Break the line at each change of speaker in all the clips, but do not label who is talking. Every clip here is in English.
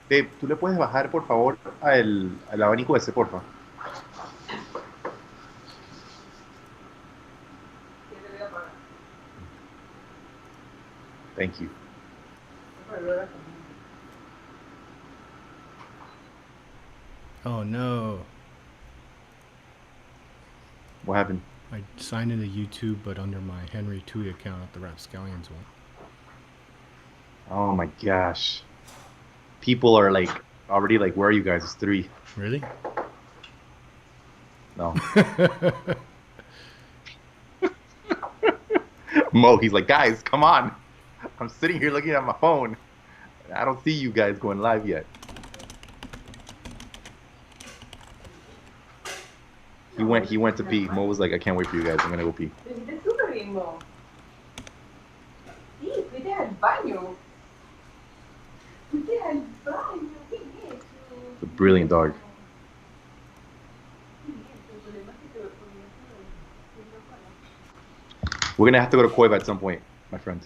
Babe, ¿tú le puedes bajar, por favor, al abanico ese, porfa? Thank you.
Oh no.
What happened?
I signed into YouTube, but under my Henry Tui account at the RapScallions one.
Oh my gosh. People are like already like, where are you guys? It's 3.
Really?
No. Mo, he's like, guys, come on. I'm sitting here looking at my phone. I don't see you guys going live yet. He went to pee. Mo was like, I can't wait for you guys. I'm gonna go pee. It's a brilliant dog. We're gonna have to go to COIBA at some point, my friend.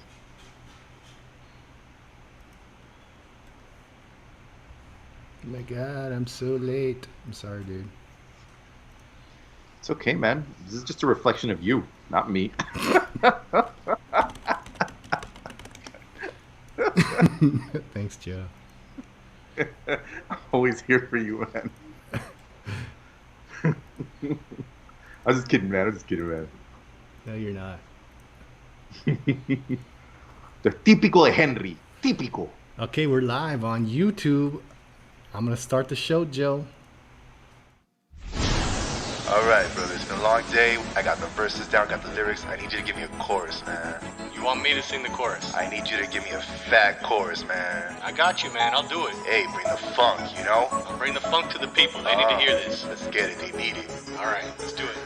Oh my god, I'm so late. I'm sorry, dude.
It's okay, man. This is just a reflection of you, not me.
Thanks, Joe.
Always here for you, man. I was just kidding, man. I was just kidding, man.
No, you're not.
The típico de Henry. Típico.
Okay, we're live on YouTube. I'm gonna start the show, Joe.
All right, brother. It's been a long day. I got the verses down, got the lyrics. I need you to give me a chorus, man.
You want me to sing the chorus?
I need you to give me a fat chorus, man.
I got you, man. I'll do it.
Hey, bring the funk, you know?
I'll bring the funk to the people. They need to hear this.
Let's get it. They need it.
All right, let's do it.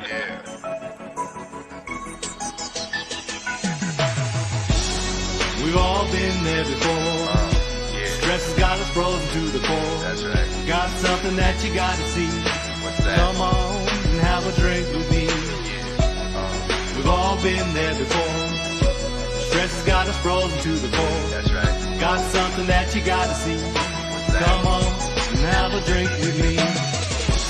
Yeah.
We've all been there before.
Yeah.
Stress has got us frozen to the core.
That's right.
Got something that you gotta see.
What's that?
Come on and have a drink with me.
Yeah.
We've all been there before. Stress has got us frozen to the core.
That's right.
Got something that you gotta see.
What's that?
Come on and have a drink with me.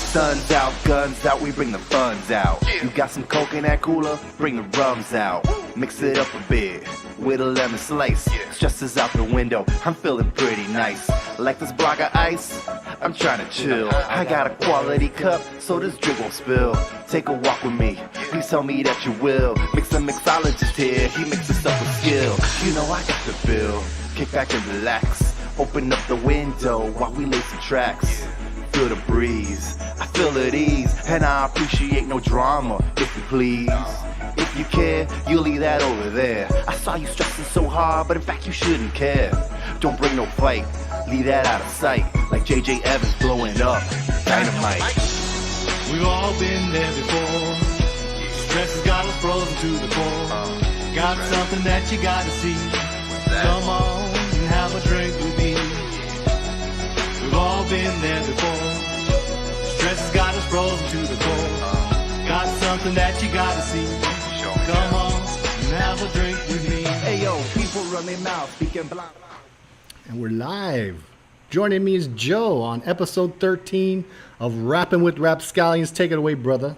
Sun's out, guns out, we bring the funds out.
Yeah.
You got some coke in that cooler? Bring the rums out. Mix it up a bit with a lemon slice.
Yeah.
Stress is out the window, I'm feeling pretty nice. Like this block of ice, I'm trying to chill. I got a quality cup, so this drink won't spill. Take a walk with me, please tell me that you will. Mix a mixologist here, he mixes up with skill. You know I got the bill, kick back and relax. Open up the window while we lay some tracks. Feel the breeze, I feel at ease, and I appreciate no drama, if you please. If you care, you leave that over there. I saw you stressing so hard, but in fact you shouldn't care. Don't bring no fight, leave that out of sight. Like J.J. Evans blowing up dynamite.
We've all been there before. Stress has got us frozen to the core. Got something that you gotta see.
that?
Come on and have a drink with me. We've all been there before. Stress has got us frozen to the core. Got something that you gotta see.
Show me.
Come on and have a drink with me.
Hey yo, people run their mouth, speaking blind.
And we're live. Joining me is Joe on episode 13 of Rapping with RapScallions. Take it away, brother.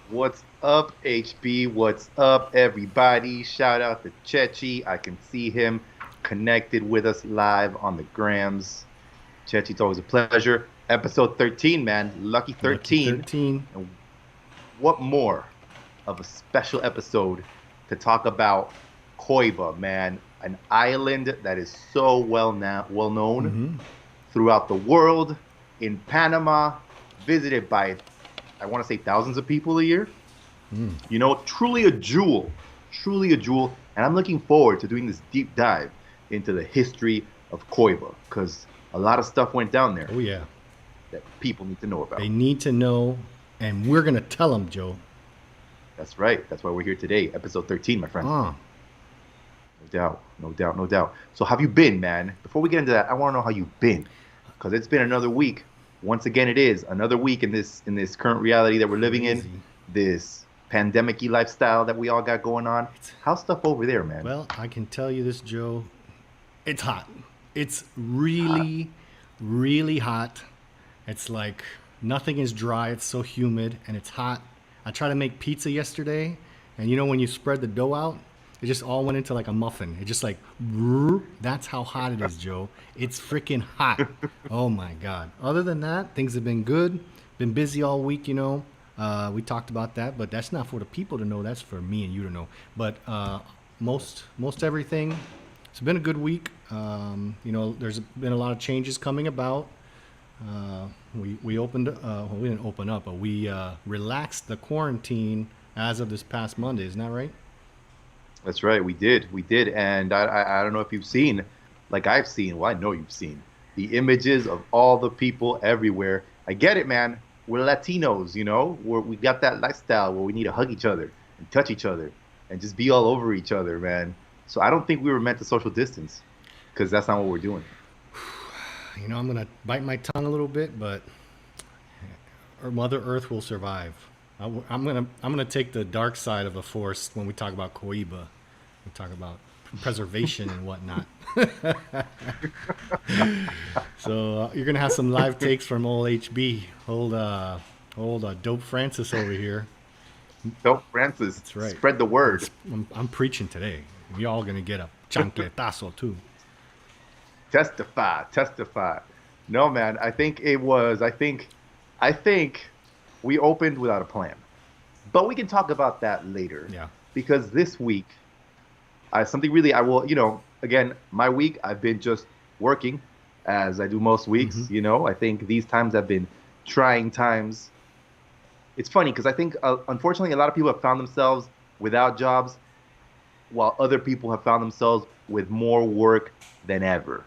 What's up, HB? What's up, everybody? Shout out to Chechi. I can see him connected with us live on the grams. Chechi, it's always a pleasure. Episode 13, man. Lucky 13.
Lucky 13.
And what more of a special episode to talk about COIBA, man? An island that is so well known throughout the world, in Panama, visited by, I want to say, thousands of people a year. You know, truly a jewel, and I'm looking forward to doing this deep dive into the history of COIBA, because a lot of stuff went down there
Oh, yeah.
that people need to know about.
They need to know, and we're going to tell them, Joe.
That's right. That's why we're here today, episode 13, my friend. No doubt. So how have you been, man? Before we get into that, I want to know how you've been, because it's been another week. Once again, it is another week in this current reality that we're living
Crazy.
in, this pandemic-y lifestyle that we all got going on. How's stuff over there, man?
Well, I can tell you this, Joe. It's hot. It's really, really hot. It's like nothing is dry. It's so humid and it's hot. I tried to make pizza yesterday, and you know when you spread the dough out, it just all went into like a muffin. It just like, that's how hot it is, Joe. It's freaking hot. Oh my God. Other than that, things have been good. Been busy all week, you know. We talked about that, but that's not for the people to know. That's for me and you to know. But most everything. It's been a good week. You know, there's been a lot of changes coming about. We opened. Well, we didn't open up, but we relaxed the quarantine as of this past Monday. Isn't that right?
That's right. We did. And I don't know if you've seen, like I've seen. Well, I know you've seen the images of all the people everywhere. I get it, man. We're Latinos, you know. We got that lifestyle where we need to hug each other and touch each other and just be all over each other, man. So I don't think we were meant to social distance, because that's not what we're doing.
You know, I'm gonna bite my tongue a little bit, but Mother Earth will survive. I'm gonna take the dark side of the force when we talk about COIBA. We talk about preservation and whatnot. So you're gonna have some live takes from old HB, old Dope Francis over here.
Dope Francis. That's
right.
Spread the word.
I'm preaching today. We all gonna get a chancletazo too.
Testify. No, man. I think we opened without a plan, but we can talk about that later.
Yeah.
Because this week, again, my week, I've been just working as I do most weeks.
Mm-hmm.
You know, I think these times have been trying times. It's funny because I think, unfortunately, a lot of people have found themselves without jobs, while other people have found themselves with more work than ever,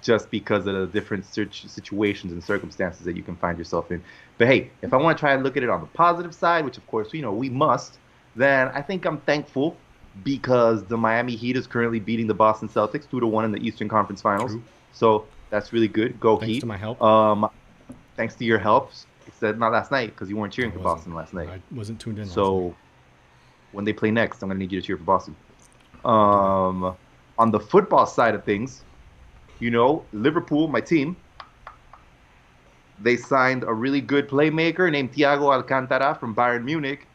just because of the different situations and circumstances that you can find yourself in. But hey, if I want to try and look at it on the positive side, which of course, you know, we must, then I think I'm thankful because the Miami Heat is currently beating the Boston Celtics 2-1 in the Eastern Conference Finals.
True.
So that's really good. Go
Thanks
Heat.
to my help.
Thanks to your help. Except not last night because you weren't cheering for Boston last night.
I wasn't tuned in.
So when they play next, I'm going to need you to cheer for Boston. On the football side of things, you know, Liverpool, my team, they signed a really good playmaker named Thiago Alcantara from Bayern Munich.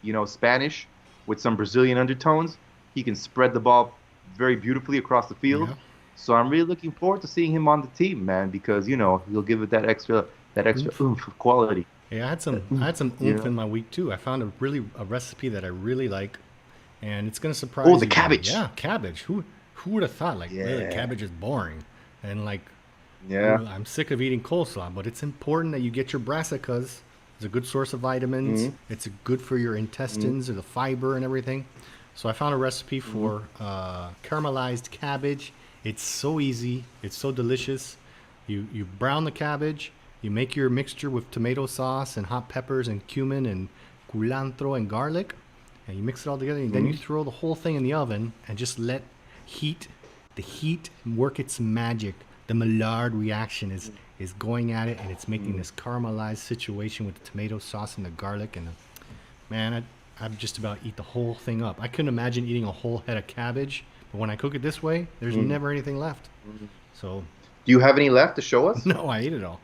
You know, Spanish with some Brazilian undertones. He can spread the ball very beautifully across the field.
Yeah.
So I'm really looking forward to seeing him on the team, man, because, you know, he'll give it that extra oomph of quality.
Yeah, I had some oomph in my week too. I found a recipe that I really like, and it's gonna surprise you.
Oh, the cabbage.
Yeah, cabbage. Who would have thought? Like,
Yeah.
cabbage is boring, and like,
Yeah.
I'm sick of eating coleslaw. But it's important that you get your brassicas. It's a good source of vitamins.
Mm-hmm.
It's good for your intestines or the fiber and everything. So I found a recipe for caramelized cabbage. It's so easy. It's so delicious. You brown the cabbage. You make your mixture with tomato sauce and hot peppers and cumin and culantro and garlic, and you mix it all together. And then you throw the whole thing in the oven and just let the heat work its magic. The Maillard reaction is going at it, and it's making this caramelized situation with the tomato sauce and the garlic. And man, I'd just about eat the whole thing up. I couldn't imagine eating a whole head of cabbage, but when I cook it this way, there's never anything left. So,
Do you have any left to show us?
no, I ate it all.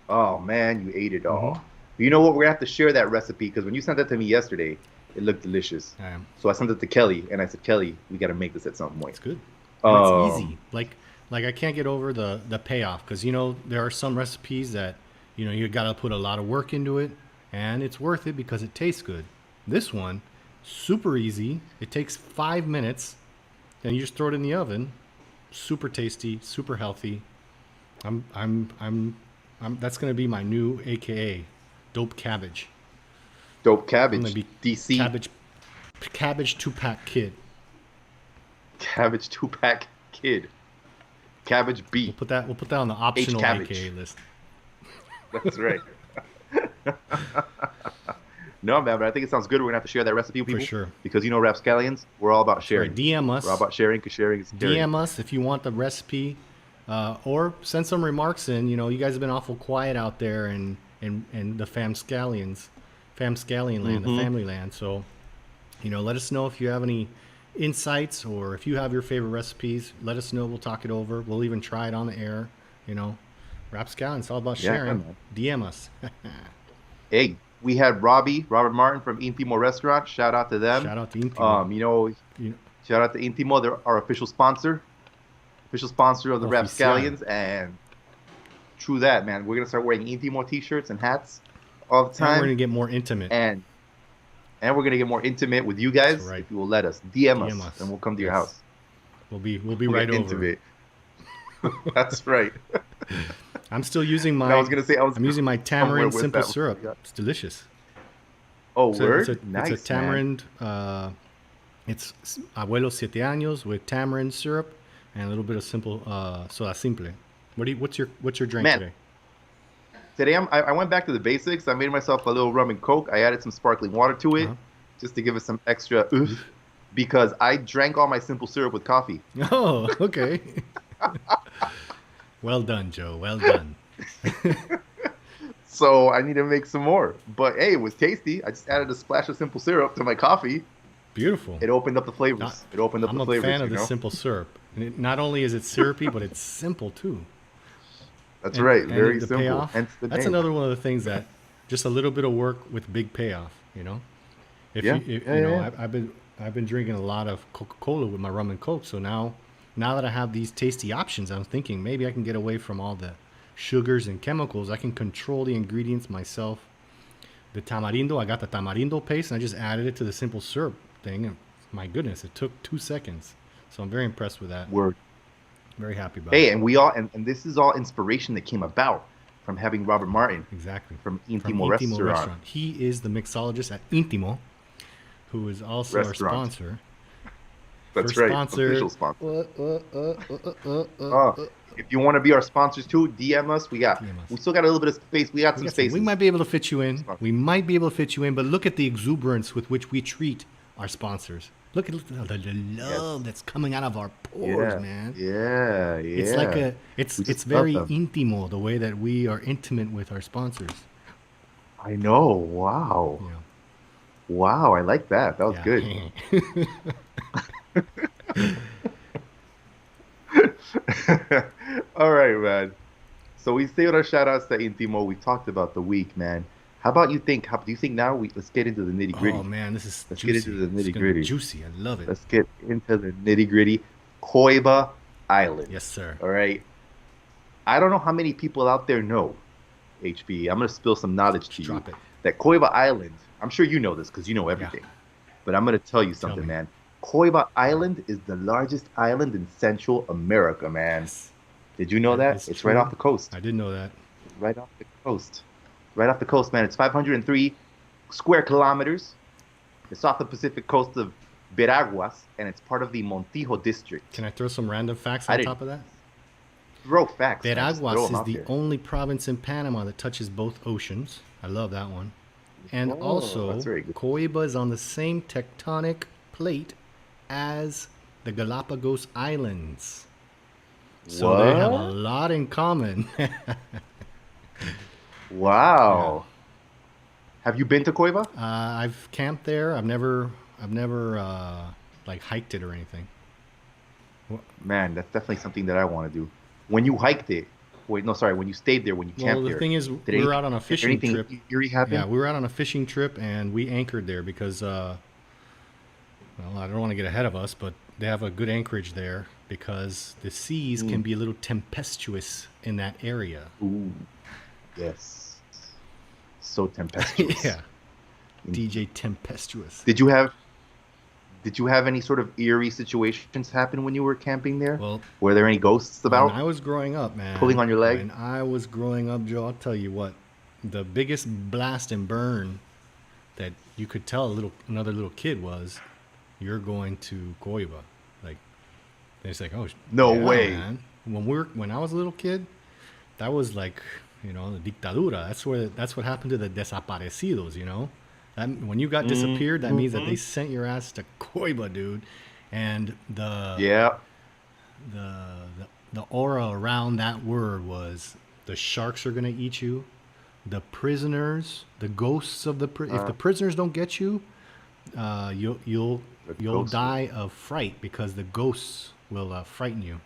Oh, man, you ate it all. You know what? We're going to have to share that recipe because when you sent that to me yesterday, it looked delicious. So I sent it to Kelly, and I said, Kelly, we got to make this at some point.
It's good. And it's easy. Like I can't get over the payoff because, you know, there are some recipes that, you know, you got to put a lot of work into it, and it's worth it because it tastes good. This one, super easy. It takes 5 minutes, and you just throw it in the oven. Super tasty, super healthy. That's gonna be my new AKA, Dope Cabbage.
Dope Cabbage.
I'm gonna be
DC.
Cabbage 2-pack kid.
Cabbage 2-pack kid. Cabbage B.
We'll put that on the optional
cabbage.
AKA list.
That's right. No, man, but I think it sounds good. We're gonna have to share that recipe with people.
For sure.
Because you know, RapScallions, we're all about sharing.
Right, DM us.
We're all about sharing because sharing is caring.
DM us if you want the recipe, or send some remarks in. You know, you guys have been awful quiet out there in the Famscallion land, the family land. So, you know, let us know if you have any insights, or if you have your favorite recipes, let us know. We'll talk it over. We'll even try it on the air. You know, RapScallions, it's all about sharing.
man.
DM us.
Hey, we had Robert Martin from Intimo Restaurant. Shout out to them.
Shout out to Intimo. You know,
Shout out to Intimo. They're our official sponsor of the
Oficial.
RapScallions. And true that, man. We're gonna start wearing Intimo t-shirts and hats all the
and
time.
we're gonna get more intimate.
And we're gonna get more intimate with you guys.
That's right.
If you will let us. DM
DM
us,
us.
and we'll come to your
Yes.
house.
We'll be
We'll
right
get
over.
intimate. That's right.
I'm still using
And
my.
I was gonna say
I'm using my tamarind
with
simple
that.
syrup.
Yeah.
It's delicious.
Oh,
It's
word?
a
Nice,
tamarind. It's Abuelo Siete Años with tamarind syrup and a little bit of simple soda simple. What's your drink
Man.
today?
Today I went back to the basics. I made myself a little rum and coke. I added some sparkling water to it,
Uh-huh.
just to give it some extra oof, because I drank all my simple syrup with coffee.
Oh, okay. Well done, Joe. Well done.
So I need to make some more. But hey, it was tasty. I just added a splash of simple syrup to my coffee.
Beautiful.
It opened up the flavors.
I'm a fan of the simple syrup. And not only is it syrupy, but it's simple too.
That's
And-
right.
and
Very
the
simple.
payoff,
Hence the
that's
name.
another one of the things that just a little bit of work with big payoff. You know, if
Yeah.
you, if,
Yeah,
you know,
yeah.
I've been drinking a lot of Coca-Cola with my rum and coke. So now that I have these tasty options, I'm thinking maybe I can get away from all the sugars and chemicals. I can control the ingredients myself. The tamarindo, I got the tamarindo paste and I just added it to the simple syrup thing. And my goodness, it took 2 seconds. So I'm very impressed with that.
Word.
Very happy about
Hey,
it.
and we all and this is all inspiration that came about from having Robert Martin
Exactly.
from Intimo Restaurant.
He is the mixologist at Intimo, who is also
Restaurant.
our sponsor.
That's
First
right.
sponsor.
Official sponsor. If you want to be our sponsors too, DM us.
DM us.
We still got a little bit of space. We got some space.
We might be able to fit you in. We might be able to fit you in, but look at the exuberance with which we treat our sponsors. Look at the love that's coming out of our pores, man.
Yeah.
It's like it's
We just
very
love them.
intimo the way that we are intimate with our sponsors.
I know. Wow.
You know.
Wow. I like that. That was
Yeah.
good. All right, man. So we saved our shout outs to Intimo. We talked about the week, man. How about you think? Do you think now let's get into the nitty gritty?
Oh man, this is
Let's get
juicy.
into the
It's gonna be
nitty-gritty.
Juicy. I love it.
Let's get into the nitty gritty. COIBA Island.
Yes, sir.
All right. I don't know how many people out there know, HB. I'm going to spill some knowledge to you.
Drop it.
That COIBA Island, I'm sure you know this because you know everything. But I'm going to tell you something,
me.
man. COIBA Island is the largest island in Central America, man.
Yes.
Did you know that?
is
It's
true.
right off the coast.
I didn't know that.
Right off the coast. Right off the coast, man. It's 503 square kilometers. It's off the Pacific coast of Veraguas, and it's part of the Montijo district.
Can I throw some random facts
I
on
didn't-
top of that?
Throw facts. man. Just throw
Veraguas
'em
is
out
the
there.
only province in Panama that touches both oceans. I love that one. And
Oh,
also,
that's very good.
COIBA is on the same tectonic plate as the Galapagos Islands. So they have a
What?
lot in common.
Wow. Have you been to COIBA?
I've camped there. I've never like hiked it or anything.
Man, that's definitely something that I want to do. When you hiked it, when you stayed there, when you
Well,
camped
the
there.
thing is,
did
we were
any-
out on a
did there
fishing
anything
trip.
eerie happen?
Yeah, we were out on a fishing trip and we anchored there because, well, I don't want to get ahead of us, but they have a good anchorage there because the seas can be a little tempestuous in that area.
Ooh, yes. So tempestuous.
Yeah, DJ Tempestuous.
Did you have any sort of eerie situations happen when you were camping there?
Well,
Were there any ghosts
when
about?
I was growing up, man,
Pulling on your leg?
When I was growing up, Joe, I'll tell you what, the biggest blast and burn that you could tell another little kid was, you're going to COIBA. Like, it's like, oh,
No
yeah,
way.
man. When I was a little kid, that was like, the dictadura. That's what happened to the desaparecidos. When you got disappeared, that means that they sent your ass to COIBA, dude. And
Yeah.
the aura around that word was the sharks are gonna eat you, the prisoners, the ghosts of if the prisoners don't get you, you'll
ghosts.
die of fright because the ghosts will frighten you.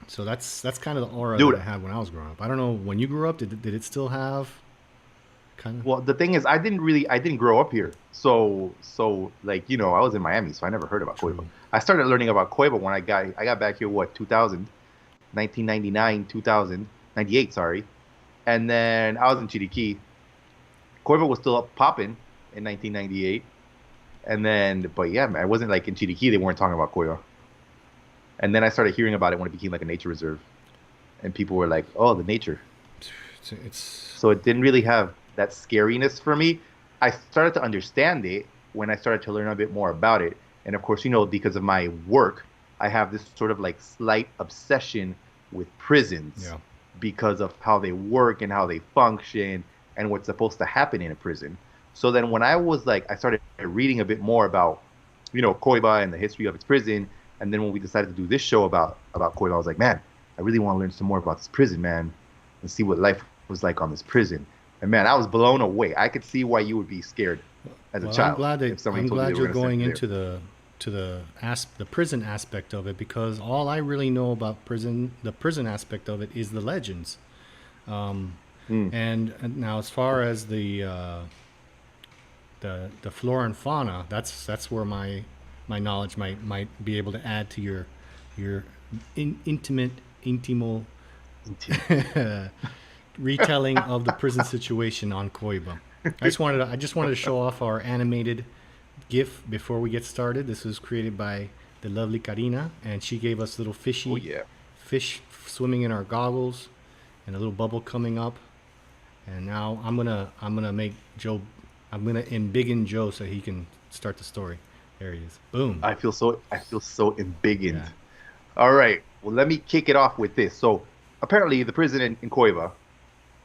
So that's kind of the aura
Dude.
that I had when I was growing up. I don't know when you grew up. Did it still have kind of?
Well, the thing is, I didn't grow up here. So like, I was in Miami, so I never heard about COIBA. I started learning about COIBA when I got back here, 2000, 1999, 2000, 98, sorry. And then I was in Chiriquí. COIBA was still up popping in 1998. And then, but yeah, man, I wasn't like in Chiriquí, they weren't talking about COIBA. And then I started hearing about it when it became like a nature reserve. And people were like, oh, the nature. So it didn't really have that scariness for me. I started to understand it when I started to learn a bit more about it. And of course, because of my work, I have this sort of like slight obsession with prisons because of how they work and how they function and what's supposed to happen in a prison. So then when I was like, I started reading a bit more about, COIBA and the history of its prison. And then when we decided to do this show about COIBA, I was like, man, I really want to learn some more about this prison, man, and see what life was like on this prison. And man, I was blown away. I could see why you would be scared as a child.
I'm glad you're going into the prison aspect of it, because all I really know about the prison aspect of it is the legends. And now as far as the flora and fauna, that's where my knowledge might be able to add to your intimo retelling of the prison situation on COIBA. I just wanted to show off our animated GIF before we get started. This was created by the lovely Karina, and she gave us little fish swimming in our goggles, and a little bubble coming up. And now I'm gonna make Joe. I'm gonna embiggen Joe so he can start the story. There he is. Boom.
I feel so embiggened.
Yeah.
All right. Well, let me kick it off with this. So apparently the prison in COIBA,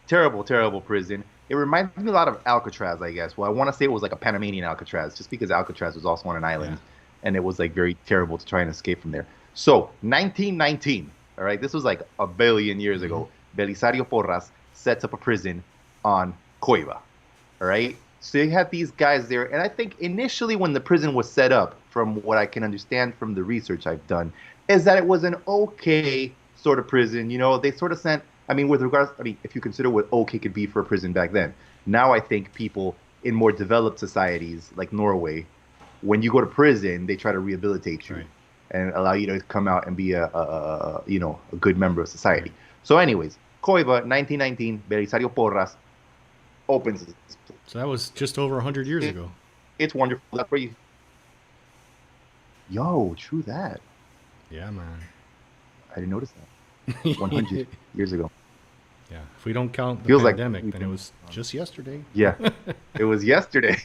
terrible, terrible prison. It reminds me a lot of Alcatraz, I guess. Well, I want to say it was like a Panamanian Alcatraz, just because Alcatraz was also on an island, and it was like very terrible to try and escape from there. So 1919, all right, this was like a billion years ago. Belisario Porras sets up a prison on COIBA, all right? So you had these guys there, and I think initially when the prison was set up, from what I can understand from the research I've done, is that it was an okay sort of prison. They sort of sent, if you consider what okay could be for a prison back then. Now I think people in more developed societies like Norway, when you go to prison, they try to rehabilitate you and allow you to come out and be a good member of society. So anyways, COIBA, 1919, Belisario Porras opens this.
So that was just over 100 years ago.
It's wonderful. That's where you... Yo, true that.
Yeah, man.
I didn't notice that. 100 years ago.
Yeah. If we don't count the
Feels
pandemic,
like
then it was just yesterday.
Yeah. It was yesterday.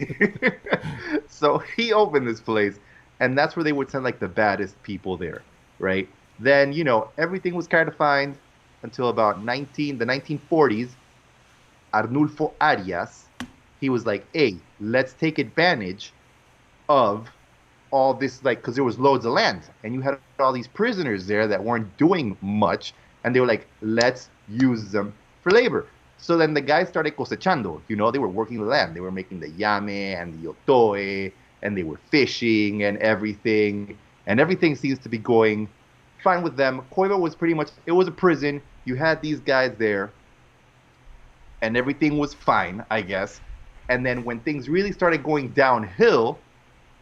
So he opened this place, and that's where they would send like the baddest people there, right? Then, everything was kind of fine until about the 1940s. Arnulfo Arias, he was like, hey, let's take advantage of all this, like, because there was loads of land, and you had all these prisoners there that weren't doing much, and they were like, let's use them for labor. So then the guys started cosechando, they were working the land. They were making the llame and the otoe, and they were fishing and everything seems to be going fine with them. COIBA was pretty much, it was a prison. You had these guys there, and everything was fine, I guess. And then when things really started going downhill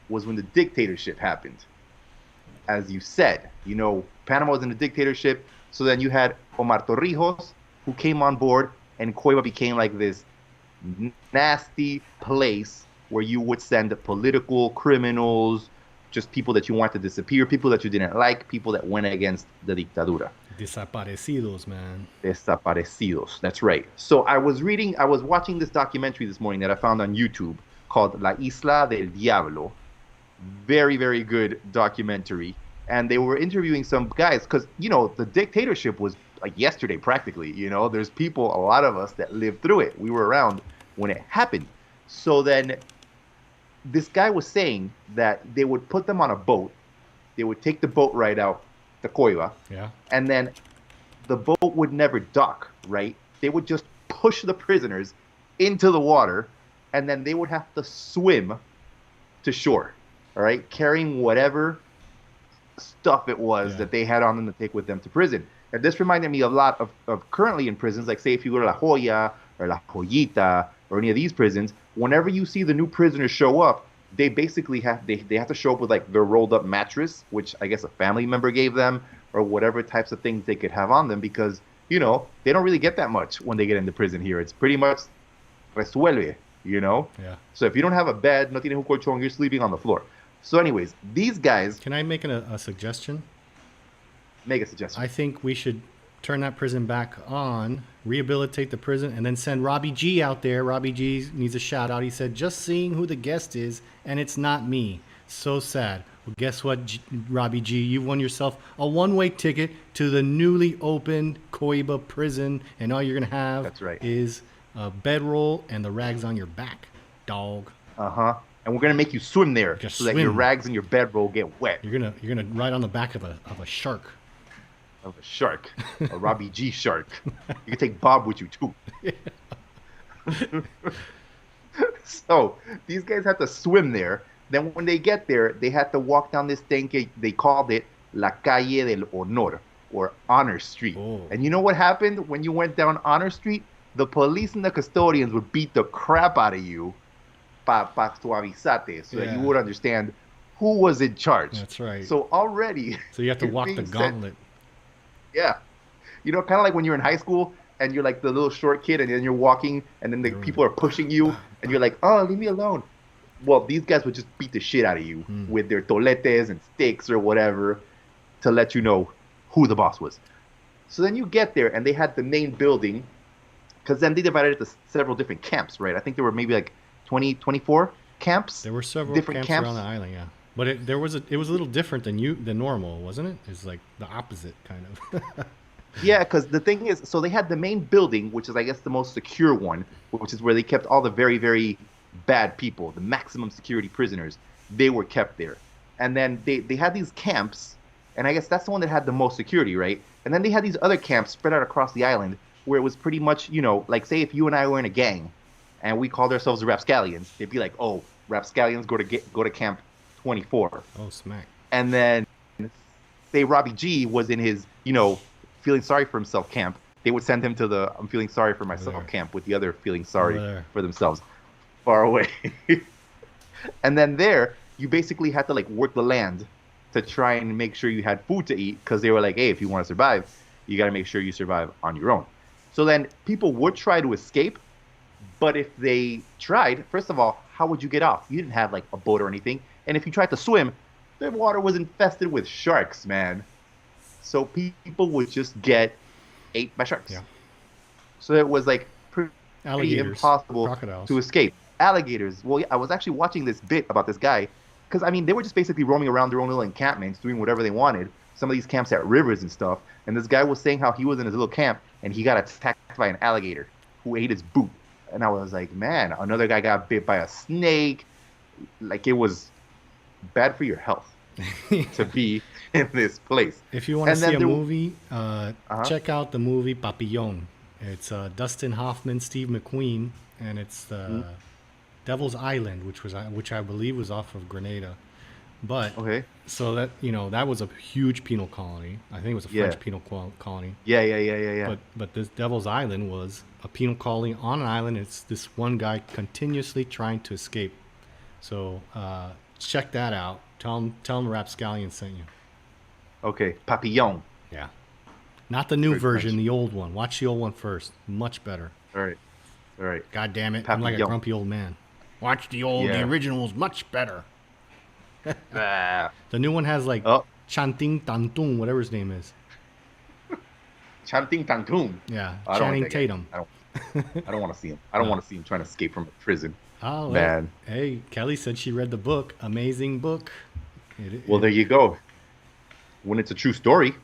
was when the dictatorship happened. As you said, Panama was in a dictatorship. So then you had Omar Torrijos, who came on board, and COIBA became like this nasty place where you would send political criminals, just people that you want to disappear, people that you didn't like, people that went against the dictadura.
Desaparecidos, man.
Desaparecidos, that's right. So I was watching this documentary this morning that I found on YouTube called La Isla del Diablo. Very, very good documentary. And they were interviewing some guys because, the dictatorship was like yesterday practically. There's people, a lot of us that lived through it. We were around when it happened. So then this guy was saying that they would put them on a boat. They would take the boat ride out to COIBA.
Yeah.
And then the boat would never dock, right? They would just push the prisoners into the water and then they would have to swim to shore, all right, carrying whatever stuff it was that they had on them to take with them to prison. And this reminded me a lot of currently in prisons, like say if you go to La Jolla or La Joyita or any of these prisons, whenever you see the new prisoners show up, they basically they have to show up with like their rolled up mattress, which I guess a family member gave them, or whatever types of things they could have on them, because they don't really get that much when they get into prison here. It's pretty much resuelve,
Yeah.
So if you don't have a bed, no tienes un colchón, you're sleeping on the floor. So anyways, these guys.
Can I make a suggestion?
Make a suggestion.
I think we should turn that prison back on, rehabilitate the prison, and then send Robbie G out there. Robbie G needs a shout out. He said, just seeing who the guest is, and it's not me. So sad. Well, guess what, Robbie G? You won yourself a one-way ticket to the newly opened COIBA prison, and all you're going to have is a bedroll and the rags on your back, dog.
Uh-huh. And we're going to make you swim there so that your rags and your bedroll get wet.
You're gonna ride on the back of a shark.
Of a shark. A Robbie G shark. You can take Bob with you, too. So, these guys have to swim there. Then when they get there, they had to walk down this thing. They called it La Calle del Honor, or Honor Street.
Oh.
And you know what happened when you went down Honor Street? The police and the custodians would beat the crap out of you pa suavizate, so that you would understand who was in charge.
That's right.
So already...
So you have to walk the gauntlet.
Yeah. Kind of like when you're in high school and you're like the little short kid and then you're walking and then the people are pushing you and you're like, oh, leave me alone. Well, these guys would just beat the shit out of you with their toletes and sticks or whatever to let you know who the boss was. So then you get there and they had the main building, because then they divided it to several different camps, right? I think there were maybe like 24 camps.
There were several
different
camps around the island, yeah. But it was a little different than normal, wasn't it? It's like the opposite, kind of.
Yeah, because the thing is, so they had the main building, which is, I guess, the most secure one, which is where they kept all the very, very bad people, the maximum security prisoners. They were kept there. And then they had these camps, and I guess that's the one that had the most security, right? And then they had these other camps spread out across the island where it was pretty much, like, say if you and I were in a gang and we called ourselves the RapScallions, they'd be like, oh, RapScallions, go to camp 24.
Oh, smack.
And then say Robbie G was in his, feeling sorry for himself camp, they would send him to the I'm feeling sorry for myself camp with the other feeling sorry for themselves far away. And then there, you basically had to like work the land to try and make sure you had food to eat, because they were like, hey, if you want to survive, you got to make sure you survive on your own. So then people would try to escape, but if they tried, first of all, how would you get off? You didn't have like a boat or anything. And if you tried to swim, the water was infested with sharks, man. So people would just get ate by sharks.
Yeah.
So it was like pretty
Alligators,
impossible
crocodiles.
to escape. Alligators. Well, yeah, I was actually watching this bit about this guy, because I mean they were just basically roaming around their own little encampments, doing whatever they wanted. Some of these camps had rivers and stuff. And this guy was saying how he was in his little camp and he got attacked by an alligator who ate his boot. And I was like, man, another guy got bit by a snake. Like, it was bad for your health to be in this place.
If you want to see a movie, check out the movie Papillon. It's Dustin Hoffman, Steve McQueen, and it's Devil's Island, which I believe was off of Grenada. But so that that was a huge penal colony. I think it was a French penal colony.
Yeah.
But this Devil's Island was a penal colony on an island. It's this one guy continuously trying to escape. So check that out. Tell him RapScallions sent you.
Okay, Papillon.
Yeah, not the new version, the old one. Watch the old one first. Much better.
All right.
God damn it!
Papillon.
I'm like a grumpy old man. Watch the old. The original was much better. The new one has like Chanting Tantung, whatever his name is.
Chanting Tantung.
Yeah, Channing Tatum.
I don't want to see him. I don't want to see him trying to escape from a prison.
Oh
man.
Hey, Kelly said she read the book. Amazing book.
There you go. When it's a true story,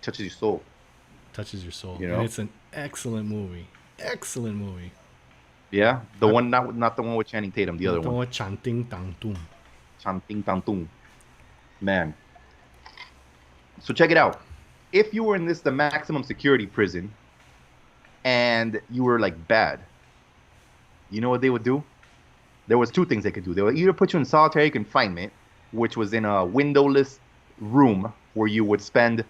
touches your soul.
Touches your soul.
And
it's an excellent movie. Excellent movie.
Yeah, the one not the one with Channing Tatum, the other one.
The one with Chanting Tantung.
Chanting Tantung. Man. So check it out. If you were in the maximum security prison and you were like bad, You know what they would do? There was two things they could do. They would either put you in solitary confinement, which was in a windowless room where you would spend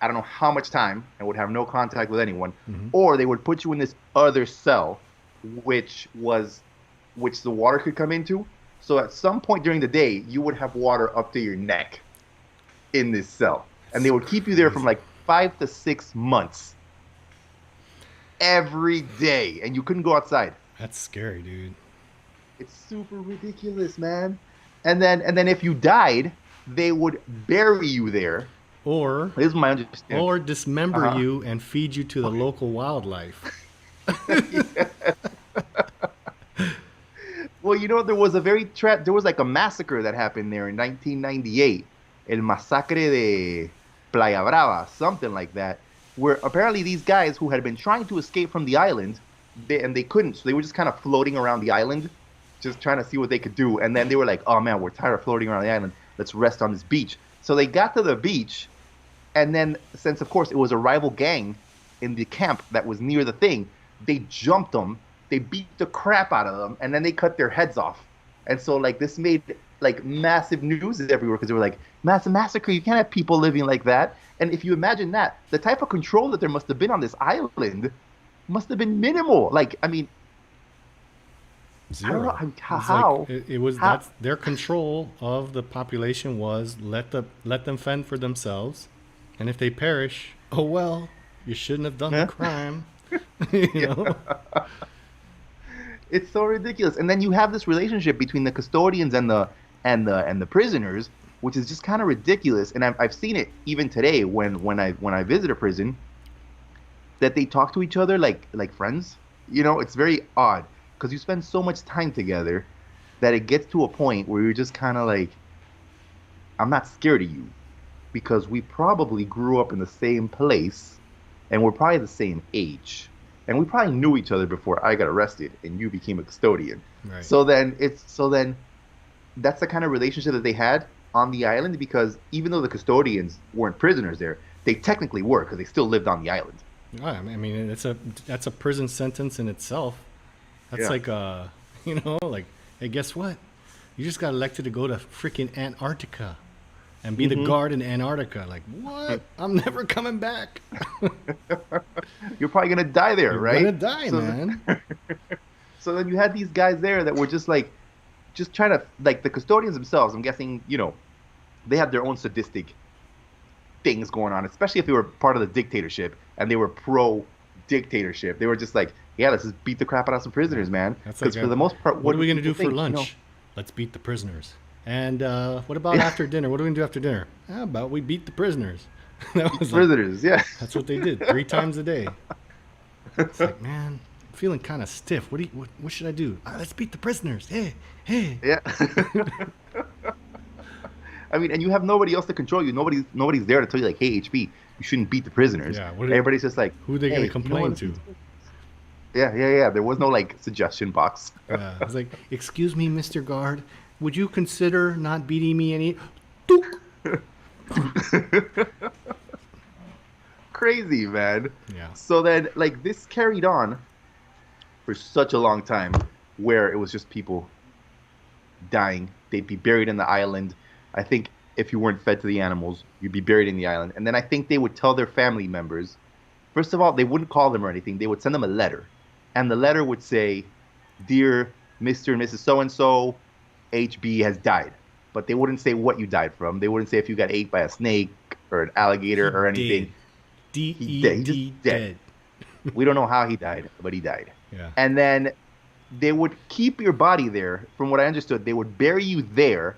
I don't know how much time and would have no contact with anyone, or they would put you in this other cell, which the water could come into. So at some point during the day, you would have water up to your neck in this cell, and they would keep you there from like 5 to 6 months every day, and you couldn't go outside.
That's scary, dude.
It's super ridiculous, man. And then if you died, they would bury you there.
Or
this is my understanding.
Or dismember you and feed you to the local wildlife.
Well, there was there was like a massacre that happened there in 1998, El Masacre de Playa Brava, something like that, where apparently these guys who had been trying to escape from the island, they couldn't, so they were just kind of floating around the island, just trying to see what they could do. And then they were like, oh man, we're tired of floating around the island. Let's rest on this beach. So they got to the beach, and then since, of course, it was a rival gang in the camp that was near the thing, they jumped them, they beat the crap out of them, and then they cut their heads off. And so, like, this made, like, massive news everywhere because they were like, massive massacre, you can't have people living like that. And if you imagine that, the type of control that there must have been on this island must have been minimal. Like, I mean,
Zero.
I don't know how.
It was
how,
that's their control of the population was let them fend for themselves, and if they perish, oh well, you shouldn't have done the crime. you know?
It's so ridiculous. And then you have this relationship between the custodians and the prisoners, which is just kind of ridiculous. And I've seen it even today when I visit a prison, that they talk to each other like friends. It's very odd because you spend so much time together that it gets to a point where you're just kind of like, I'm not scared of you because we probably grew up in the same place and we're probably the same age. And we probably knew each other before I got arrested and you became a custodian.
Right.
So then that's the kind of relationship that they had on the island, because even though the custodians weren't prisoners there, they technically were because they still lived on the island.
I mean, that's a prison sentence in itself. That's like like, hey, guess what? You just got elected to go to freaking Antarctica and be the guard in Antarctica. Like, what? I'm never coming back.
You're probably gonna die there, right?
You're gonna die, man.
So then you had these guys there that were just trying to, like, the custodians themselves, I'm guessing, they have their own sadistic things going on, especially if they were part of the dictatorship and they were pro-dictatorship. They were just like, yeah, let's just beat the crap out of some prisoners, man. Because for the most part,
what are we going to do for lunch? Let's beat the prisoners. And what about after dinner? What are we going to do after dinner? How about we beat the prisoners? That was
prisoners, yeah.
That's what they did 3 times a day. It's like, man, I'm feeling kind of stiff. What should I do? Let's beat the prisoners. Hey.
Yeah. I mean, and you have nobody else to control you. Nobody's there to tell you, like, hey, HB, you shouldn't beat the prisoners.
Yeah.
Everybody's just like,
who are they going to complain to?
Yeah. There was no, like, suggestion box.
Yeah. I was like, excuse me, Mr. Guard, would you consider not beating me any?
Crazy, man.
Yeah.
So then, like, this carried on for such a long time, where it was just people dying. They'd be buried in the island. I think if you weren't fed to the animals, you'd be buried in the island. And then I think they would tell their family members, first of all, they wouldn't call them or anything. They would send them a letter. And the letter would say, dear Mr. and Mrs. So-and-so, HB has died. But they wouldn't say what you died from. They wouldn't say if you got ate by a snake or an alligator or anything.
He's just dead.
We don't know how he died, but he died.
Yeah.
And then they would keep your body there. From what I understood, they would bury you there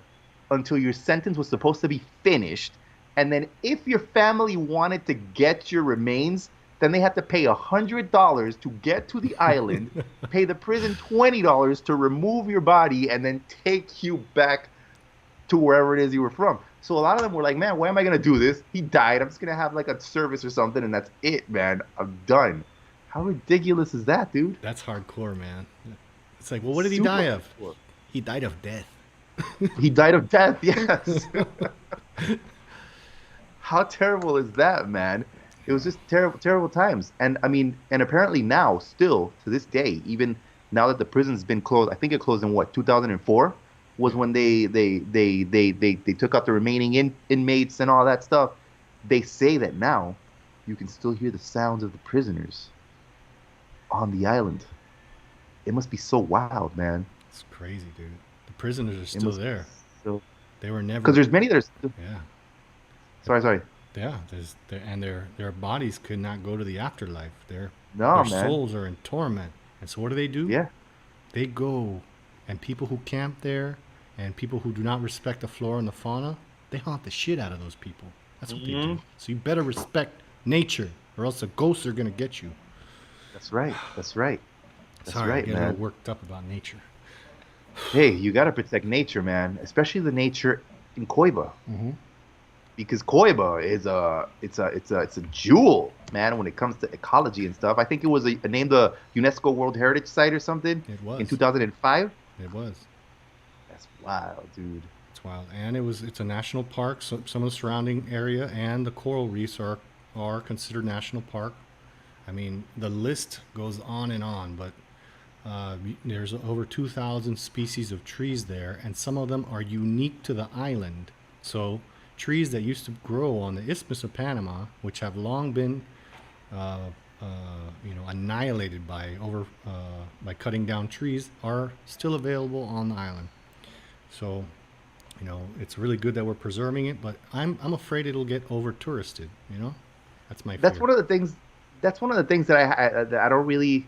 until your sentence was supposed to be finished. And then if your family wanted to get your remains, then they had to pay $100 to get to the island, pay the prison $20 to remove your body, and then take you back to wherever it is you were from. So a lot of them were like, man, why am I going to do this? He died. I'm just going to have like a service or something, and that's it, man. I'm done. How ridiculous is that, dude?
That's hardcore, man. It's like, well, what did he die of?
Hardcore.
He died of death.
He died of death, yes. How terrible is that, man? It was just terrible, terrible times. And I mean, and apparently now, still to this day, even now that the prison's been closed, I think it closed in what, 2004 was when they took out the remaining inmates and all that stuff. They say that now you can still hear the sounds of the prisoners on the island. It must be so wild, man.
It's crazy, dude. The prisoners are
It
still
must be
there.
so,
They were never.
because there's many that are still,
Yeah.
sorry.
Yeah, and their bodies could not go to the afterlife.
No,
Their
man.
souls are in torment. And so what do?
Yeah.
They go, and people who camp there, and people who do not respect the flora and the fauna, they haunt the shit out of those people. That's what they do. So you better respect nature, or else the ghosts are gonna get you.
That's right. That's right. That's
Sorry, I
right,
get a little
man.
worked up about nature.
Hey, you got to protect nature, man, especially the nature in COIBA.
Mm-hmm.
Because COIBA is a jewel, man, when it comes to ecology and stuff. I think it was named a UNESCO World Heritage Site or something
It was.
in 2005.
It was.
That's wild, dude.
It's wild, and it's a national park. So some of the surrounding area and the coral reefs are considered national park. I mean, the list goes on and on, but there's over 2,000 species of trees there, and some of them are unique to the island. So trees that used to grow on the Isthmus of Panama, which have long been annihilated by cutting down trees, are still available on the island. So, it's really good that we're preserving it, but I'm afraid it'll get over touristed. That's my fear.
That's one of the things. That's one of the things that I don't really,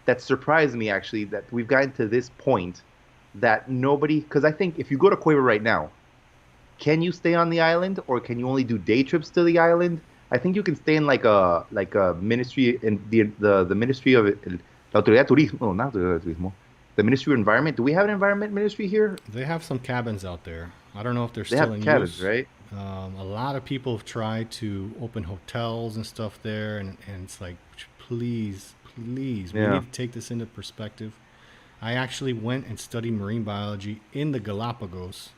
that surprised me actually, that we've gotten to this point that nobody, because I think if you go to COIBA right now, can you stay on the island or can you only do day trips to the island? I think you can stay in like a ministry in the Ministry of La Autoridad de Turismo, no, not Autoridad de Turismo, the Ministry of Environment. Do we have an environment ministry here?
They have some cabins out there. I don't know if they're
They
still
have
in
cabins,
use.
right?
A lot of people have tried to open hotels and stuff there, and it's like, please, we
Yeah.
need to take this into perspective. I actually went and studied marine biology in the Galapagos,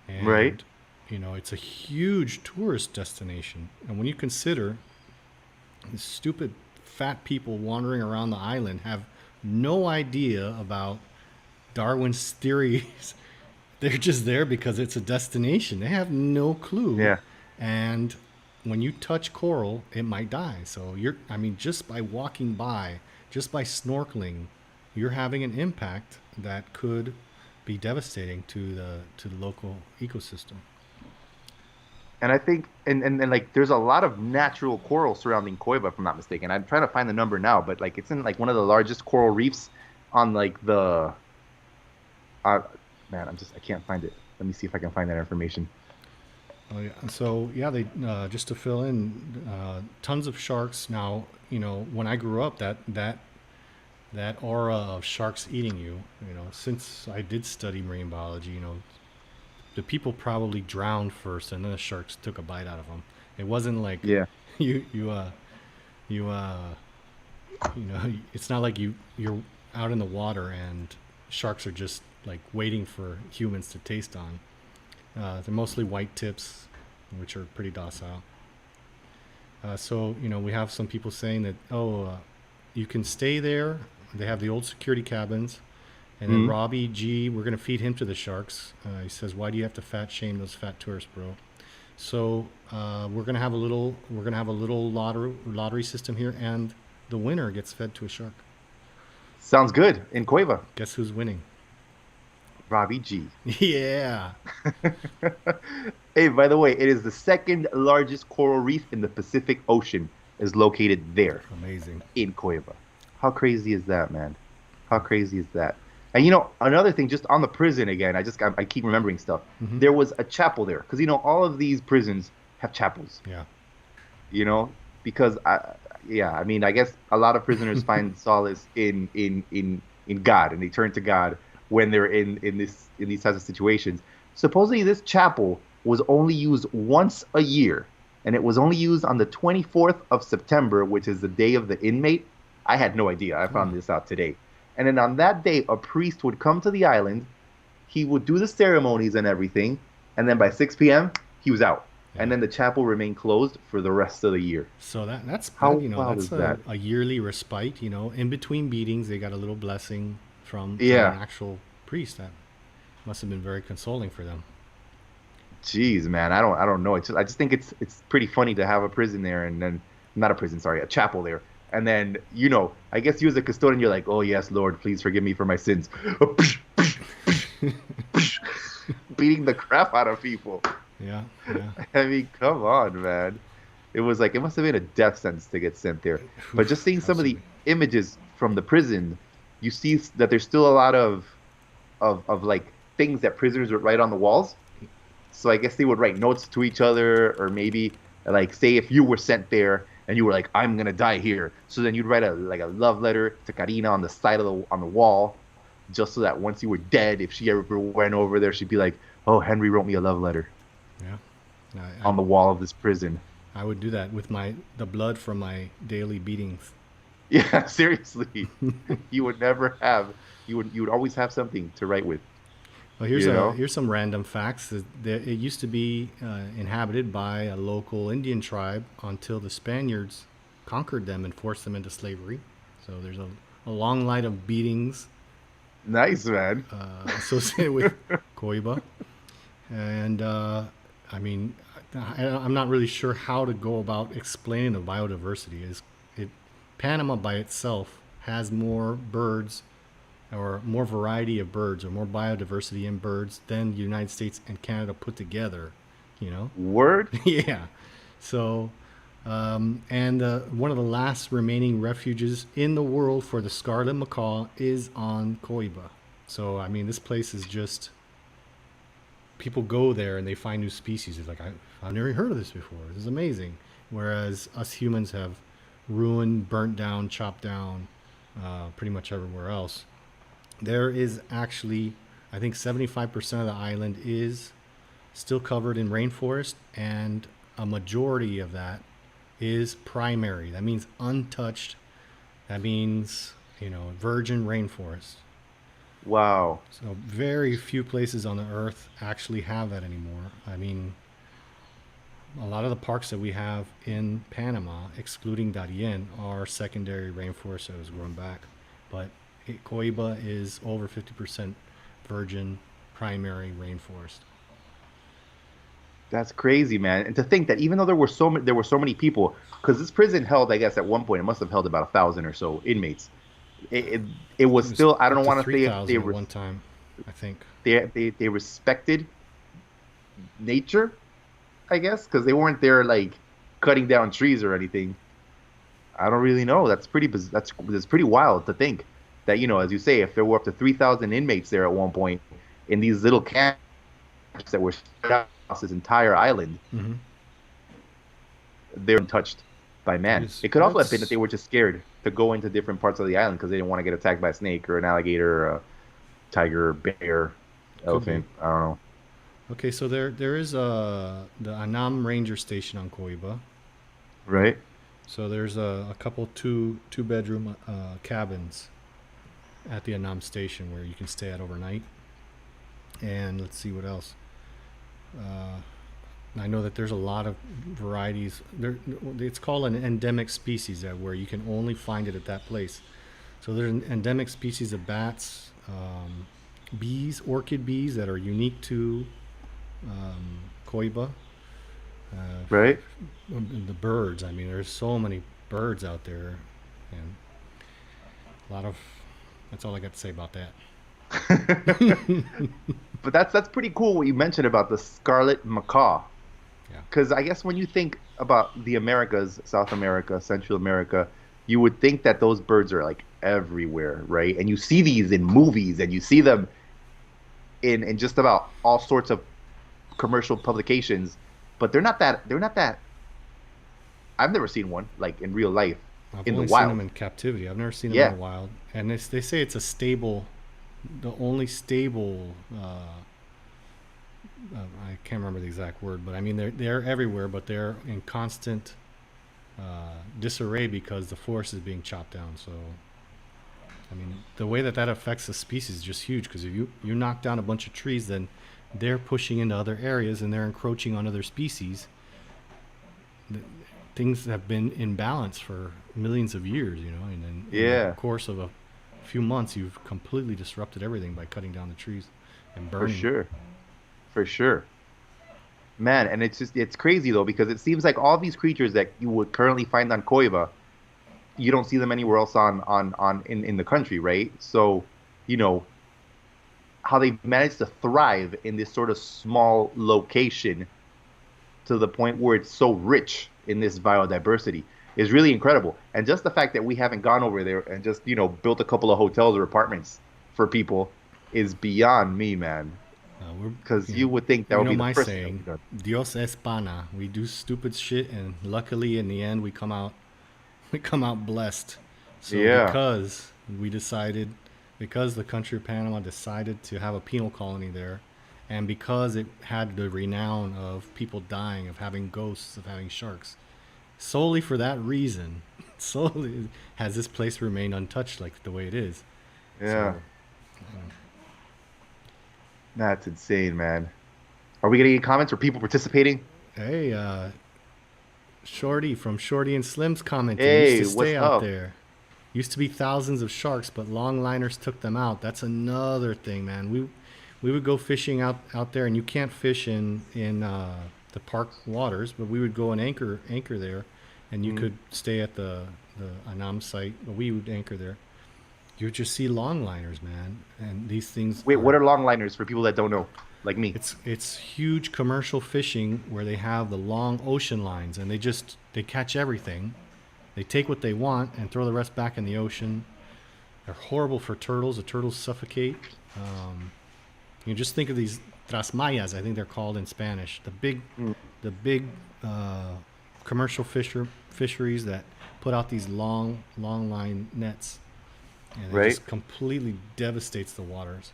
and
Right.
it's a huge tourist destination. And when you consider the stupid fat people wandering around the island have no idea about Darwin's theories. They're just there because it's a destination. They have no clue.
Yeah.
And when you touch coral, it might die. So just by walking by, just by snorkeling, you're having an impact that could be devastating to the local ecosystem.
And I think, and like, there's a lot of natural coral surrounding COIBA, if I'm not mistaken. I'm trying to find the number now, but like, it's in like one of the largest coral reefs on like the, man, I can't find it. Let me see if I can find that information.
Oh yeah. So yeah, they just to fill in, tons of sharks. Now, when I grew up, that aura of sharks eating you, since I did study marine biology, the people probably drowned first, and then the sharks took a bite out of them. It wasn't like
Yeah.
it's not like you're out in the water and sharks are just like waiting for humans to taste on. They're mostly white tips, which are pretty docile. So we have some people saying that you can stay there. They have the old security cabins. And then Robbie G, we're going to feed him to the sharks. He says, "Why do you have to fat shame those fat tourists, bro?" So we're going to have a little lottery system here, and the winner gets fed to a shark.
Sounds good. In COIBA.
Guess who's winning?
Robbie G.
Yeah.
Hey, by the way, it is the second largest coral reef in the Pacific Ocean is located there
Amazing.
in COIBA. How crazy is that, man? How crazy is that? And another thing, just on the prison again, I keep remembering stuff.
Mhm.
There was a chapel there because all of these prisons have chapels.
Yeah.
Because I guess a lot of prisoners find solace in God, and they turn to God when they're in these types of situations. Supposedly, this chapel was only used once a year, and it was only used on the 24th of September, which is the day of the inmate. I had no idea. I found this out today. And then on that day, a priest would come to the island. He would do the ceremonies and everything, and then by 6 p.m., he was out. and then the chapel remained closed for the rest of the year.
So
How
you know,
wild
that's
is that?
a yearly respite. You know, in between beatings, they got a little blessing from an
Yeah.
actual priest. That must have been very consoling for them.
Jeez, man, I don't know. I just think it's pretty funny to have a prison there, and then not a prison, sorry, a chapel there, and then I guess you as a custodian, you're like, oh yes, Lord, please forgive me for my sins, beating the crap out of people.
Yeah, yeah.
I mean, come on, man. It was like it must have been a death sentence to get sent there. But just seeing some of the
Absolutely.
images from the prison, you see that there's still a lot of like things that prisoners would write on the walls. So I guess they would write notes to each other, or maybe like say if you were sent there and you were like, I'm gonna die here. So then you'd write a love letter to Karina on the side of the wall, just so that once you were dead, if she ever went over there, she'd be like, oh, Henry wrote me a love letter
Yeah.
on the wall of this prison.
I would do that with the blood from my daily beatings.
Yeah, seriously. You would never have you would always have something to write with.
Well, here's some random facts. It used to be inhabited by a local Indian tribe until the Spaniards conquered them and forced them into slavery. So there's a long line of beatings
Nice, man.
associated with COIBA. And I mean, I'm not really sure how to go about explaining the biodiversity. Panama by itself has more birds or more variety of birds or more biodiversity in birds than the United States and Canada put together, you know?
Word?
Yeah. So, and one of the last remaining refuges in the world for the scarlet macaw is on COIBA. So, I mean, this place is just, people go there and they find new species. It's like, I've never heard of this before. This is amazing. Whereas us humans have ruined, burnt down, chopped down pretty much everywhere else. There is actually, I think 75% of the island is still covered in rainforest, and a majority of that is primary. That means untouched. That means, virgin rainforest.
Wow.
So very few places on the earth actually have that anymore. I mean, a lot of the parks that we have in Panama, excluding Darien, are secondary rainforest that was grown back. But COIBA is over 50% virgin primary rainforest.
That's crazy, man. And to think that even though there were so many people, because this prison held, I guess at one point it must have held about 1,000 or so inmates. It was still, I don't want to say if
3,000 at one time, I think.
they respected nature, I guess, because they weren't there like cutting down trees or anything. I don't really know. That's pretty wild to think that, as you say, if there were up to 3,000 inmates there at one point in these little camps that were spread out across this entire island,
Mm-hmm.
they're untouched by man.
Yes,
It could also have
that's-
been that they were just scared to go into different parts of the island because they didn't want to get attacked by a snake or an alligator or a tiger, bear, elephant. I don't know.
Okay, so there is the Anam Ranger Station on COIBA.
Right?
So there's a couple two bedroom cabins at the Anam Station where you can stay at overnight. And let's see what else. I know that there's a lot of varieties. It's called an endemic species where you can only find it at that place. So there's an endemic species of bats, bees, orchid bees that are unique to COIBA.
Right?
The birds. I mean, there's so many birds out there, and a lot of. That's all I got to say about that.
But that's pretty cool what you mentioned about the scarlet macaw.
Yeah.
Because I guess when you think about the Americas, South America, Central America, you would think that those birds are like everywhere, right? And you see these in movies, and you see them in just about all sorts of commercial publications, but they're not that. I've never seen one like in real life
I've
in the
only
wild.
seen them in captivity. I've never seen them
Yeah.
in the wild. And they say it's the only stable. I can't remember the exact word, but I mean they're everywhere, but they're in constant disarray because the forest is being chopped down. So, I mean, the way that affects the species is just huge, because if you knock down a bunch of trees, then they're pushing into other areas and they're encroaching on other species, things have been in balance for millions of years, you know, and then in
Yeah.
the course of a few months, you've completely disrupted everything by cutting down the trees and
For
burning.
sure. For sure. Man, and it's crazy though, because it seems like all these creatures that you would currently find on COIBA, you don't see them anywhere else in the country, right? So, you know, how they've managed to thrive in this sort of small location to the point where it's so rich in this biodiversity is really incredible. And just the fact that we haven't gone over there and just, you know, built a couple of hotels or apartments for people is beyond me, man. Because you would think that
you
would
know
be the
my
first thing that would
saying,
be done.
Dios es pana. We do stupid shit, and luckily in the end we come out blessed. So
Yeah.
because we decided, because the country of Panama decided to have a penal colony there, and because it had the renown of people dying, of having ghosts, of having sharks, solely for that reason, solely has this place remained untouched like the way it is.
Yeah.
So,
That's insane, man. Are we getting any comments or people participating?
hey, Shorty from Shorty and Slim's comment.
Hey,
Used to stay
what's
out
up?
there. Used to be thousands of sharks, but longliners took them out. That's another thing, man. We would go fishing out there, and you can't fish in the park waters, but we would go and anchor there, and you could stay at the Anam site, but we would anchor there. You would just see longliners, man, and these things.
Wait, what are longliners for people that don't know, like me?
It's huge commercial fishing where they have the long ocean lines, and they catch everything. They take what they want and throw the rest back in the ocean. They're horrible for turtles. The turtles suffocate. You just think of these trasmayas, I think they're called in Spanish. The big commercial fisheries that put out these long line nets, and it
Right.
just completely devastates the waters.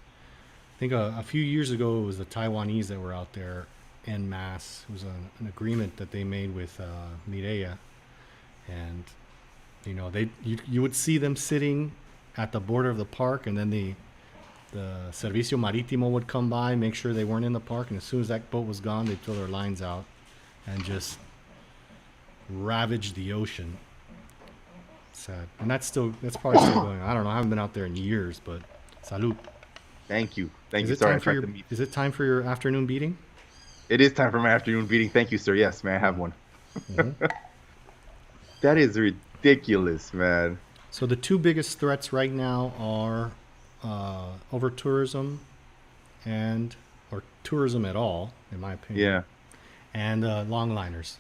I think a few years ago it was the Taiwanese that were out there en masse. It was an agreement that they made with Mireya, and you know you would see them sitting at the border of the park, and then the Servicio Marítimo would come by, make sure they weren't in the park, and as soon as that boat was gone, they'd throw their lines out and just ravage the ocean. Sad. And that's probably still going on. I don't know. I haven't been out there in years, but salud.
Thank you.
Is it
Sorry, I
time for
tried
your
to meet.
Is it time for your afternoon beating?
It is time for my afternoon beating. Thank you, sir. Yes, may I have one? That is ridiculous, man.
So the two biggest threats right now are over tourism or tourism at all, in my opinion.
Yeah.
And longliners.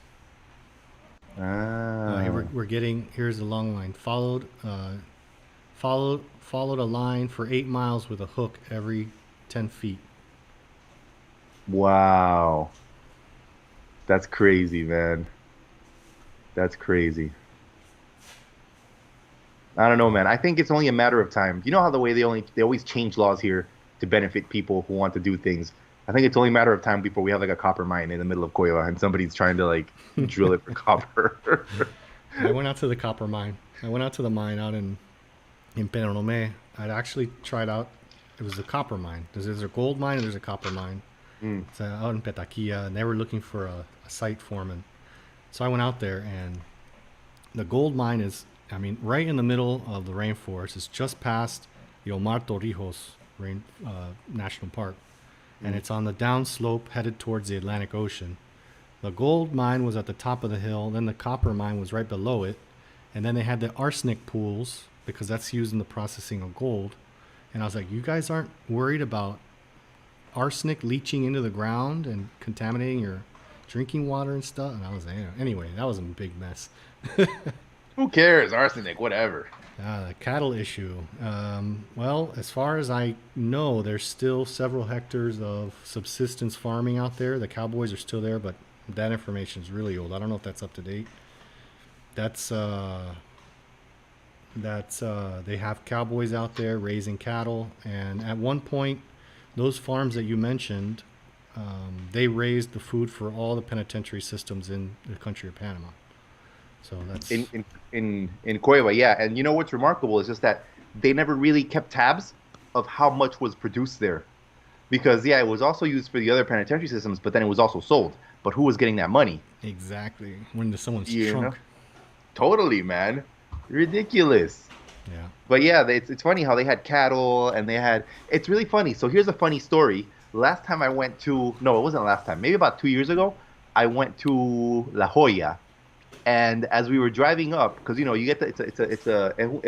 Ah.
Here's the long line. Followed a line for 8 miles with a hook every 10 feet.
Wow. That's crazy, man. That's crazy. I don't know, man. I think it's only a matter of time. You know how the way they always change laws here to benefit people who want to do things. I think it's only a matter of time before we have like a copper mine in the middle of COIBA and somebody's trying to like drill it for copper.
I went out to the copper mine. I went out to the mine out in Panama. I'd actually tried out. It was a copper mine. There's a gold mine and there's a copper mine. It's out in Petaquilla, and they were looking for a site foreman. So I went out there, and the gold mine is, I mean, right in the middle of the rainforest. It's just past the Omar Torrijos National Park, and it's on the downslope headed towards the Atlantic Ocean. The gold mine was at the top of the hill, then the copper mine was right below it, and then they had the arsenic pools because that's used in the processing of gold. And I was like, you guys aren't worried about arsenic leaching into the ground and contaminating your drinking water and stuff? And I was like, anyway, that was a big mess.
Who cares? Arsenic, whatever.
The cattle issue. Well, as far as I know, there's still several hectares of subsistence farming out there. The cowboys are still there, but that information is really old. I don't know if that's up to date. They have cowboys out there raising cattle, and at one point, those farms that you mentioned, they raised the food for all the penitentiary systems in the country of Panama. So that's
in COIBA, yeah. And you know what's remarkable is just that they never really kept tabs of how much was produced there. Because yeah, it was also used for the other penitentiary systems, but then it was also sold. But who was getting that money?
Exactly. When someone's
You know,
trunk.
totally, man, ridiculous.
Yeah.
But yeah, it's funny how they had cattle and they had. It's really funny. So here's a funny story. Last time I went to, no, it wasn't last time. Maybe about 2 years ago, I went to La Jolla, and as we were driving up, because you know you get the, it's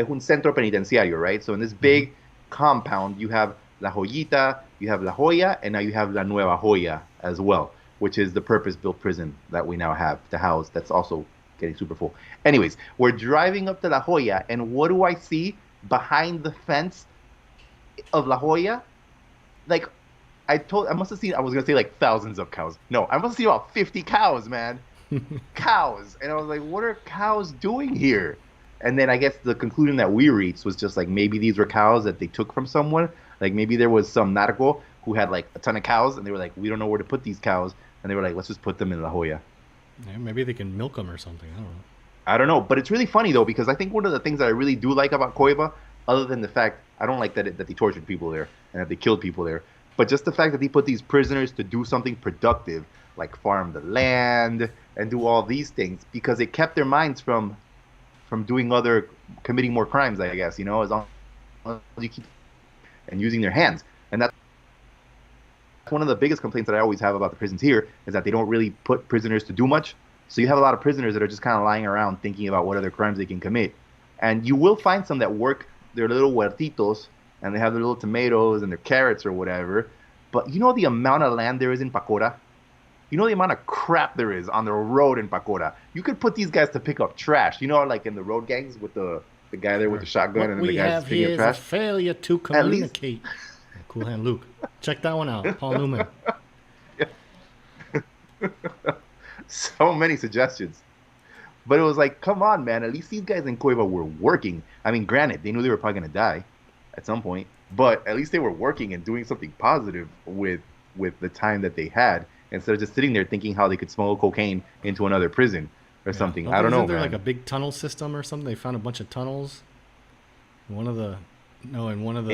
un centro penitenciario, right? So in this
Mm-hmm.
big compound, you have La Joyita, you have La Jolla, and now you have La Nueva Jolla as well, which is the purpose-built prison that we now have to house. That's also getting super full. Anyways, we're driving up to La Jolla, and what do I see behind the fence of La Jolla? Like I must have seen. I was gonna say like thousands of cows. No, I must have seen about 50 cows, man. Cows, and I was like, what are cows doing here? And then I guess the conclusion that we reached was just like maybe these were cows that they took from someone. Like maybe there was some narco who had like a ton of cows, and they were like, we don't know where to put these cows, and they were like, let's just put them in La Jolla.
Yeah, maybe they can milk them or something. I don't know.
I don't know, but it's really funny though because I think one of the things that I really do like about COIBA, other than the fact I don't like that they tortured people there and that they killed people there, but just the fact that they put these prisoners to do something productive, like farm the land and do all these things, because it kept their minds from doing other committing more crimes. I guess you know as long as you keep and using their hands, and that's one of the biggest complaints that I always have about the prisons here is that they don't really put prisoners to do much. So you have a lot of prisoners that are just kind of lying around thinking about what other crimes they can commit. And you will find some that work their little huertitos and they have their little tomatoes and their carrots or whatever. But you know the amount of land there is in Pacora? You know the amount of crap there is on the road in Pacora? You could put these guys to pick up trash. You know, like in the road gangs with the guy there with the shotgun
What
and then the
we
guys
have
picking
here
up
is a
trash.
failure to
At least-
communicate. Cool Hand Luke. Check that one out. Paul Newman.
So many suggestions. But it was like, come on, man. At least these guys in COIBA were working. I mean, granted, they knew they were probably going to die at some point, but at least they were working and doing something positive with the time that they had instead of just sitting there thinking how they could smuggle cocaine into another prison or something. I don't know,
Isn't there
man.
like a big tunnel system or something? They found a bunch of tunnels. In one of the
In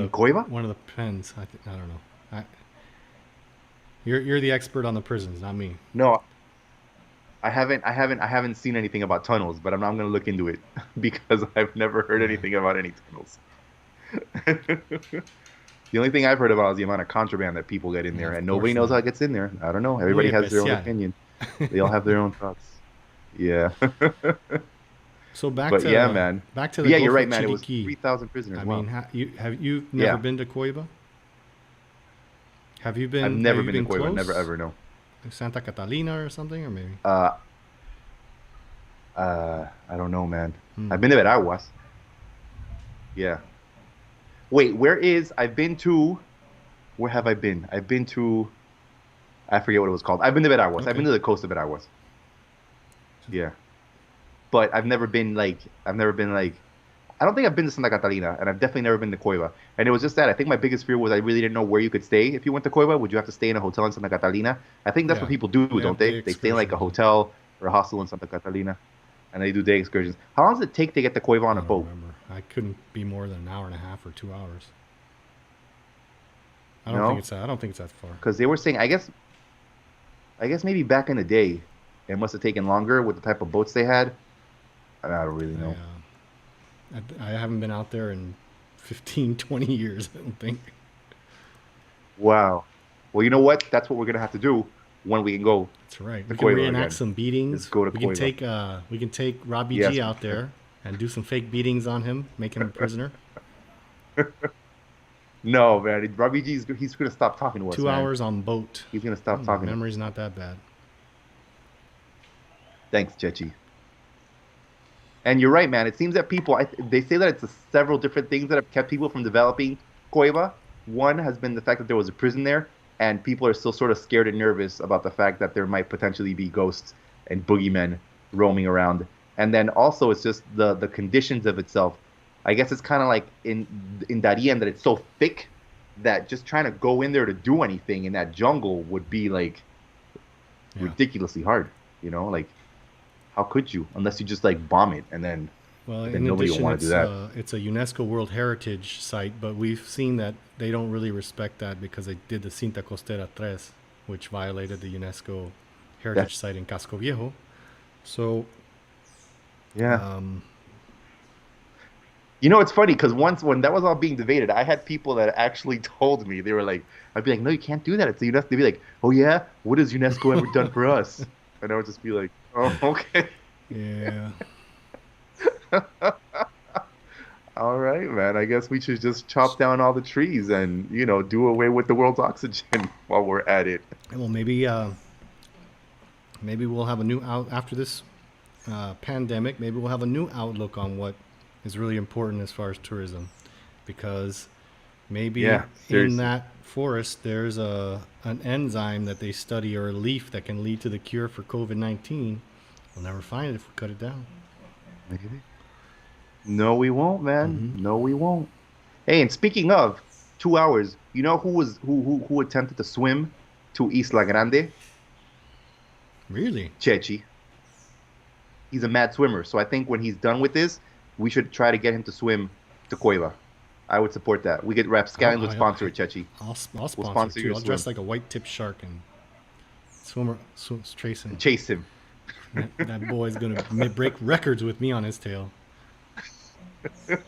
COIBA?
one of the pens. I don't know. You're the expert on the prisons, not me.
No, I haven't seen anything about tunnels, but I'm going to look into it because I've never heard anything about any tunnels. The only thing I've heard about is the amount of contraband that people get in there,
of
and nobody
course
knows
not.
how it gets in there. I don't know. Everybody
Muy
has their own
especial.
opinion. They all have their own thoughts. Yeah.
So back
But
to
yeah, man.
Back to the
Yeah, you're
Gulf
right,
of
man. It was
Chiriquí.
3,000 prisoners.
I
Wow.
mean, you've never
Yeah.
been to COIBA? Have you been?
I've never
have you
been to COIBA.
close?
Never ever. No.
Santa Catalina or something, or maybe.
I don't know, man. I've been to Veraguas. Yeah. Wait, I've been to, where have I been? I've been to, I forget what it was called. I've been to Veraguas.
Okay.
I've been to the coast of Veraguas. Yeah. But I've never been like, I don't think I've been to Santa Catalina, and I've definitely never been to COIBA. And it was just that. I think my biggest fear was I really didn't know where you could stay if you went to COIBA. Would you have to stay in a hotel in Santa Catalina? I think that's
Yeah.
what people do,
They
don't
have
they?
day
They stay in like a
excursions.
hotel or a hostel in Santa Catalina, and they do day excursions. How long does it take to get to COIBA on
I
a
don't
boat?
remember. I couldn't be more than an hour and a half or 2 hours. I
No?
don't think it's that far.
Because they were saying, I guess maybe back in the day, it must have taken longer with the type of boats they had. I don't really know.
I haven't been out there in 15, 20 years, I don't think.
Wow. Well, you know what? That's what we're gonna have to do when we can go.
That's right.
The
We can
COIBA
reenact
again.
some beatings.
Let's go to
we can
COIBA.
take Robbie
Yes.
G out there and do some fake beatings on him, make him a prisoner.
No, man. Robbie G's he's gonna stop talking to us.
2
man.
hours on boat.
He's gonna stop talking. To us.
Memory's not that bad.
Thanks, Chechi. And you're right, man. It seems that people, they say that it's several different things that have kept people from developing COIBA. One has been the fact that there was a prison there, and people are still sort of scared and nervous about the fact that there might potentially be ghosts and boogeymen roaming around. And then also it's just the conditions of itself. I guess it's kind of like in Darien that it's so thick that just trying to go in there to do anything in that jungle would be like
Yeah.
ridiculously hard. You know, like how could you unless you just like bomb it and then
Well,
But then
in
nobody will
addition,
want to do that.
it's a UNESCO World Heritage site, but we've seen that they don't really respect that because they did the Cinta Costera 3, which violated the UNESCO Heritage
That's
site in Casco Viejo. So,
yeah.
um,
You know, it's funny because once when that was all being debated, I had people that actually told me they were like, I'd be like, no, you can't do that. It's the UNESCO. They'd be like, oh yeah, what has UNESCO ever done for us? And I would just be like, oh okay,
yeah.
all right, man. I guess we should just chop down all the trees and do away with the world's oxygen while we're at it.
Well, maybe we'll have a new out after this pandemic. Maybe we'll have a new outlook on what is really important as far as tourism, because maybe
Yeah,
in
seriously.
that forest there's an enzyme that they study or a leaf that can lead to the cure for COVID-19. We'll never find it if we cut it down.
Maybe. No, we won't, man.
Mm-hmm.
No, we won't. Hey, and speaking of 2 hours, you know who attempted to swim to Isla Grande?
Really?
Chechi. He's a mad swimmer, so I think when he's done with this, we should try to get him to swim to COIBA. I would support that. We get RapScallions would sponsor it, Chechi.
I'll sponsor,
sponsor
it
your
too. I'll dress
swim.
like a white-tipped shark and chase him.
Chase him.
That boy's gonna break records with me on his tail.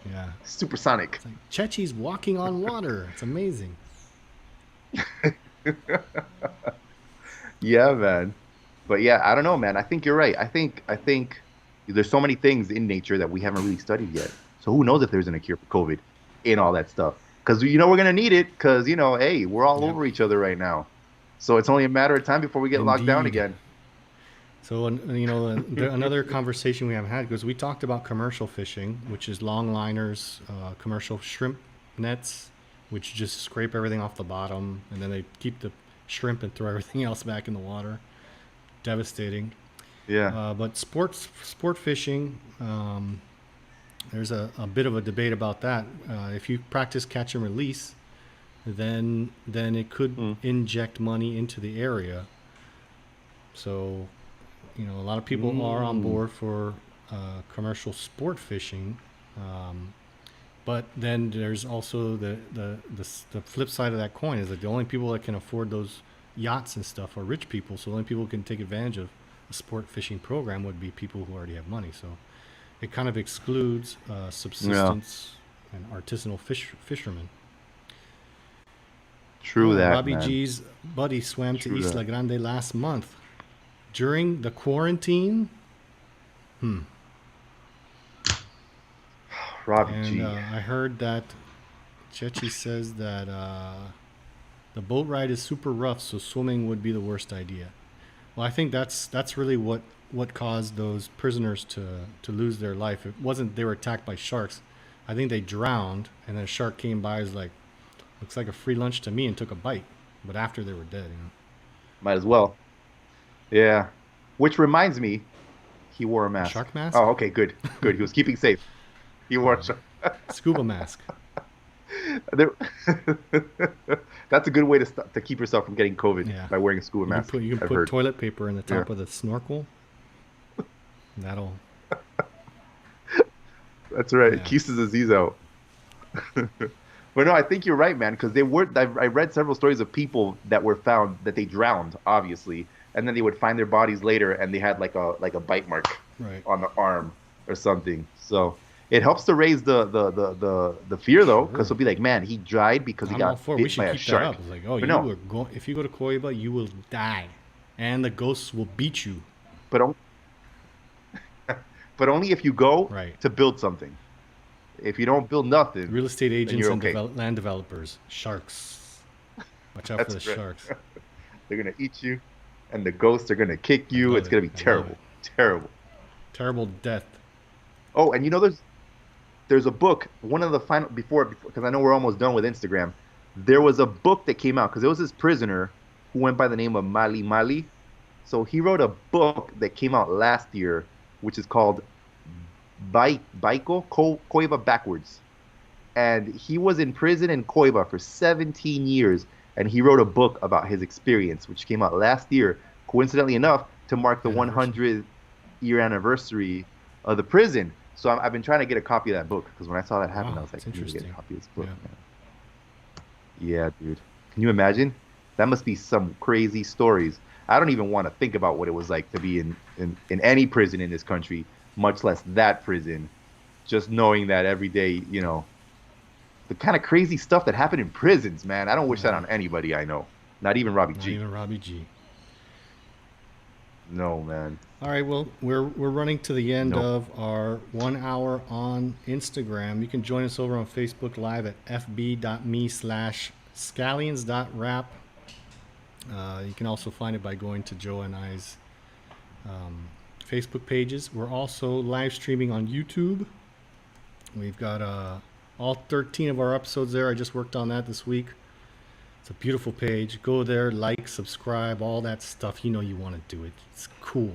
Yeah.
Supersonic.
It's like Chechi's walking on water. It's amazing.
Yeah, man. But yeah, I don't know, man. I think you're right. I think there's so many things in nature that we haven't really studied yet. So who knows if there's a cure for COVID in all that stuff? Because we're gonna need it. Because hey, we're all over each other right now. So it's only a matter of time before we get locked down
Indeed.
again.
So, another conversation we haven't had, because we talked about commercial fishing, which is long liners, commercial shrimp nets, which just scrape everything off the bottom, and then they keep the shrimp and throw everything else back in the water. Devastating.
Yeah.
But sport fishing, there's a bit of a debate about that. If you practice catch and release, then it could inject money into the area. So, a lot of people are on board for commercial sport fishing, but then there's also the flip side of that coin is that the only people that can afford those yachts and stuff are rich people. So the only people who can take advantage of a sport fishing program would be people who already have money. So it kind of excludes subsistence and artisanal fishermen.
True that,
Robbie
man.
G's buddy swam to
True
Isla
that.
Grande last month. During the quarantine,
Robbie
and
G.
I heard that Chechi says that the boat ride is super rough, so swimming would be the worst idea. Well, I think that's really what caused those prisoners to lose their life. It wasn't they were attacked by sharks. I think they drowned, and then a shark came by, was like, looks like a free lunch to me, and took a bite. But after they were dead,
Might as well. Yeah. Which reminds me, he wore a mask.
Shark mask?
Oh, okay, good. Good. He was keeping safe. He wore a shark.
Scuba mask.
There- That's a good way to keep yourself from getting COVID
Yeah.
by wearing a scuba mask.
You can
I've
put
heard.
toilet paper in the top
Yeah.
of the snorkel. That'll.
That's right. It
Yeah.
keeps the disease out. But no, I think you're right, man. Because I read several stories of people that were found that they drowned, obviously, and then they would find their bodies later, and they had like a bite mark
Right.
on the arm or something. So it helps to raise the fear though, because they'll be like, man, he died because he
I'm all
got
for it. We
bit
should
by a
keep that
shark.
up. It's like, oh,
But
you
no.
are going. If you go to COIBA, you will die, and the ghosts will beat you.
But but only if you go
Right.
to build something. If you don't build nothing,
Real estate agents
you're
and
okay.
land developers, sharks. Watch out for the
That's right.
sharks.
they're gonna eat you, and the ghosts are gonna kick you.
love
It's
it.
gonna be
I love
terrible,
it.
terrible.
Terrible death.
Oh, and there's a book. One of the final before because I know we're almost done with Instagram. There was a book that came out because there was this prisoner who went by the name of Mali Mali. So he wrote a book that came out last year, which is called Baiko COIBA Backwards. And he was in prison in COIBA for 17 years, and he wrote a book about his experience, which came out last year, coincidentally enough, to mark the 100th year anniversary of the prison. So I've been trying to get a copy of that book because when I saw that happen,
Wow,
I was like,
it's
I need to get a
interesting.
copy of this book.
Yeah.
Man. Yeah, dude. Can you imagine? That must be some crazy stories. I don't even want to think about what it was like to be in any prison in this country, much less that prison. Just knowing that every day, the kind of crazy stuff that happened in prisons, man. I don't wish that
Yeah.
on anybody I know. Not even Robbie
Not
G.
even Robbie G.
No, man.
All right, well, we're running to the end
Nope.
of our 1 hour on Instagram. You can join us over on Facebook Live at fb.me/scallions.rap. You can also find it by going to Joe and I's Facebook pages. We're also live streaming on YouTube. We've got all 13 of our episodes there. I just worked on that this week. It's a beautiful page. Go there, like, subscribe, all that stuff. You know you want to do it. It's cool.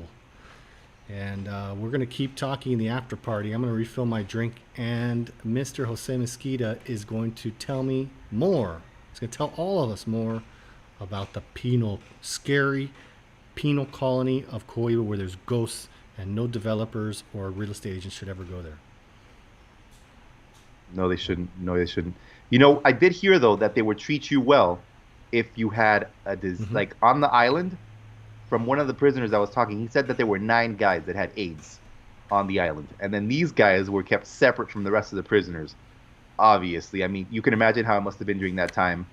And we're going to keep talking in the after party. I'm going to refill my drink, and Mr. Jose Mesquita is going to tell me more. He's going to tell all of us more about the scary penal colony of COIBA where there's ghosts and no developers or real estate agents should ever go there.
No, they shouldn't. No, they shouldn't. I did hear though that they would treat you well if you had like on the island. From one of the prisoners I was talking, he said that there were 9 guys that had AIDS on the island, and then these guys were kept separate from the rest of the prisoners. Obviously, I mean, you can imagine how it must have been during that time.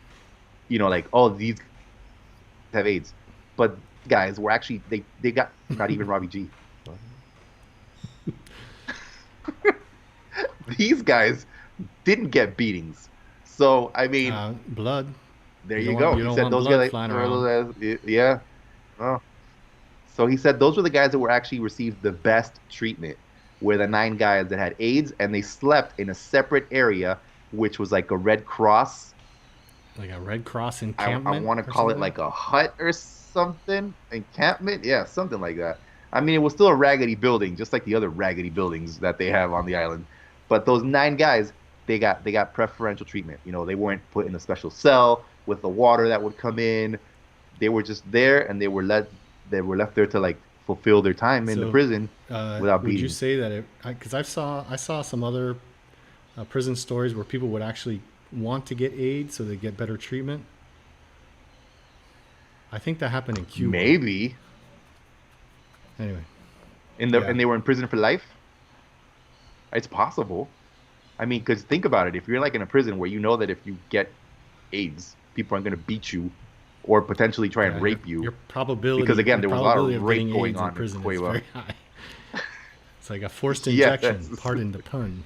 Like, oh, these have AIDS, but guys were actually they got not even Robbie G. These guys didn't get beatings. So I mean,
blood.
There you go.
You
He
don't
said
want
those
blood
guys.
flying around.
Yeah. Oh. So he said those were the guys that were actually received the best treatment. Were the 9 guys that had AIDS, and they slept in a separate area, which was like a Red Cross.
Like a Red Cross encampment.
I want to call it like a hut or something. Encampment, yeah, something like that. I mean, it was still a raggedy building, just like the other raggedy buildings that they have on the island. But those 9 guys, they got preferential treatment. They weren't put in a special cell with the water that would come in. They were just there, and they were left there to like fulfill their time in the prison without beating.
Would you say that because I saw some other prison stories where people would actually want to get AIDS so they get better treatment? I think that happened in Cuba.
Maybe.
Anyway.
And they were in prison for life? It's possible. I mean, because think about it. If you're like in a prison where you know that if you get AIDS, people aren't going to beat you or potentially try and rape you.
Your probability,
because again, there was a lot of rape going on in
prison is
COIBA.
very high. It's like a forced injection. Pardon the pun.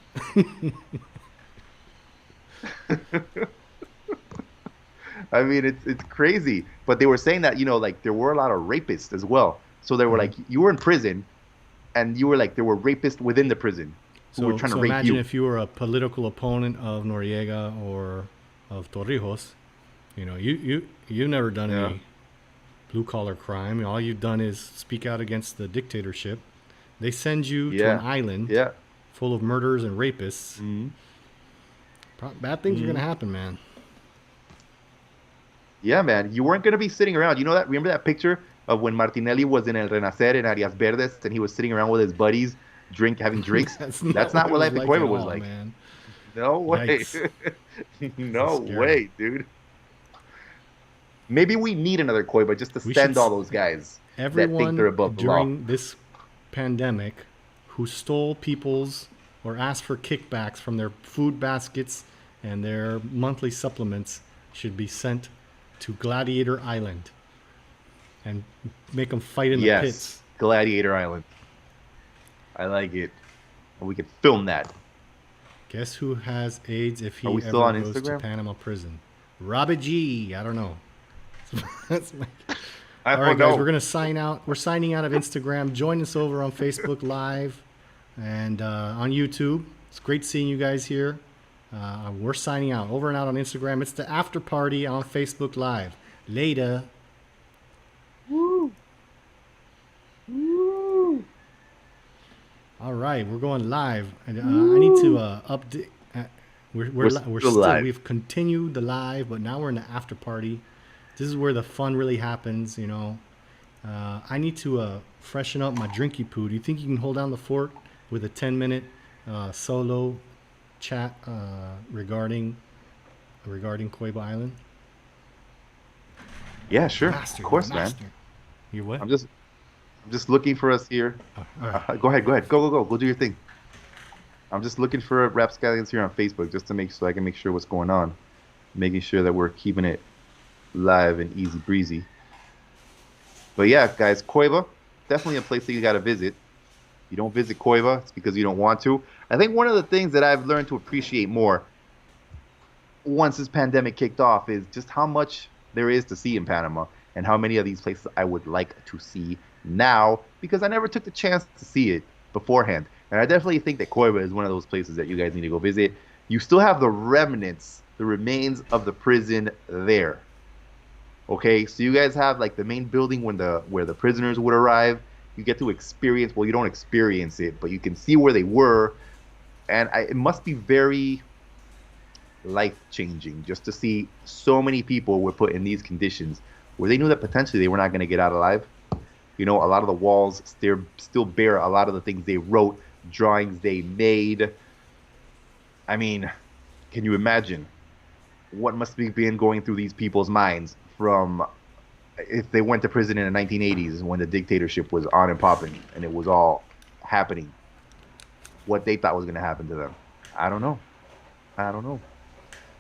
I mean, it's crazy. But they were saying that, like there were a lot of rapists as well. So they were like, you were in prison, and you were like, there were rapists within the prison who were trying to rape
imagine
you.
if you were a political opponent of Noriega or of Torrijos, you've never done any blue collar crime. All you've done is speak out against the dictatorship. They send you to an island full of murderers and rapists.
Mm-hmm.
Bad things are going to happen, man.
Yeah, man. You weren't going to be sitting around. You know that? Remember that picture of when Martinelli was in El Renacer in Arias Verdes and he was sitting around with his buddies having drinks? That's not what life in COIBA was like.
Man.
No way. No way, dude. Maybe we need another COIBA just to send all those guys that think they're above the law.
During this pandemic who stole people's or asked for kickbacks from their food baskets and their monthly supplements should be sent to Gladiator Island and make them fight in the pits.
Gladiator Island. I like it. We could film that.
Guess who has AIDS if he ever goes to Panama prison? Robbie G. I don't know. That's my... All right, guys, we're going to sign out. We're signing out of Instagram. Join us over on Facebook Live and on YouTube. It's great seeing you guys here. We're signing out. Over and out on Instagram. It's the after party on Facebook Live. Later.
Woo. Woo.
All right, we're going live. And, I need to update. We're still live. We've continued the live, but now we're in the after party. This is where the fun really happens, I need to freshen up my drinky poo. Do you think you can hold down the fort with a 10-minute solo chat regarding COIBA Island?
Yeah, sure.
Master,
Of course,
you're a
man.
master. You what?
I'm just looking for us here.
All right.
Go ahead. Go do your thing. I'm just looking for RapScallions here on Facebook just to make so I can make sure what's going on, making sure that we're keeping it live and easy breezy. But yeah, guys, COIBA, definitely a place that you got to visit. You don't visit COIBA, it's because you don't want to. I think one of the things that I've learned to appreciate more once this pandemic kicked off is just how much there is to see in Panama and how many of these places I would like to see now because I never took the chance to see it beforehand. And I definitely think that COIBA is one of those places that you guys need to go visit. You still have the remnants, the remains of the prison there. Okay, so you guys have like the main building where the prisoners would arrive. You get to experience, well, you don't experience it, but you can see where they were. And it must be very life-changing just to see so many people were put in these conditions where they knew that potentially they were not going to get out alive. You know, a lot of the walls still bear a lot of the things they wrote, drawings they made. I mean, can you imagine what must be been going through these people's minds from if they went to prison in the 1980s when the dictatorship was on and popping and it was all happening, what they thought was going to happen to them? I don't know.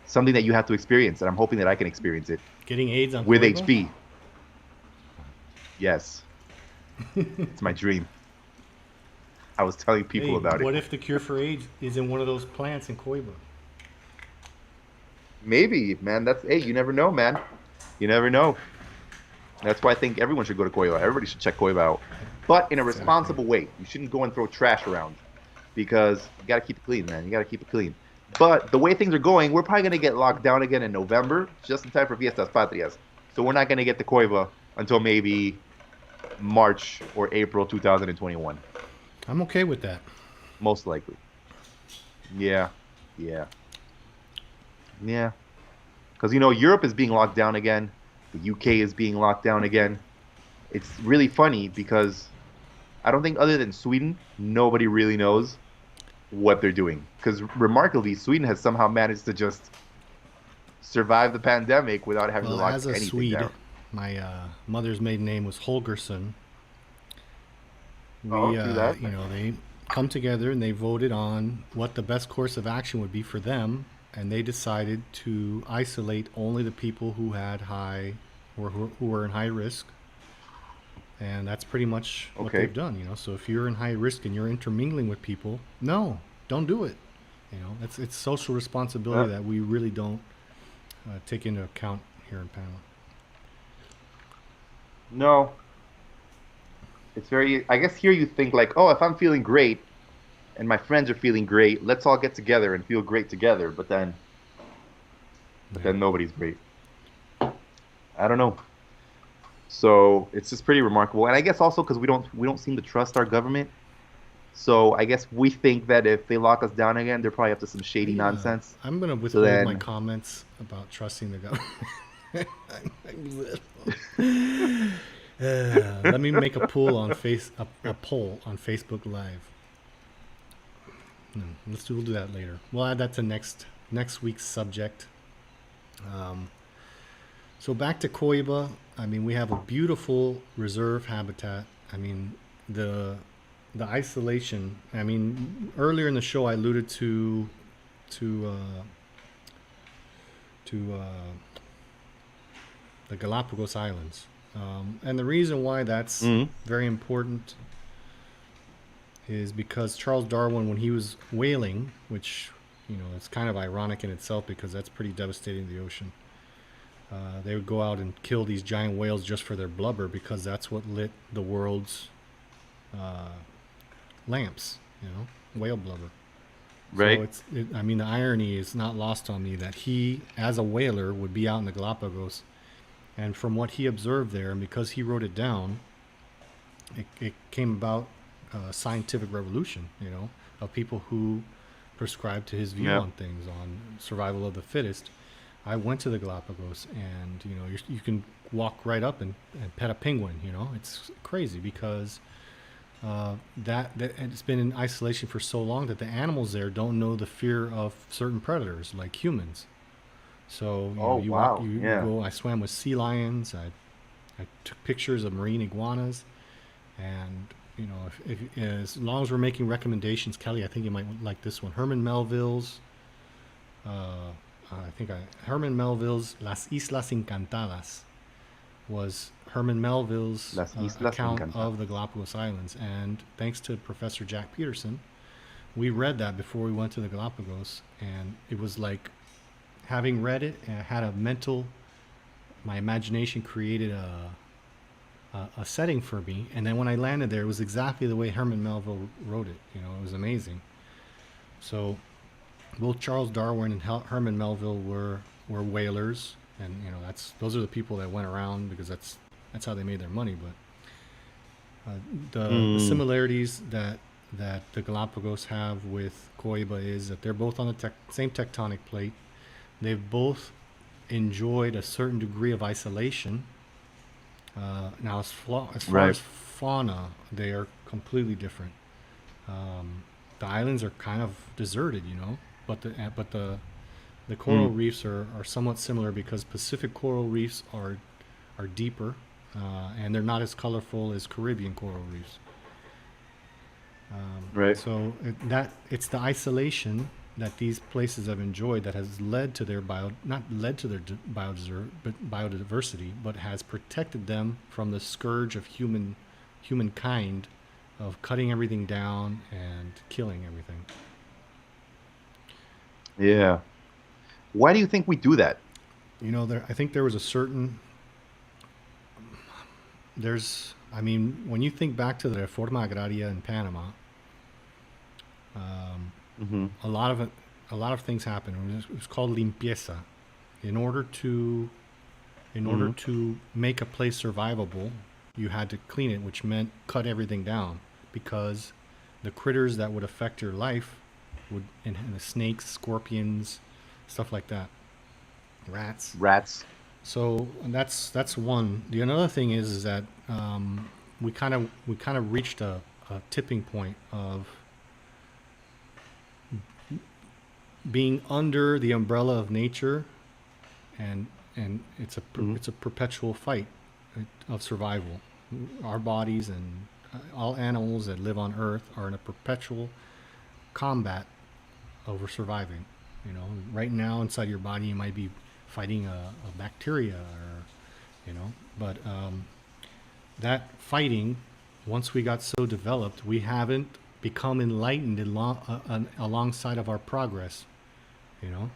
Something that you have to experience, and I'm hoping that I can experience it.
Getting AIDS on
with
COIBA?
HB. Yes. It's my dream. I was telling people about
What
it.
if the cure for AIDS is in one of those plants in COIBA?
Maybe, man. Hey, you never know, man. You never know. That's why I think everyone should go to COIBA. Everybody should check COIBA out. But in a responsible way. You shouldn't go and throw trash around. Because you got to keep it clean, man. You got to keep it clean. But the way things are going, we're probably going to get locked down again in November, just in time for Fiestas Patrias. So we're not going to get to COIBA until maybe March or April 2021.
I'm okay with that.
Most likely. Yeah. Because, you know, Europe is being locked down again. The UK is being locked down again. It's really funny because I don't think other than Sweden, nobody really knows what they're doing. Because remarkably, Sweden has somehow managed to just survive the pandemic without having to lock
as a
anything
Swede,
down.
my mother's maiden name was Holgersson.
Oh, do that.
You know, they come together and they voted on what the best course of action would be for them, and they decided to isolate only the people who had who were in high risk. And that's pretty much what
Okay.
they've done, you know. So if you're in high risk and you're intermingling with people, no, don't do it. You know, it's social responsibility that we really don't take into account here in Panama.
No. It's very, I guess here you think like, oh, if I'm feeling great and my friends are feeling great, let's all get together and feel great together. But then nobody's great. I don't know. So it's just pretty remarkable. And I guess also because we don't seem to trust our government. So I guess we think that if they lock us down again, they're probably up to some shady nonsense.
I'm going to withhold
then-
my comments about trusting the government. Let me make a poll on poll on Facebook Live. We'll do that later. We'll add that to next week's subject. So back to COIBA. I mean, we have a beautiful reserve habitat. I mean, the isolation. I mean, earlier in the show I alluded to the Galapagos Islands. And the reason why that's very important is because Charles Darwin, when he was whaling, which, you know, it's kind of ironic in itself because that's pretty devastating to the ocean. They would go out and kill these giant whales just for their blubber because that's what lit the world's lamps, you know, whale blubber.
Right.
So I mean, the irony is not lost on me that he, as a whaler, would be out in the Galapagos. And from what he observed there, and because he wrote it down, it came about a scientific revolution, you know, of people who prescribed to his view on things, on survival of the fittest. I went to the Galapagos, and, you know, you can walk right up and pet a penguin, you know. It's crazy because that it's been in isolation for so long that the animals there don't know the fear of certain predators like humans. So you know,
Oh,
you walk,
wow.
you
Yeah.
go. I swam with sea lions. I took pictures of marine iguanas, and you know, if as long as we're making recommendations, Kelly, I think you might like this one. Uh, Herman Melville's Las Islas Encantadas was Herman Melville's
Las Islas
account of the
Encantadas.
Galapagos Islands, and thanks to Professor Jack Peterson, we read that before we went to the Galapagos, and it was like having read it, and I had a mental, my imagination created a setting for me, and then when I landed there, it was exactly the way Herman Melville wrote it. You know, it was amazing. So both Charles Darwin and Herman Melville were whalers, and you know those are the people that went around because that's how they made their money. But the
Mm,
similarities that the Galapagos have with Coiba is that they're both on the same tectonic plate. They've both enjoyed a certain degree of isolation. Now, as far
right.
as fauna, they are completely different. The islands are kind of deserted, you know, but the coral
Mm,
reefs are somewhat similar because Pacific coral reefs are deeper, and they're not as colorful as Caribbean coral reefs.
right.
So it's the isolation that these places have enjoyed that has led to their not led to their biodiversity, but has protected them from the scourge of humankind, of cutting everything down and killing everything.
Yeah. Why do you think we do that?
You know, I think there was a certain I mean, when you think back to the Reforma Agraria in Panama,
Mm-hmm.
a lot of it, a lot of things happened. It was called limpieza. In order to in order
Mm-hmm.
to make a place survivable, you had to clean it, which meant cut everything down because the critters that would affect your life and the snakes, scorpions, stuff like that, rats.
Rats.
So and that's one. The another thing is that we kind of reached a tipping point of being under the umbrella of nature, and
Mm-hmm.
it's a perpetual fight of survival. Our bodies and all animals that live on Earth are in a perpetual combat over surviving. You know, right now inside your body you might be fighting a bacteria, or you know, but that fighting, once we got so developed, we haven't become enlightened alongside of our progress. You know,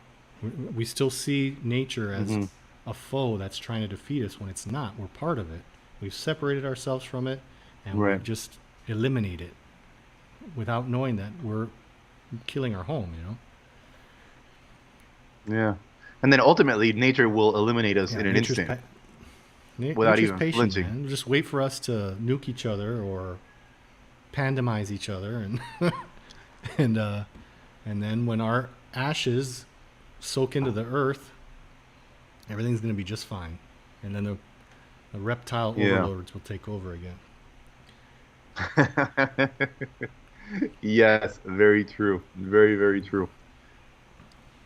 we still see nature as
Mm-hmm.
a foe that's trying to defeat us when it's not. We're part of it. We've separated ourselves from it, and
Right.
we've just eliminated it without knowing that we're killing our home. You know.
Yeah. And then ultimately, nature will eliminate us
Yeah,
in an instant without
nature's
even
patient,
flinching.
man. Just wait for us to nuke each other or pandemize each other, and and uh, and then when our ashes soak into the earth, everything's going to be just fine. And then the reptile
Yeah.
overlords will take over again.
Yes, very true. Very, very true.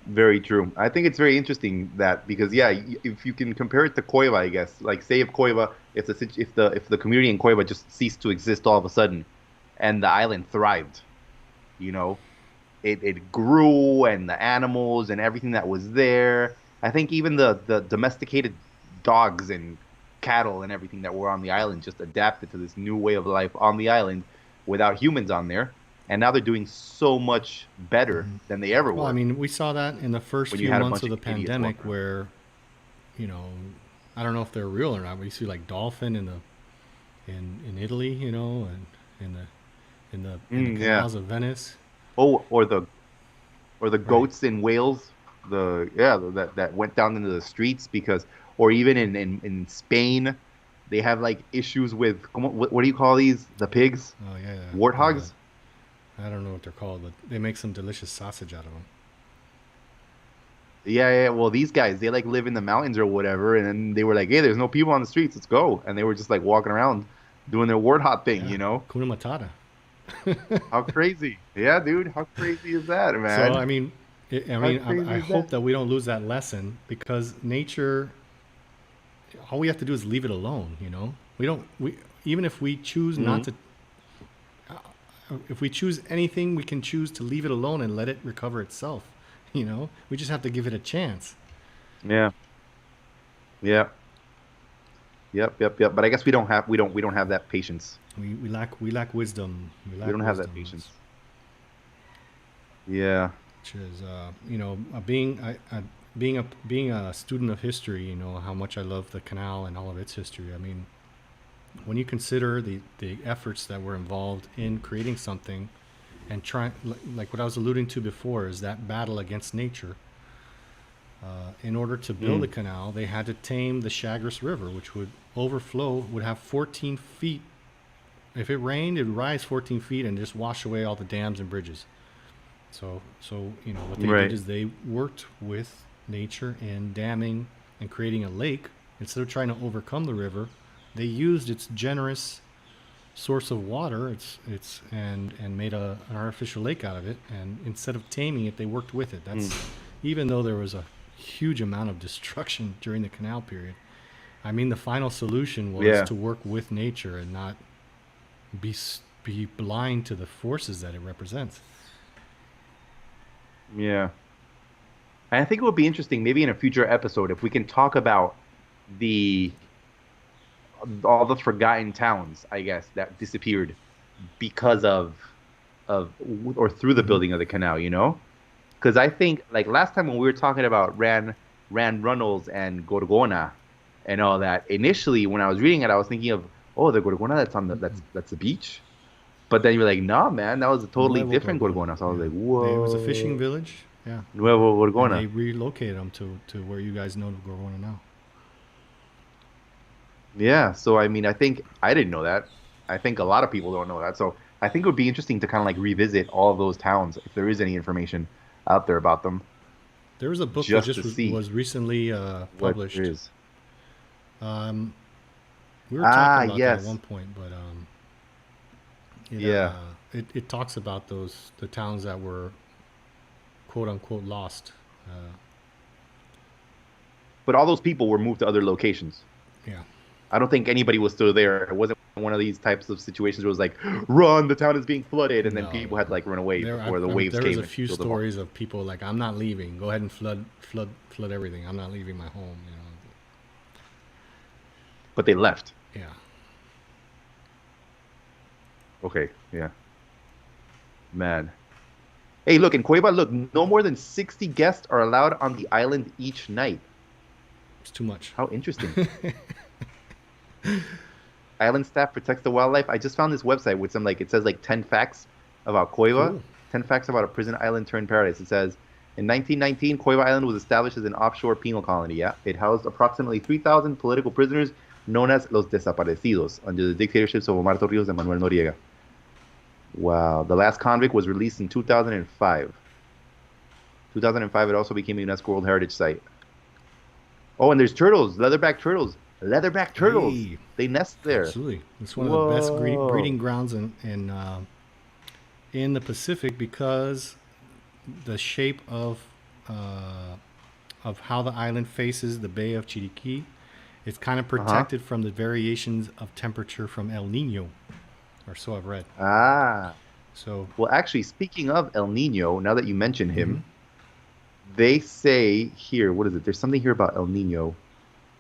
Very true. I think it's very interesting that because yeah, if you can compare it to Coiba, I guess, like say if Coiba, if the community in Coiba just ceased to exist all of a sudden, and the island thrived, you know, it grew and the animals and everything that was there. I think even the domesticated dogs and cattle and everything that were on the island just adapted to this new way of life on the island without humans on there. And now they're doing so much better than they ever
Well, I
were
mean, we saw that in the first
when you
few
had a
months
bunch
of
of
the
idiots
pandemic,
walking around.
where you know, I don't know if they're real or not, but you see like dolphin in Italy, you know, and in the
Yeah.
canals of Venice.
Oh, or the
Right.
goats in Wales, the yeah that went down into the streets because, or even in Spain, they have like issues with what do you call these? The pigs,
Oh yeah,
warthogs.
I don't know what they're called, but they make some delicious sausage out of them.
Yeah, yeah. Well, these guys they like live in the mountains or whatever, and then they were like, hey, there's no people on the streets, let's go, and they were just like walking around, doing their warthog thing,
Yeah.
you know?
Kuna Matata.
How crazy. Yeah, dude. How crazy is that,
So
man?
I mean,
How crazy
I
is that?
hope that we don't lose that lesson because nature. All we have to do is leave it alone. You know, we don't. We even if we choose not
Mhm.
to. If we choose anything, we can choose to leave it alone and let it recover itself. You know, we just have to give it a chance.
Yeah. Yeah. Yep. But I guess we don't have that patience.
We lack wisdom. We
We
lack
don't have that
wisdom.
patience. Yeah.
Which is being a student of history, you know how much I love the canal and all of its history. I mean, when you consider the efforts that were involved in creating something and trying, like what I was alluding to before, is that battle against nature. In order to build a canal, they had to tame the Chagres River, which would overflow, would have 14 feet. If it rained, it would rise 14 feet and just wash away all the dams and bridges. So what they did
Right.
is they worked with nature in damming and creating a lake. Instead of trying to overcome the river, they used its generous source of water. And made an artificial lake out of it. And instead of taming it, they worked with it. That's even though there was a huge amount of destruction during the canal period. I mean, the final solution was
Yeah.
to work with nature and not be blind to the forces that it represents.
Yeah. And I think it would be interesting, maybe in a future episode, if we can talk about the all the forgotten towns, I guess, that disappeared because of or through the building of the canal, you know? Because I think like last time when we were talking about Rand Runnels and Gorgona and all that, initially when I was reading it, I was thinking of, oh, the Gorgona that's on that's the beach. But then you're like, nah, man, that was a totally
Nuevo
different
Gorgona.
Gorgona. So I was
Yeah.
like,
It was a fishing
whoa,
village. Yeah.
Nuevo
And they
Gorgona.
relocated them to where you guys know Gorgona now.
Yeah. So I mean, I think I didn't know that. I think a lot of people don't know that. So I think it would be interesting to kind of like revisit all of those towns if there is any information out there about them,
There was a book that
just
just
to see
was recently
what there
published.
is.
Um, we were
Ah,
talking about that at one
yes.
point, but
Yeah.
it talks about the towns that were quote unquote lost.
But all those people were moved to other locations.
Yeah.
I don't think anybody was still there. It wasn't one of these types of situations where it was like, run, the town is being flooded, and then people had to like run away before the waves
There was
came
a
and
few
killed them all.
stories of people like, I'm not leaving. Go ahead and flood everything. I'm not leaving my home.
But they left.
Yeah.
Okay, yeah. Man. Hey, look, in Cueva, look, no more than 60 guests are allowed on the island each night.
It's too much.
How interesting. Island staff protects the wildlife. I just found this website with some like it says like 10 facts about Cueva,
Cool.
10 facts about a prison island turned paradise. It says in 1919, Cueva Island was established as an offshore penal colony. Yeah, it housed approximately 3,000 political prisoners known as los desaparecidos under the dictatorships of Omar Torrijos and Manuel Noriega. Wow, the last convict was released in 2005. 2005, it also became a UNESCO World Heritage Site. Oh, and there's turtles, leatherback turtles. Leatherback turtles.
Hey.
They nest there.
Absolutely. It's one of the best
Whoa.
breeding grounds in the Pacific because the shape of how the island faces the Bay of Chiriquí. It's kind of protected from the variations of temperature from El Nino, or so I've read.
Ah.
So
Well, actually, speaking of El Nino, now that you mention him, they say here, what is it? There's something here about El Nino,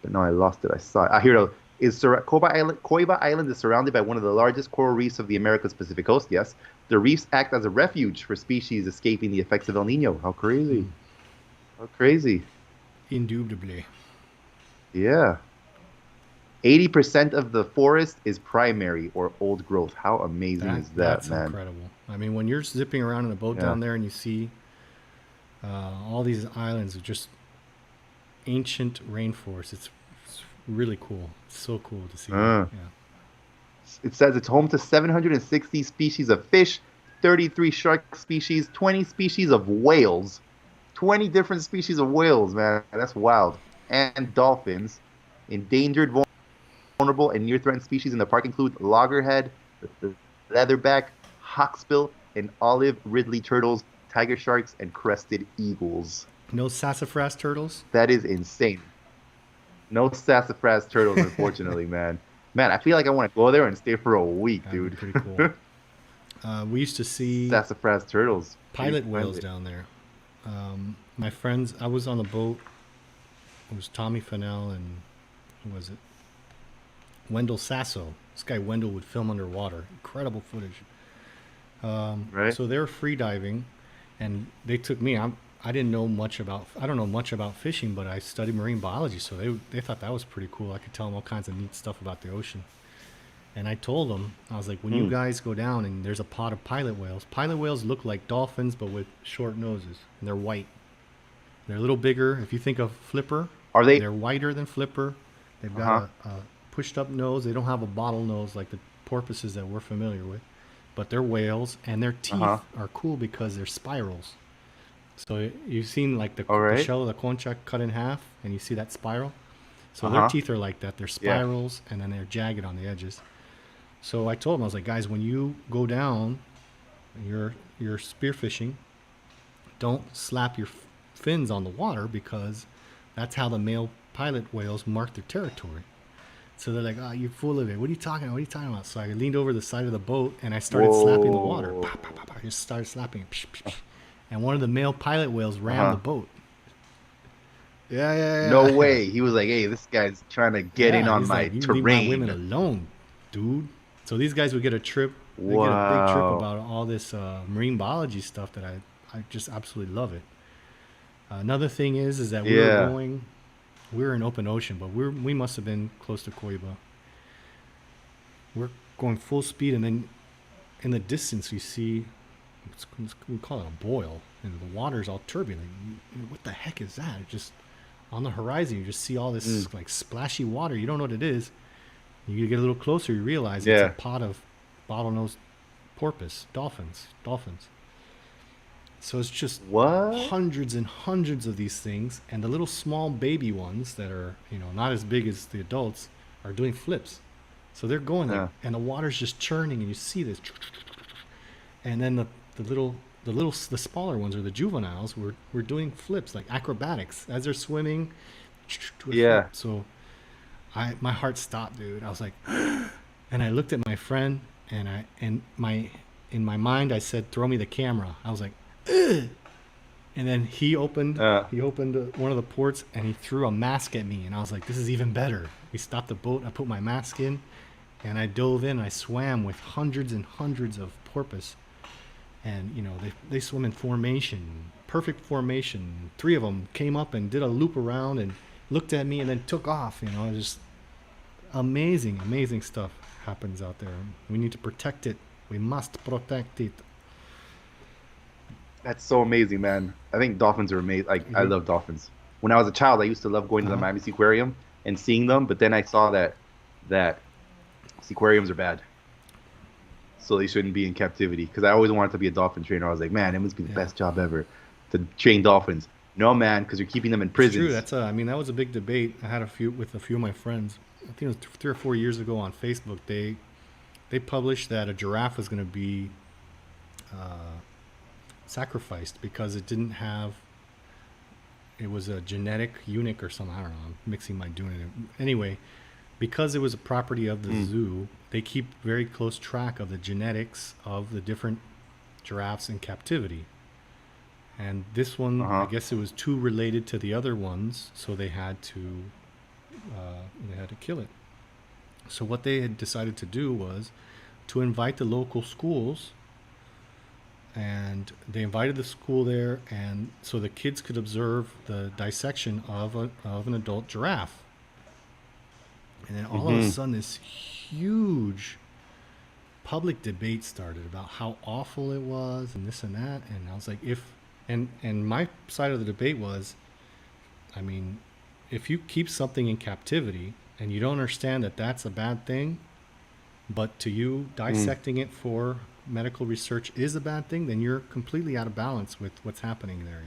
but no, I lost it. I saw it. Ah, here it is. Coiba Island is surrounded by one of the largest coral reefs of the Americas Pacific Coast. Yes, the reefs act as a refuge for species escaping the effects of El Nino. How crazy! How crazy!
indubitably.
Yeah. 80% of the forest is primary or old growth. How amazing is that,
That's
man?
incredible. I mean, when you're zipping around in a boat
Yeah.
down there and you see all these islands of just ancient rainforest, it's really cool. It's so cool to see.
Uh.
Yeah.
It says it's home to 760 species of fish, 33 shark species, 20 species of whales. 20 different species of whales, man. That's wild. And dolphins. Endangered vulnerable and near-threatened species in the park include loggerhead, the leatherback, hawksbill, and olive ridley turtles, tiger sharks, and crested eagles.
No sassafras turtles?
That is insane. No sassafras turtles, unfortunately, man. Man, I feel like I want to go there and stay for a week,
That'd be
dude.
pretty cool. We used to see
Sassafras turtles.
pilot whales down there. My friends, I was on the boat. It was Tommy Fennell and who was it? Wendell Sasso. This guy Wendell would film underwater. Incredible footage.
Right.
So they were free diving, and they took me. I don't know much about fishing, but I studied marine biology, so they thought that was pretty cool. I could tell them all kinds of neat stuff about the ocean. And I told them, I was like, when you guys go down and there's a pod of pilot whales look like dolphins but with short noses, and they're white. They're a little bigger. If you think of Flipper,
Are they?
they're whiter than Flipper. They've got a pushed up nose. They don't have a bottle nose like the porpoises that we're familiar with, but they're whales, and their teeth are cool because they're spirals. So you've seen like the shell of the concha cut in half, and you see that spiral. So their teeth are like that. They're spirals, and then they're jagged on the edges. So I told them, I was like, guys, when you go down, you're spearfishing, don't slap your fins on the water, because that's how the male pilot whales mark their territory. So they're like, oh, you're full of it. What are you talking about? What are you talking about? So I leaned over the side of the boat, and I started slapping the water. Pop, pop, pop, pop. I just started slapping it. Psh, psh, psh. And one of the male pilot whales rammed the boat. Yeah.
No way. He was like, hey, this guy's trying to get in on my
you
terrain.
Leave my women alone, dude. So these guys would get a trip. They get a big trip about all this marine biology stuff that I just absolutely love it. Another thing is that we were in open ocean, but we must have been close to COIBA. We're going full speed, and then in the distance you see, we call it a boil, and the water's all turbulent. What the heck is that? It just on the horizon, you just see all this like splashy water. You don't know what it is. You get a little closer, you realize it's a pod of bottlenose porpoise, dolphins. So it's just hundreds and hundreds of these things, and the little small baby ones that are, not as big as the adults are doing flips. So they're going there, and the water's just churning, and you see this, and then the smaller ones, or the juveniles, were doing flips like acrobatics as they're swimming. So my heart stopped, dude. I was like, and I looked at my friend, and in my mind I said, throw me the camera. I was like, ugh. And then he opened one of the ports, and he threw a mask at me, and I was like, this is even better. We stopped the boat. I put my mask in, and I dove in, and I swam with hundreds and hundreds of porpoise. And they swim in formation, perfect formation. 3 of them came up and did a loop around and looked at me and then took off. Just amazing stuff happens out there. We need to protect it. We must protect it.
That's so amazing, man. I think dolphins are amazing. I love dolphins. When I was a child, I used to love going to the Miami Seaquarium and seeing them, but then I saw that seaquariums are bad. So they shouldn't be in captivity, because I always wanted to be a dolphin trainer. I was like, man, it must be the best job ever to train dolphins. No, man, because you're keeping them in prisons.
It's true. That was a big debate. I had with a few of my friends. I think it was 3 or 4 years ago on Facebook. They published that a giraffe was going to be sacrificed because it was a genetic eunuch or something. I don't know. I'm mixing my doing it. Anyway, because it was a property of the zoo, they keep very close track of the genetics of the different giraffes in captivity. And this one, I guess it was too related to the other ones, so they had to kill it. So what they had decided to do was to invite the local schools, and they invited the school there, and so the kids could observe the dissection of an adult giraffe. And then all of a sudden, this huge public debate started about how awful it was and this and that. And I was like, and my side of the debate was, if you keep something in captivity and you don't understand that that's a bad thing, but to you, dissecting it for medical research is a bad thing, then you're completely out of balance with what's happening there,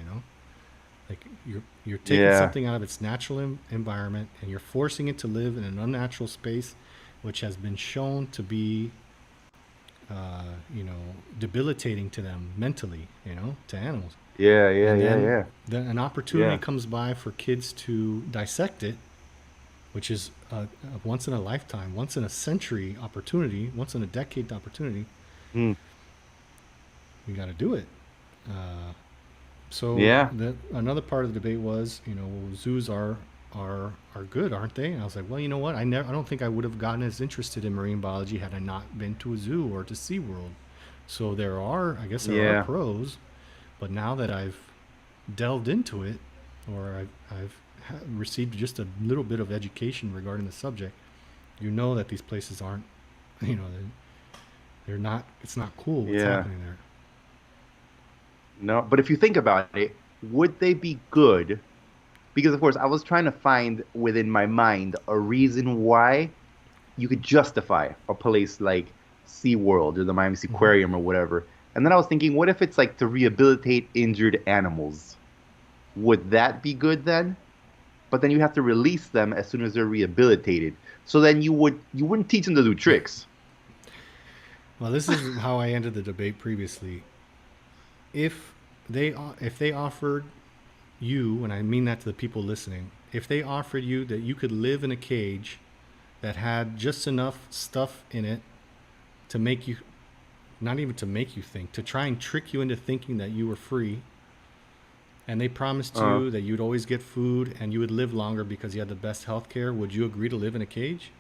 Like you're taking
Yeah.
something out of its natural environment and you're forcing it to live in an unnatural space, which has been shown to be, debilitating to them mentally, to animals.
Yeah, yeah,
And
yeah,
then
yeah.
an opportunity
Yeah.
comes by for kids to dissect it, which is a once in a lifetime, once in a century opportunity, once in a decade opportunity.
Mm.
We got to do it. So
Yeah.
another part of the debate was, well, zoos are good, aren't they? And I was like, well, you know what? I don't think I would have gotten as interested in marine biology had I not been to a zoo or to SeaWorld. So I guess there
Yeah.
are pros, but now that I've delved into it, or I've received just a little bit of education regarding the subject, that these places aren't, they're not. It's not cool what's
Yeah.
happening there.
No, but if you think about it, would they be good? Because of course, I was trying to find within my mind a reason why you could justify a place like SeaWorld or the Miami Seaquarium or whatever. And then I was thinking, what if it's like to rehabilitate injured animals? Would that be good then? But then you have to release them as soon as they're rehabilitated. So then you wouldn't teach them to do tricks.
Well, this is how I ended the debate previously. If they offered you, and I mean that to the people listening, if they offered you that you could live in a cage that had just enough stuff in it to make you, not even to make you think, to try and trick you into thinking that you were free, and they promised you that you'd always get food and you would live longer because you had the best health care, would you agree to live in a cage?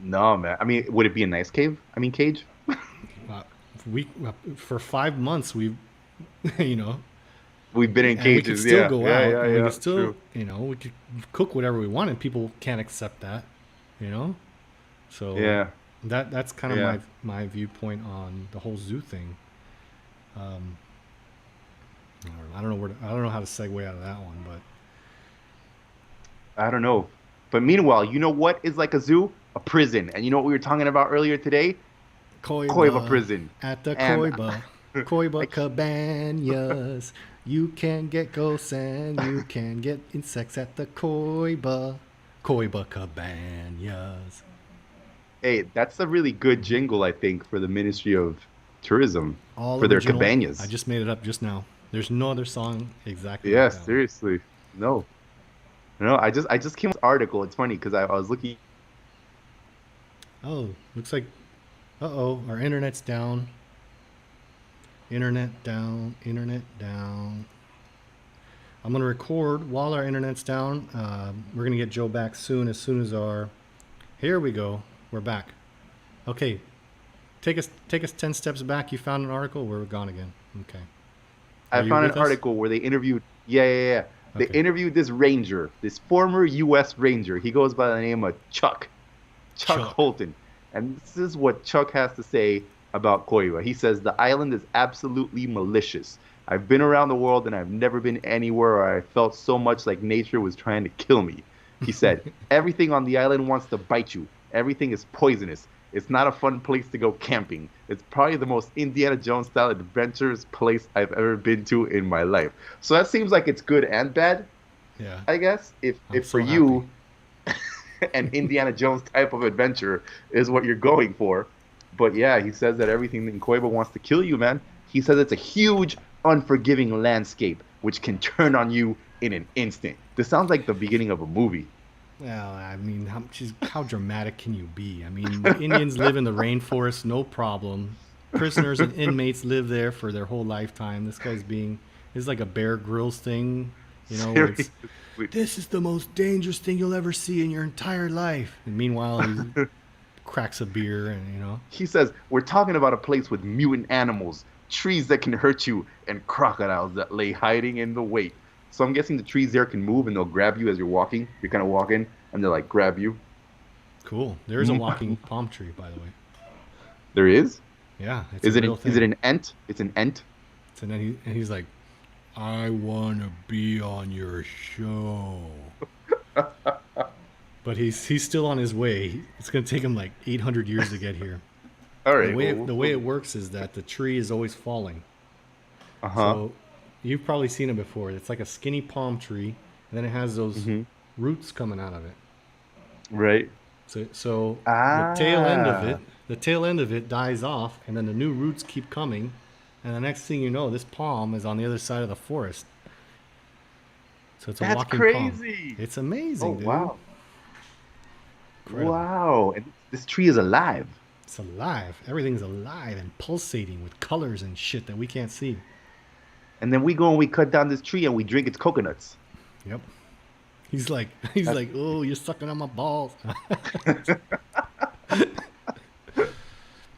No, man. I mean, would it be a nice cage?
For 5 months we've
We've been in
and we could
cages.
still
Yeah,
go
yeah,
out
yeah,
and we
yeah.
could still
True.
we could cook whatever we want and people can't accept that, so
Yeah.
that's kind of
Yeah.
my viewpoint on the whole zoo thing. I don't know how to segue out of that one, but
I don't know. But meanwhile, you know what is like a zoo? A prison. And you know what we were talking about earlier today? COIBA prison.
At the
And-
COIBA cabanas, you can get ghosts and you can get insects at the COIBA cabanas.
Hey, that's a really good jingle, I think, for the Ministry of Tourism
All
for their
original.
cabanas.
I just made it up just now. There's no other song exactly.
Yeah,
like that one.
seriously. No. I just came with this article. It's funny because I was looking.
Oh, looks like. Our internet's down. Internet down. I'm gonna record while our internet's down. We're gonna get Joe back soon. As soon as our. Here we go. We're back. Okay. Take us 10 steps back. You found an article. We're gone again. Okay. Are
I
you
found an
with us?
article where they interviewed. Yeah. They
Okay.
interviewed this ranger, this former U.S. ranger. He goes by the name of Chuck
Chuck.
Holton. And this is what Chuck has to say about COIBA. He says, the island is absolutely malicious. I've been around the world and I've never been anywhere where I felt so much like nature was trying to kill me. He said, everything on the island wants to bite you. Everything is poisonous. It's not a fun place to go camping. It's probably the most Indiana Jones style adventurous place I've ever been to in my life. So that seems like it's good and bad,
Yeah.
I guess. If
I'm
for
so
you, an Indiana Jones type of adventure is what you're going for. But yeah, he says that everything in COIBA wants to kill you, man. He says it's a huge, unforgiving landscape which can turn on you in an instant. This sounds like the beginning of a movie.
Well, I mean, how dramatic can you be? I mean, the Indians live in the rainforest, no problem. Prisoners and inmates live there for their whole lifetime. This is like a Bear Grylls thing, where it's, this is the most dangerous thing you'll ever see in your entire life. And meanwhile, he cracks a beer and,
He says, we're talking about a place with mutant animals, trees that can hurt you, and crocodiles that lay hiding in the wait. So I'm guessing the trees there can move and they'll grab you as you're walking. You're kind of walking and they'll like grab you.
Cool. There's a walking palm tree, by the way.
There is?
Yeah. It's
Is
a
it
real thing.
an ent? It's an ent?
And then he's like, I want to be on your show. But he's still on his way. It's going to take him like 800 years to get here.
All right.
The way it works is that the tree is always falling.
Uh-huh.
So you've probably seen it before. It's like a skinny palm tree, and then it has those
Mm-hmm.
roots coming out of it.
Right.
So
Ah.
the tail end of it dies off, and then the new roots keep coming, and the next thing you know, this palm is on the other side of the forest. So it's a
That's
walking palm.
crazy.
It's
Oh,
amazing, dude.
wow.
Incredible.
Wow. And this tree is alive.
It's alive. Everything's alive and pulsating with colors and shit that we can't see.
And then we go and we cut down this tree and we drink its coconuts.
Yep. He's
That's
like, oh, you're sucking on my balls.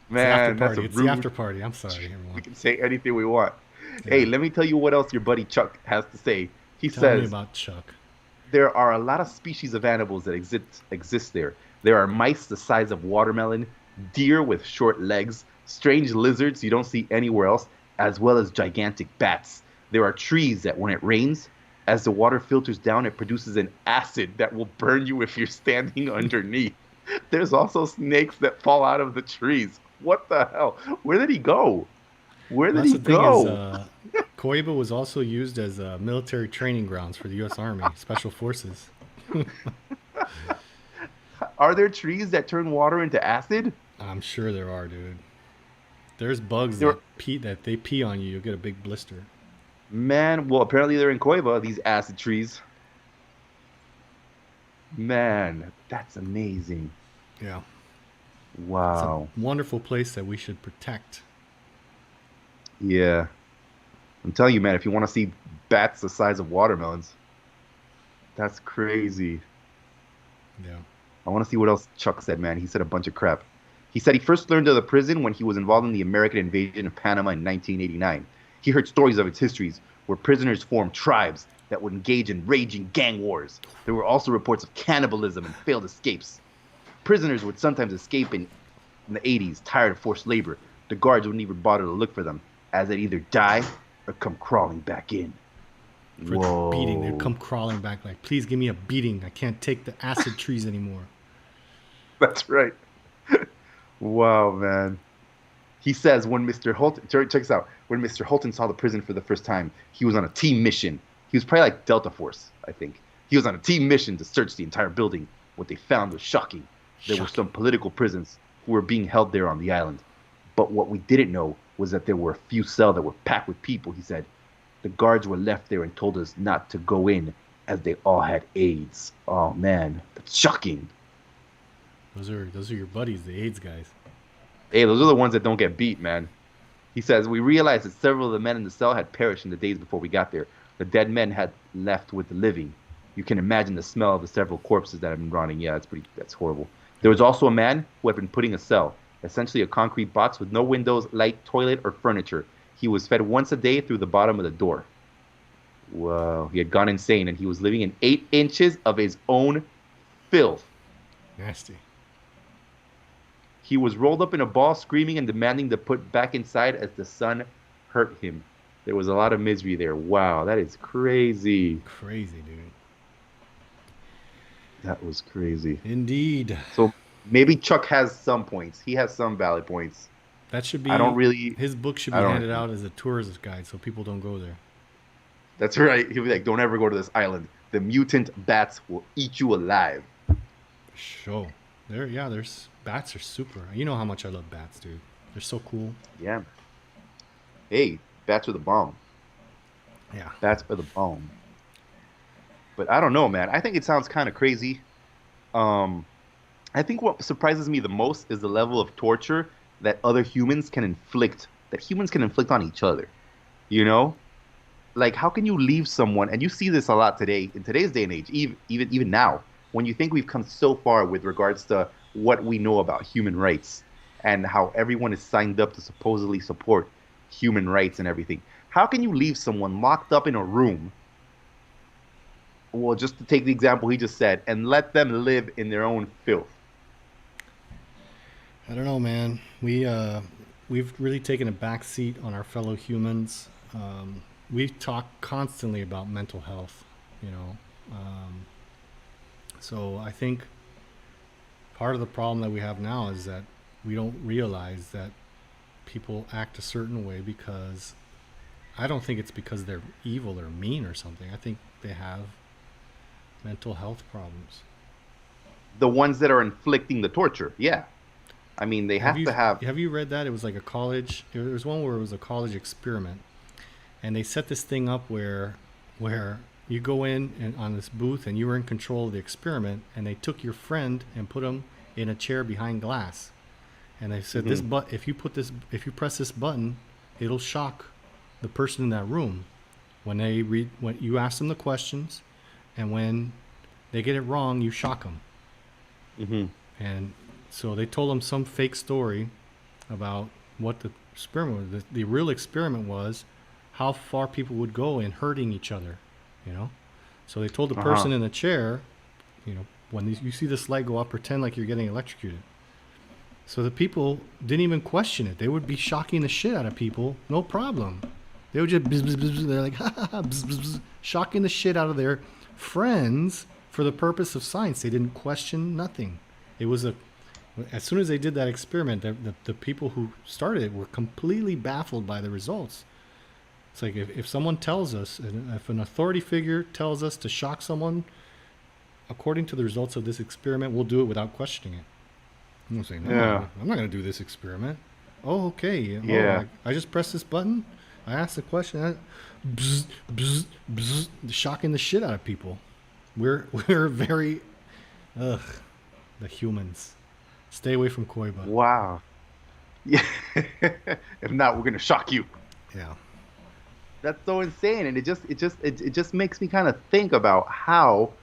Man, that's a
It's the
rude.
after party. I'm sorry,
We
everyone.
can say anything we want.
Yeah.
Hey, let me tell you what else your buddy Chuck has to say. He
Tell me
says
about Chuck.
there are a lot of species of animals that exist there. There are mice the size of watermelon, deer with short legs, strange lizards you don't see anywhere else, as well as gigantic bats. There are trees that when it rains, as the water filters down, it produces an acid that will burn you if you're standing underneath. There's also snakes that fall out of the trees. What the hell? Where did he go? Where did
That's
he
the thing is,
go?
COIBA was also used as military training grounds for the U.S. Army Special Forces.
Are there trees that turn water into acid?
I'm sure there are, dude. There's bugs
There,
that they pee on you, you'll get a big blister.
man, well, apparently they're in COIBA, these acid trees. Man, that's amazing.
Yeah. It's a
Wow.
wonderful place that we should protect.
Yeah. I'm telling you, man, if you want to see bats the size of watermelons, that's crazy.
Yeah.
I want to see what else Chuck said, man. He said a bunch of crap. He said he first learned of the prison when he was involved in the American invasion of Panama in 1989. He heard stories of its histories, where prisoners formed tribes that would engage in raging gang wars. There were also reports of cannibalism and failed escapes. Prisoners would sometimes escape in the 80s, tired of forced labor. The guards wouldn't even bother to look for them, as they'd either die or come crawling back in.
For the beating, they'd
Whoa.
come crawling back like, please give me a beating. I can't take the acid trees anymore.
That's right. Wow, man. He says when Mr. Holton, check this out. When Mr. Holton saw the prison for the first time, he was on a team mission. He was probably like Delta Force, I think. He was on a team mission to search the entire building. What they found was shocking. There were some political prisoners who were being held there on the island. But what we didn't know was that there were a few cells that were packed with people, he said. The guards were left there and told us not to go in as they all had AIDS. Oh, man. That's shocking.
Those are your buddies, the AIDS guys.
Hey, those are the ones that don't get beat, man. He says, we realized that several of the men in the cell had perished in the days before we got there. The dead men had left with the living. You can imagine the smell of the several corpses that had been rotting. Yeah, that's horrible. There was also a man who had been put in a cell, essentially a concrete box with no windows, light, toilet, or furniture. He was fed once a day through the bottom of the door. Whoa, he had gone insane, and he was living in 8 inches of his own filth.
Nasty.
He was rolled up in a ball, screaming and demanding to put back inside as the sun hurt him. There was a lot of misery there. Wow, that is crazy.
Crazy, dude.
That was crazy.
Indeed.
So maybe Chuck has some points. He has some valid points.
That should be.
I don't really.
His book should be
I don't-
handed out as a tourist guide so people don't go there.
That's right. He'll be like, don't ever go to this island. The mutant bats will eat you alive.
Sure. There's bats are super. You know how much I love bats, dude. They're so cool.
Yeah. Hey, bats are the bomb.
Yeah.
Bats are the bomb. But I don't know, man. I think it sounds kind of crazy. I think what surprises me the most is the level of torture that humans can inflict on each other. You know? Like, how can you leave someone, and you see this a lot today, in today's day and age, even now, when you think we've come so far with regards to what we know about human rights and how everyone is signed up to supposedly support human rights and everything. How can you leave someone locked up in a room, well, just to take the example he just said, and let them live in their own filth?
I don't know, man. We've really taken a back seat on our fellow humans. We talk constantly about mental health, you know. So I think part of the problem that we have now is that we don't realize that people act a certain way because I don't think it's because they're evil or mean or something. I think they have mental health problems.
The ones that are inflicting the torture, yeah. I mean, they have to have.
Have you read that? It was like a college. There was one where it was a college experiment, and they set this thing up where you go in and on this booth and you were in control of the experiment, and they took your friend and put him in a chair behind glass, and they said if you press this button, it'll shock the person in that room when you ask them the questions, and when they get it wrong, you shock them. And so they told them some fake story about what the experiment was. The real experiment was how far people would go in hurting each other, you know. So they told the person in the chair, you know, when you see this light go up, pretend like you're getting electrocuted. So the people didn't even question it. They would be shocking the shit out of people, no problem. They would just bzz, bzz, bzz, they're like bzz, bzz, bzz, shocking the shit out of their friends for the purpose of science. They didn't question nothing. It was as soon as they did that experiment, the people who started it were completely baffled by the results. It's like if someone tells us, if an authority figure tells us to shock someone, according to the results of this experiment, we'll do it without questioning it. I'm going to say, no, I'm not going to do this experiment. Oh, okay.
Yeah.
I just press this button. I ask the question. Bzz, bzz, bzz, shocking the shit out of people. We're very, the humans. Stay away from COIBA.
Wow. Yeah. If not, we're gonna shock you.
Yeah.
That's so insane, and it just makes me kind of think about how,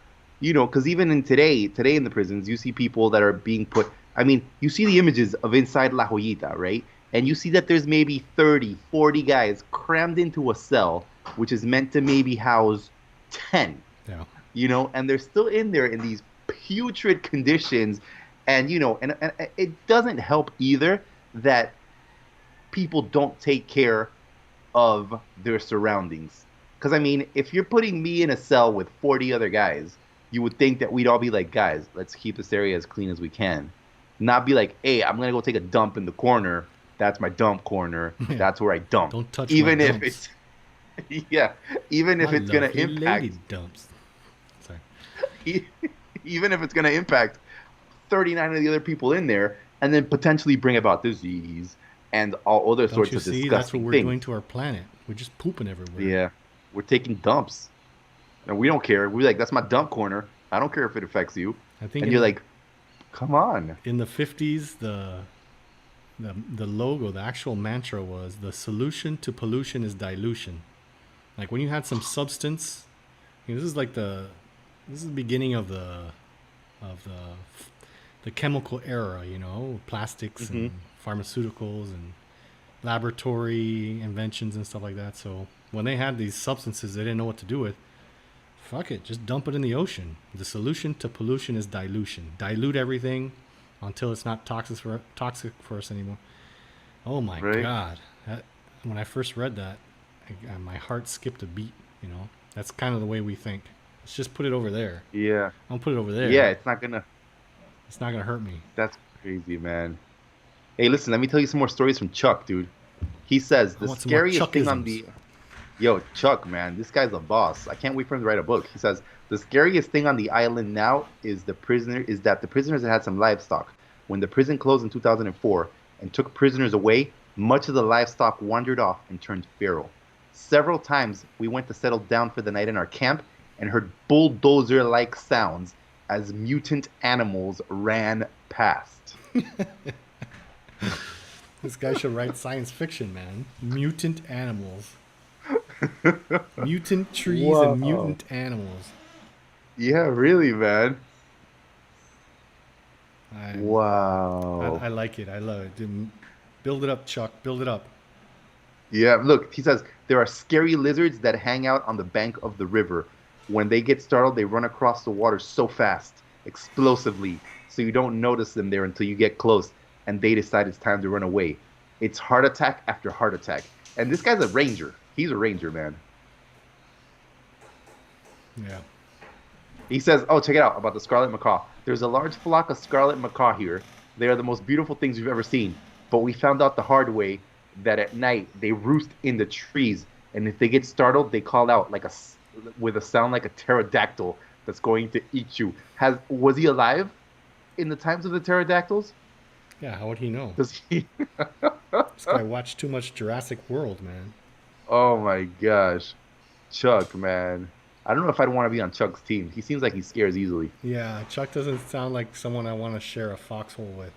you know, because even in today in the prisons, you see people that are being put. I mean, you see the images of inside La Joyita, right? And you see that there's maybe 30, 40 guys crammed into a cell, which is meant to maybe house 10.
Yeah.
You know, and they're still in there in these putrid conditions. And, you know, and it doesn't help either that people don't take care of their surroundings. Because, I mean, if you're putting me in a cell with 40 other guys, you would think that we'd all be like, guys, let's keep this area as clean as we can. Not be like, hey, I'm going to go take a dump in the corner. That's my dump corner. Yeah. That's where I dump.
Don't touch
even
my
if
dumps.
It's yeah, even if it's going to impact
lady dumps. Sorry.
Even if it's going to impact 39 of the other people in there, and then potentially bring about disease and all other sorts of disgusting things.
That's what we're doing to our planet. We're just pooping everywhere.
Yeah, we're taking dumps, and we don't care. We're like, that's my dump corner. I don't care if it affects you.
I think.
And you're like, come on.
In the 50s, the logo, the actual mantra was, the solution to pollution is dilution. Like when you had some substance, you know, this is the beginning of the chemical era, you know, plastics and pharmaceuticals and laboratory inventions and stuff like that. So when they had these substances they didn't know what to do with, fuck it, just dump it in the ocean. The solution to pollution is dilution. Dilute everything until it's not toxic for us anymore. Oh my God. When I first read that, my heart skipped a beat, you know. That's kind of the way we think. Let's just put it over there.
Yeah.
I'll put it over there.
Yeah, it's not gonna
hurt me.
That's crazy, man. Hey, listen, let me tell you some more stories from Chuck, dude. He says the scariest thing on the... Yo, Chuck, man, this guy's a boss. I can't wait for him to write a book. He says, the scariest thing on the island now is that the prisoners had some livestock. When the prison closed in 2004 and took prisoners away, much of the livestock wandered off and turned feral. Several times we went to settle down for the night in our camp and heard bulldozer-like sounds as mutant animals ran past.
This guy should write science fiction, man. Mutant animals. Mutant trees and mutant animals.
Yeah, really, man.
Wow. I like it. I love it. Dude, build it up, Chuck. Build it up.
Yeah, look, he says, there are scary lizards that hang out on the bank of the river. When they get startled, they run across the water so fast, explosively, so you don't notice them there until you get close, and they decide it's time to run away. It's heart attack after heart attack. And this guy's a ranger. He's a ranger, man.
Yeah.
He says, oh, check it out, about the scarlet macaw. There's a large flock of scarlet macaw here. They are the most beautiful things we've ever seen. But we found out the hard way that at night they roost in the trees and if they get startled, they call out like with a sound like a pterodactyl that's going to eat you. Was he alive in the times of the pterodactyls?
Yeah, how would he know?
Does he?
This guy watched too much Jurassic World, man.
Oh my gosh, Chuck, man. I don't know if I'd want to be on Chuck's team. He seems like he scares easily.
Yeah, Chuck doesn't sound like someone I want to share a foxhole with.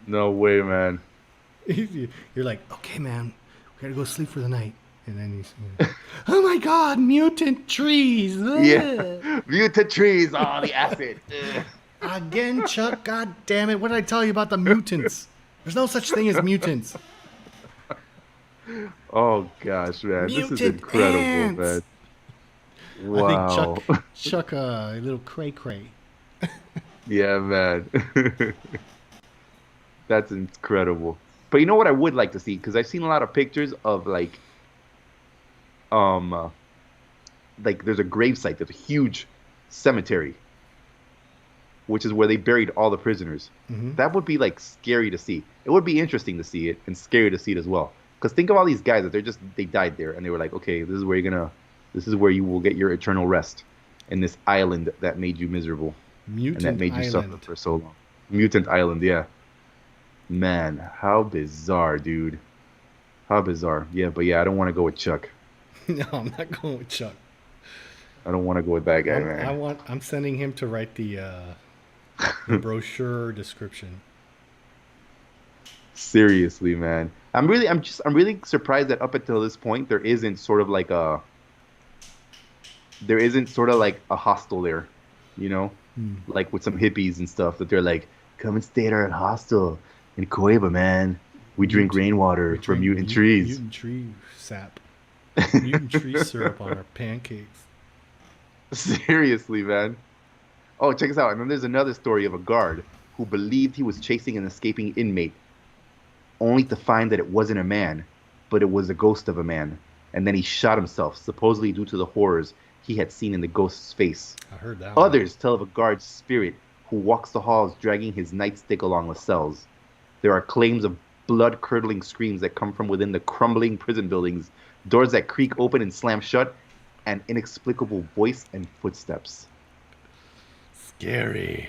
No way, man.
You're like, okay, man, we gotta go sleep for the night. And then he's, oh my God, mutant trees.
Yeah, mutant trees. Oh, the acid. Ugh.
Again, Chuck, God damn it. What did I tell you about the mutants? There's no such thing as mutants.
Oh gosh, man, this is
Mutant
incredible,
ants.
man. Wow.
I think Chuck, a little cray cray.
Yeah, man. That's incredible. But you know what I would like to see? Because I've seen a lot of pictures of like there's a gravesite. There's a huge cemetery, which is where they buried all the prisoners.
Mm-hmm.
That would be like scary to see. It would be interesting to see it and scary to see it as well. Because think of all these guys that they died there and they were like, okay, this is where you will get your eternal rest in this island that made you miserable
Mutant
and that made you suffer
Island.
for so long. Mutant Island, yeah. Man, how bizarre, dude. How bizarre. Yeah, but yeah, I don't want to go with Chuck.
No, I'm not going with Chuck.
I don't want to go with that guy, man.
I'm sending him to write the brochure description.
Seriously, man. I'm really surprised that up until this point there isn't sort of like a hostel there, you know? Like with some hippies and stuff that they're like, come and stay at our hostel in COIBA, man. We drink rainwater from mutant trees.
Mutant tree sap. Mutant tree syrup on our pancakes.
Seriously, man. Oh, check this out. And then there's another story of a guard who believed he was chasing an escaping inmate, only to find that it wasn't a man, but it was a ghost of a man. And then he shot himself, supposedly due to the horrors he had seen in the ghost's face.
I heard that one.
Others tell of a guard's spirit who walks the halls dragging his nightstick along the cells. There are claims of blood-curdling screams that come from within the crumbling prison buildings, doors that creak open and slam shut, and inexplicable voice and footsteps.
Scary.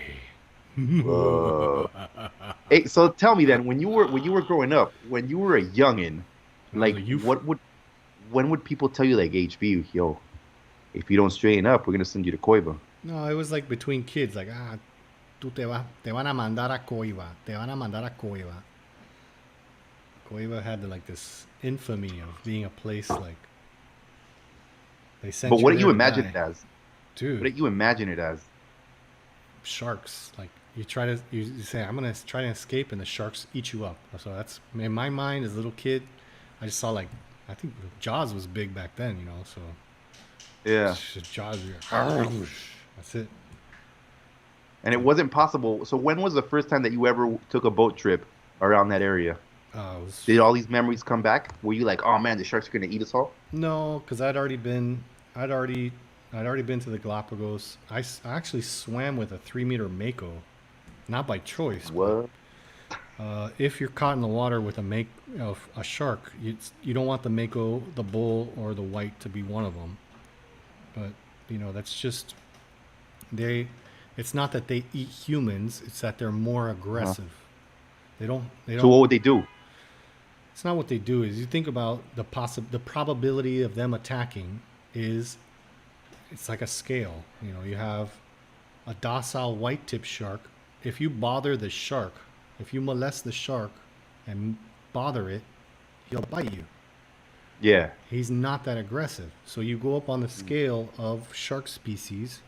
Hey, so tell me then, when you were growing up, when you were a youngin, like when would people tell you like, HB, yo, if you don't straighten up, we're gonna send you to COIBA?
No, it was like between kids, like, tú te van a mandar a COIBA, te van a mandar a COIBA. COIBA had like this infamy of being a place like they sent.
But
you
what do
there
you
to
imagine
die.
it as?
Dude?
What do you imagine it as?
Sharks. Like you say, I'm gonna try to escape, and the sharks eat you up. So that's in my mind as a little kid. I just saw like, I think Jaws was big back then, you know. So
Yeah.
Jaws. That's it.
And it wasn't possible. So when was the first time that you ever took a boat trip around that area? Did all these memories come back? Were you like, oh man, the sharks are gonna eat us all?
No, because I'd already been to the Galapagos. I actually swam with a 3-meter mako, not by choice.
What?
If you're caught in the water with a shark, you don't want the mako, the bull, or the white to be one of them. But you know, that's just it's not that they eat humans; it's that they're more aggressive. They don't.
So what would they do?
It's not what they do. Is you think about the probability of them attacking it's like a scale. You know, you have a docile white-tip shark. If you bother the shark, if you molest the shark and bother it, he'll bite you.
Yeah.
He's not that aggressive. So you go up on the scale of shark species,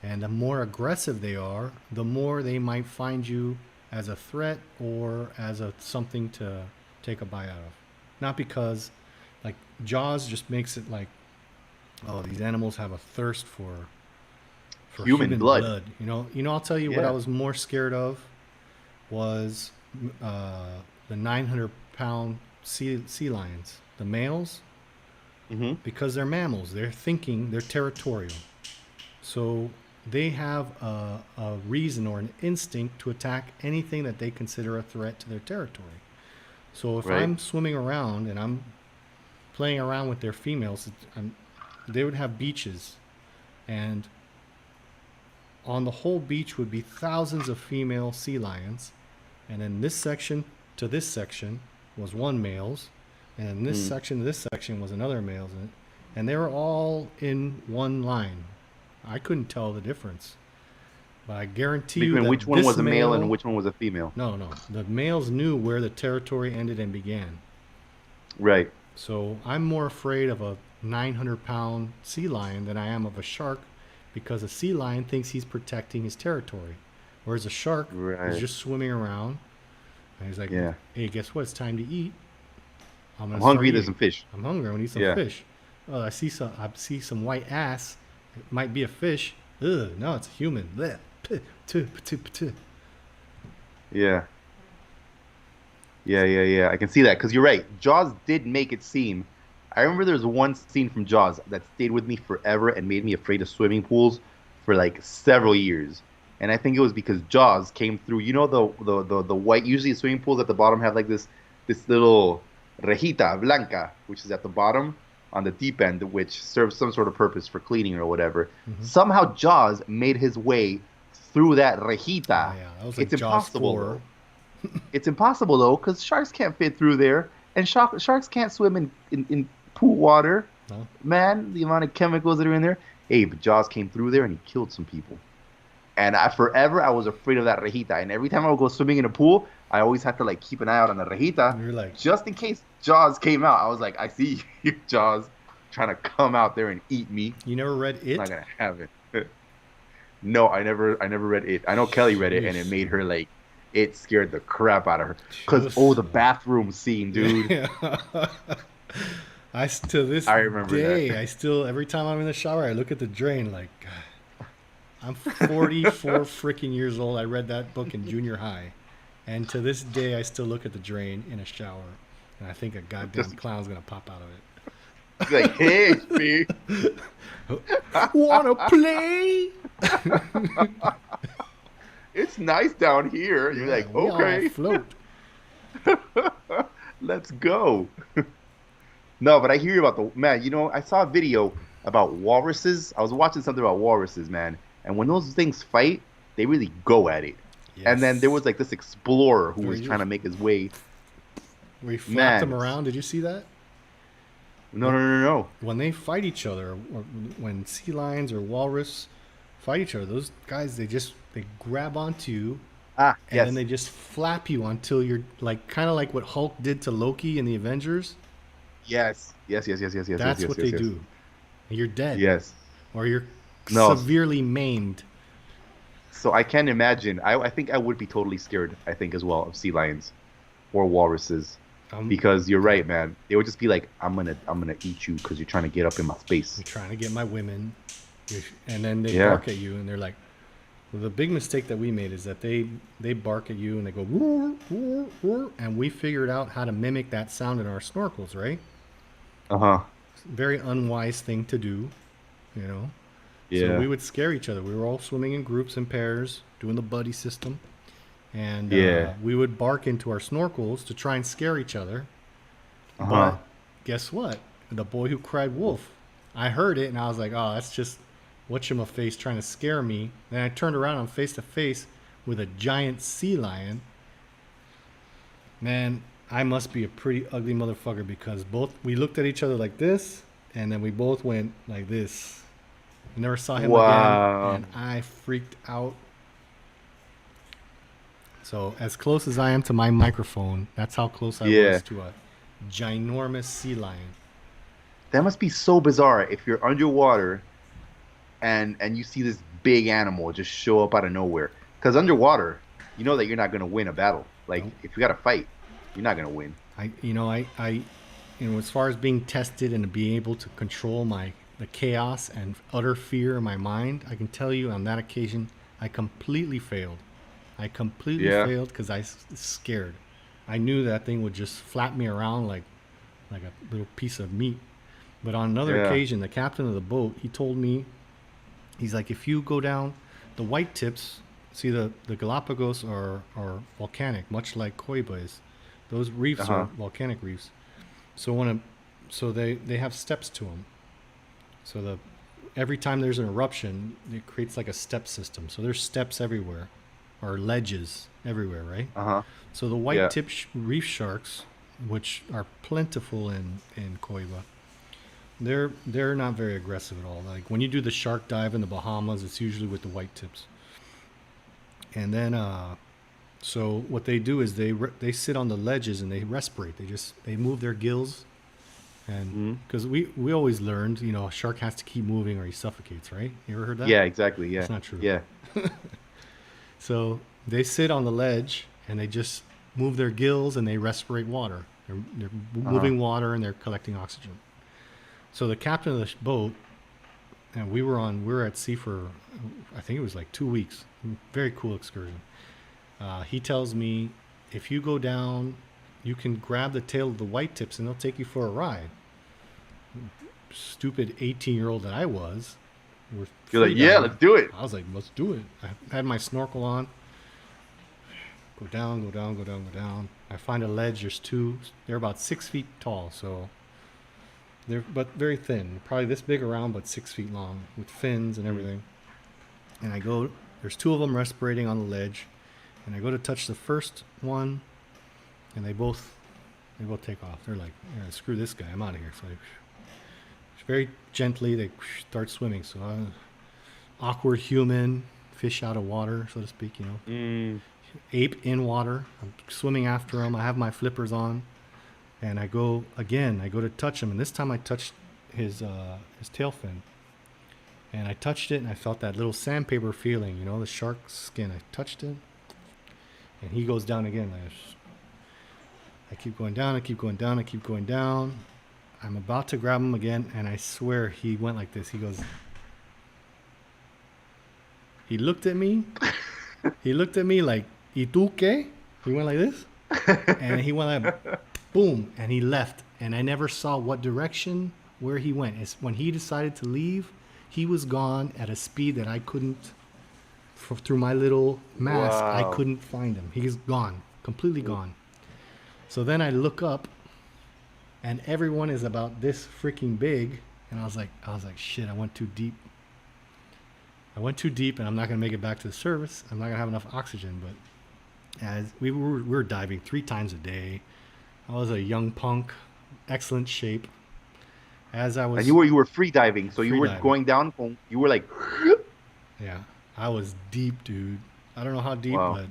and the more aggressive they are, the more they might find you as a threat or as something to take a bite out of. Not because, like, Jaws just makes it like, oh, these animals have a thirst for human blood. You know. I'll tell you what I was more scared of was the 900-pound sea lions, the males, because they're mammals. They're territorial, so they have a reason or an instinct to attack anything that they consider a threat to their territory. So if I'm swimming around and I'm playing around with their females. They would have beaches, and on the whole beach would be thousands of female sea lions, and in this section to this section was one male's, and in this section to this section was another male's, and they were all in one line. I couldn't tell the difference, but I guarantee you that
which one
this
was a male and which one was a female?
No, the males knew where the territory ended and began.
Right.
So I'm more afraid of a 900-pound sea lion than I am of a shark, because a sea lion thinks he's protecting his territory, whereas a shark is just swimming around. And he's like, hey, guess what? It's time to eat.
I'm hungry. There's some fish.
I'm hungry. I'm gonna eat some fish. Oh, I see some white ass. It might be a fish. Ugh, no, it's a human. Blech.
Yeah. I can see that, because you're right. Jaws did make it seem. I remember there was one scene from Jaws that stayed with me forever and made me afraid of swimming pools for like several years. And I think it was because Jaws came through. You know the white. Usually swimming pools at the bottom have like this little rejita blanca, which is at the bottom on the deep end, which serves some sort of purpose for cleaning or whatever. Mm-hmm. Somehow Jaws made his way through that rejita.
Oh, yeah. That was like
it's impossible. It's impossible though, because sharks can't fit through there, and sharks can't swim in pool water. No. Man, the amount of chemicals that are in there. Hey, but Jaws came through there and he killed some people. And I was afraid of that rejita. And every time I would go swimming in a pool, I always had to like keep an eye out on the rejita,
you're like,
just in case Jaws came out. I was like, I see you, Jaws, trying to come out there and eat me.
You never read It?
I'm not gonna have it. No, I never read It. I know Kelly read it, and it made her like, it scared the crap out of her. Because the bathroom scene, dude.
Yeah. To this day, I still, every time I'm in the shower, I look at the drain like, God, I'm 44 freaking years old. I read that book in junior high. And to this day, I still look at the drain in a shower. And I think a goddamn clown's going to pop out of it.
Like, hey, me.
Wanna play?
It's nice down here. You're like, okay.
Float.
Let's go. No, but I hear about man, I saw a video about walruses. I was watching something about walruses, man. And when those things fight, they really go at it. Yes. And then there was like this explorer who was trying to make his way.
We flapped them around. Did you see that?
No.
When they fight each other, or when sea lions or walrus fight each other, those guys, they grab onto you, and then they just flap you until you're like, kind of like what Hulk did to Loki in the Avengers.
Yes.
That's what they do. You're dead.
Yes.
Or you're severely maimed.
So I can't imagine. I think I would be totally scared, I think, as well, of sea lions or walruses. Because you're right, man. They would just be like, I'm gonna eat you because you're trying to get up in my space.
You're trying to get my women. And then they bark at you, and they're like, well, the big mistake that we made is that they bark at you and they go, roar, roar, roar, and we figured out how to mimic that sound in our snorkels, right? Very unwise thing to do, Yeah. So we would scare each other. We were all swimming in groups and pairs, doing the buddy system. And we would bark into our snorkels to try and scare each other. But guess what? The boy who cried wolf. I heard it, and I was like, oh, that's just whatchamaface trying to scare me. Then I turned around, I'm face to face with a giant sea lion. Man, I must be a pretty ugly motherfucker, because we looked at each other like this, and then we both went like this. I never saw him again, and I freaked out. So as close as I am to my microphone, that's how close I was to a ginormous sea lion.
That must be so bizarre if you're underwater and you see this big animal just show up out of nowhere. Because underwater, you know that you're not going to win a battle. Like, if you got to fight, you're not going to win.
As far as being tested and being able to control the chaos and utter fear in my mind, I can tell you on that occasion, I completely failed. I completely failed because I was scared. I knew that thing would just flap me around like a little piece of meat. But on another occasion, the captain of the boat, he told me, he's like, if you go down the white tips, see the Galapagos are volcanic, much like COIBA is. Those reefs are volcanic reefs. So when so they have steps to them. So every time there's an eruption, it creates like a step system. So there's steps everywhere, or ledges everywhere, right? So the white tip reef sharks, which are plentiful in COIBA, they're not very aggressive at all. Like when you do the shark dive in the Bahamas, it's usually with the white tips. And then so what they do is they sit on the ledges and they respirate. They move their gills, and because we always learned, you know, a shark has to keep moving or he suffocates, right? You ever heard that?
Yeah, exactly. Yeah,
it's not true.
Yeah.
So they sit on the ledge and they just move their gills and they respirate water. They're moving water and they're collecting oxygen. So the captain of the boat, and we were at sea for, I think it was like 2 weeks. Very cool excursion. He tells me, if you go down, you can grab the tail of the white tips and they'll take you for a ride. Stupid 18-year-old that I was.
You're like, yeah, let's do it.
I was like, let's do it. I had my snorkel on. Go down, go down, go down, go down. I find a ledge. There's two. They're about 6 feet tall, so they're but very thin. Probably this big around, but 6 feet long with fins and everything. And I go. There's two of them respirating on the ledge, and I go to touch the first one, and they both take off. They're like, yeah, screw this guy. I'm out of here. So very gently they start swimming. So awkward human, fish out of water, so to speak. You know. Ape in water. I'm swimming after him. I have my flippers on, and I go to touch him, and this time I touched his tail fin, and I touched it, and I felt that little sandpaper feeling, you know, the shark skin. I touched it, and he goes down again. I keep going down. I keep going down. I keep going down. I'm about to grab him again, and I swear he went like this. He goes. He looked at me. He looked at me like, ¿Y tú qué? He went like this. And he went like, boom. And he left. And I never saw what direction, where he went. It's when he decided to leave, he was gone at a speed that I couldn't, through my little mask, I couldn't find him. He's gone, completely gone. So then I look up, and everyone is about this freaking big. And I was like, shit, I went too deep. And I'm not going to make it back to the surface. I'm not going to have enough oxygen. But as we were diving 3 times a day. I was a young punk, excellent shape. As I was,
and you were free diving, so you were going down. You were like,
yeah, I was deep, dude. I don't know how deep, but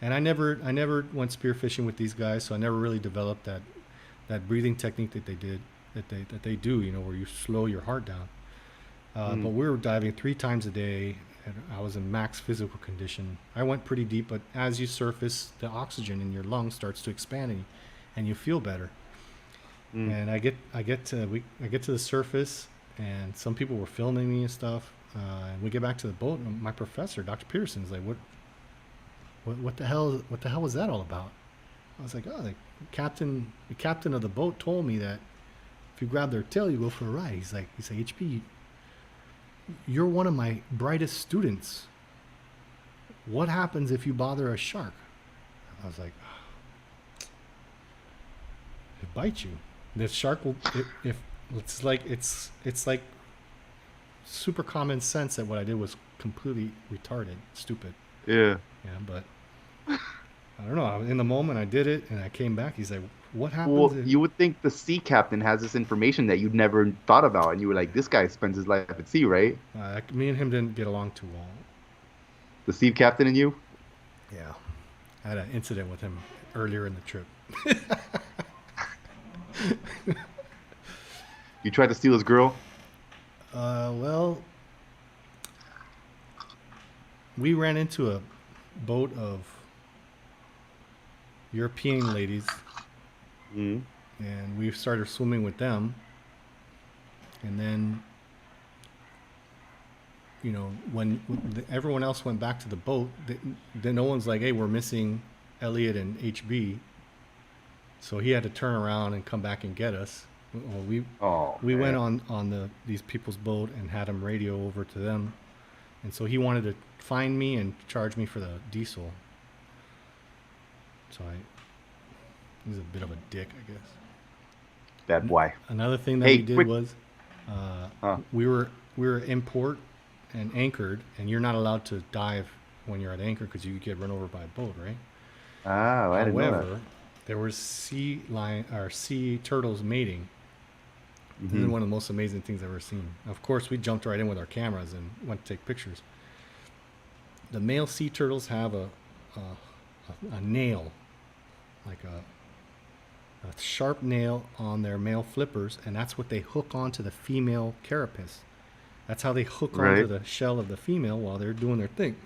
and I never went spearfishing with these guys, so I never really developed that breathing technique that they do. You know, where you slow your heart down. But we were diving 3 times a day, and I was in max physical condition. I went pretty deep, but as you surface, the oxygen in your lungs starts to expand, and you feel better. And I get to the surface, and some people were filming me and stuff. And we get back to the boat, and my professor, Dr. Peterson, is like, "What the hell was that all about?" I was like, "Oh, the captain of the boat told me that if you grab their tail, you go for a ride." He's like, "HP, you're one of my brightest students. What happens if you bother a shark?" I was like, "It bites you. The shark will. If it's like super common sense that what I did was completely retarded, stupid."
Yeah.
Yeah, but I don't know. In the moment, I did it, and I came back. He's like, "What happens?"
Well, you would think the sea captain has this information that you'd never thought about, and you were like, "This guy spends his life at sea, right?"
Me and him didn't get along too well.
The sea captain and you?
Yeah, I had an incident with him earlier in the trip.
You tried to steal his girl?
Well, we ran into a boat of European ladies, and we started swimming with them. And then, you know, when everyone else went back to the boat, then no one's like, "Hey, we're missing Elliot and HB." So he had to turn around and come back and get us. Well, we went on these people's boat and had him radio over to them, and so he wanted to find me and charge me for the diesel. So he's a bit of a dick, I guess.
Bad boy.
Another thing that
Hey,
we did
quick-
was we were in port and anchored, and you're not allowed to dive when you're at anchor because you get run over by a boat, right?
Ah, I didn't know that.
However, there was sea turtles mating. This is one of the most amazing things I've ever seen. Of course, we jumped right in with our cameras and went to take pictures. The male sea turtles have a nail, like a sharp nail on their male flippers, and that's what they hook onto the female carapace. That's how they hook onto
Right.
the shell of the female while they're doing their thing.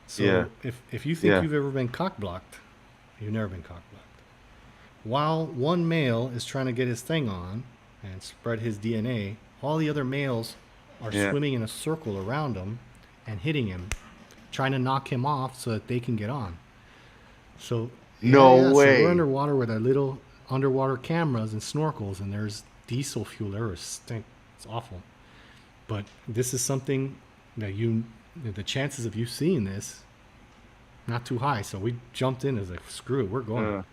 So
Yeah.
if you think
Yeah.
you've ever been cock blocked, you've never been cock blocked. While one male is trying to get his thing on and spread his DNA, all the other males are
Yeah.
swimming in a circle around him and hitting him, trying to knock him off so that they can get on. So
No
So
way.
we're underwater with our little underwater cameras and snorkels, and there's diesel fuel. There is stink. It's awful. But this is something that the chances of you seeing this, not too high. So we jumped in as like, screw it, we're going.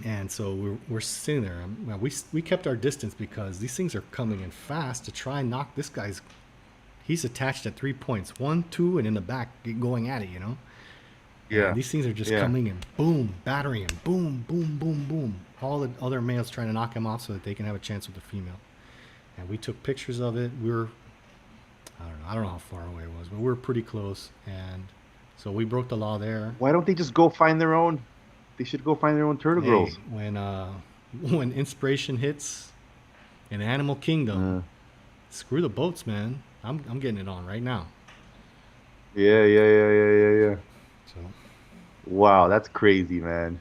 And so we're sitting there. Well, we kept our distance because these things are coming in fast to try and knock this guy's. He's attached at 3 points, 1, 2, and in the back going at it.
Yeah.
And these things are just
Yeah.
coming and boom, battering him, boom, boom, boom, boom. All the other males trying to knock him off so that they can have a chance with the female. And we took pictures of it. I don't know how far away it was, but we were pretty close. And so we broke the law there.
Why don't they just go find their own? They should go find their own turtle girls.
When inspiration hits in Animal Kingdom, screw the boats, man. I'm getting it on right now.
Yeah.
So
Wow, that's crazy, man.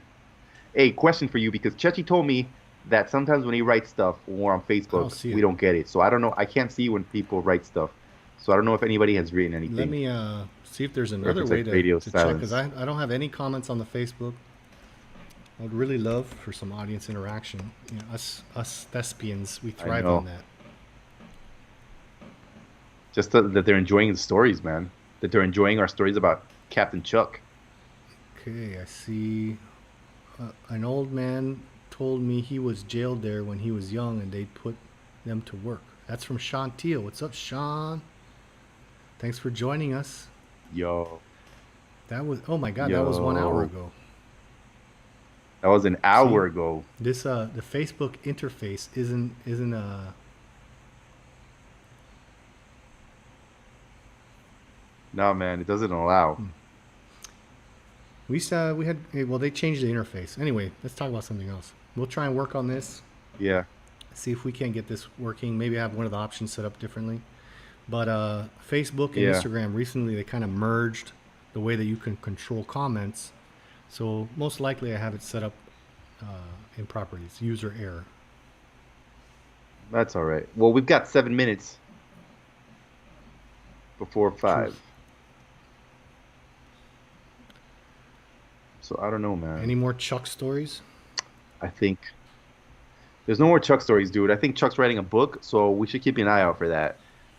Hey, question for you, because Chechi told me that sometimes when he writes stuff when we're on
I don't
Facebook,
see
we
it.
don't get it. So I don't know. I can't see when people write stuff. So I don't know if anybody has written anything.
let me see if there's another
it's
way
like
to
radio
check,
silence.
because I don't have any comments on the Facebook. I would really love for some audience interaction. Us thespians, we thrive
know.
on that.
Just that they're enjoying the stories, man. That they're enjoying our stories about Captain Chuck.
Okay, I see. An old man told me he was jailed there when he was young, and they put them to work. That's from Sean Teal. What's up, Sean? Thanks for joining us.
Yo,
That was that was 1 hour
Yo.
ago.
that was an hour ago.
This the Facebook interface isn't
No, man, it doesn't allow.
we had they changed the interface. Anyway, let's talk about something else. We'll try and work on this.
Yeah.
See if we can't get this working. Maybe have one of the options set up differently. But Facebook and
Yeah.
Instagram recently they kind of merged the way that you can control comments. So most likely I have it set up improperly. It's user error.
That's all right. Well, we've got 7 minutes before 5.
Truth.
So I don't know, man.
Any more Chuck stories?
I think there's no more Chuck stories, dude. I think Chuck's writing a book, so we should keep an eye out for that,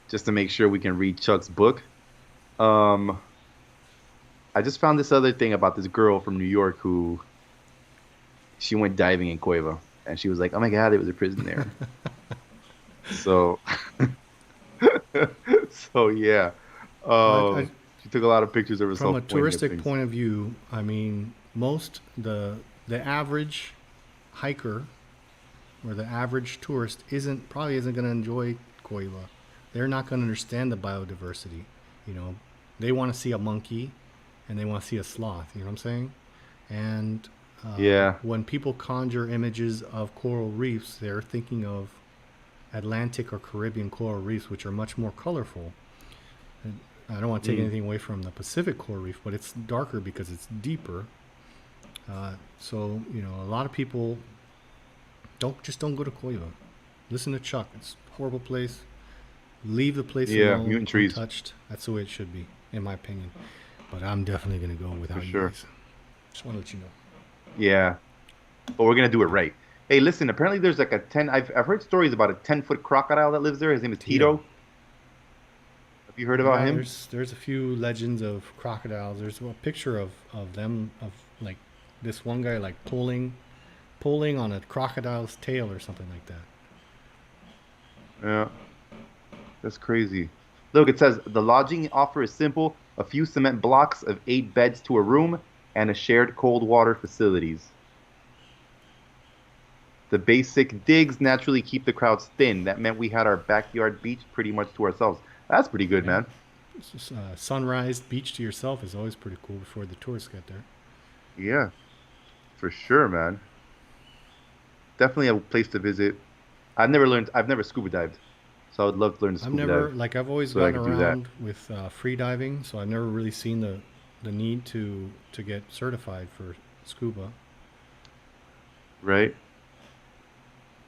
just to make sure we can read Chuck's book. I just found this other thing about this girl from New York who she went diving in COIBA, and she was like, "Oh my God, there was a prison there." So, so yeah, she took a lot of pictures of herself.
From a
pointing at
touristic
things.
point of view, I mean, the average hiker or the average tourist probably isn't going to enjoy COIBA. They're not going to understand the biodiversity. They want to see a monkey and they want to see a sloth. You know what I'm saying? And
Yeah.
when people conjure images of coral reefs, they're thinking of Atlantic or Caribbean coral reefs, which are much more colorful. And I don't want to take anything away from the Pacific coral reef, but it's darker because it's deeper. So a lot of people don't go to COIBA. Listen to Chuck. It's a horrible place. Leave the place
Yeah,
alone,
mutant trees.
untouched. That's the way it should be, in my opinion. But I'm definitely going to go without you
sure.
guys. Just want to let you know.
Yeah, but we're gonna do it right. Hey, listen. Apparently, there's like a 10. I've heard stories about a 10-foot crocodile that lives there. His name is Tito. Have you heard about
Yeah,
him?
There's a few legends of crocodiles. There's a picture of them, of like this one guy like pulling pulling on a crocodile's tail or something like that.
Yeah, that's crazy. Look, it says the lodging offer is simple: a few cement blocks of 8 beds to a room and a shared cold water facilities. The basic digs naturally keep the crowds thin. That meant we had our backyard beach pretty much to ourselves. That's pretty good,
Yeah.
man.
Sunrise beach to yourself is always pretty cool before the tourists get there.
Yeah, for sure, man. Definitely a place to visit. I've never scuba dived, so I would love to learn to
I've
scuba
never,
dive
like, I've always
so that I
gotten
could do that.
around with free diving, so I've never really seen the need to get certified for scuba.
Right?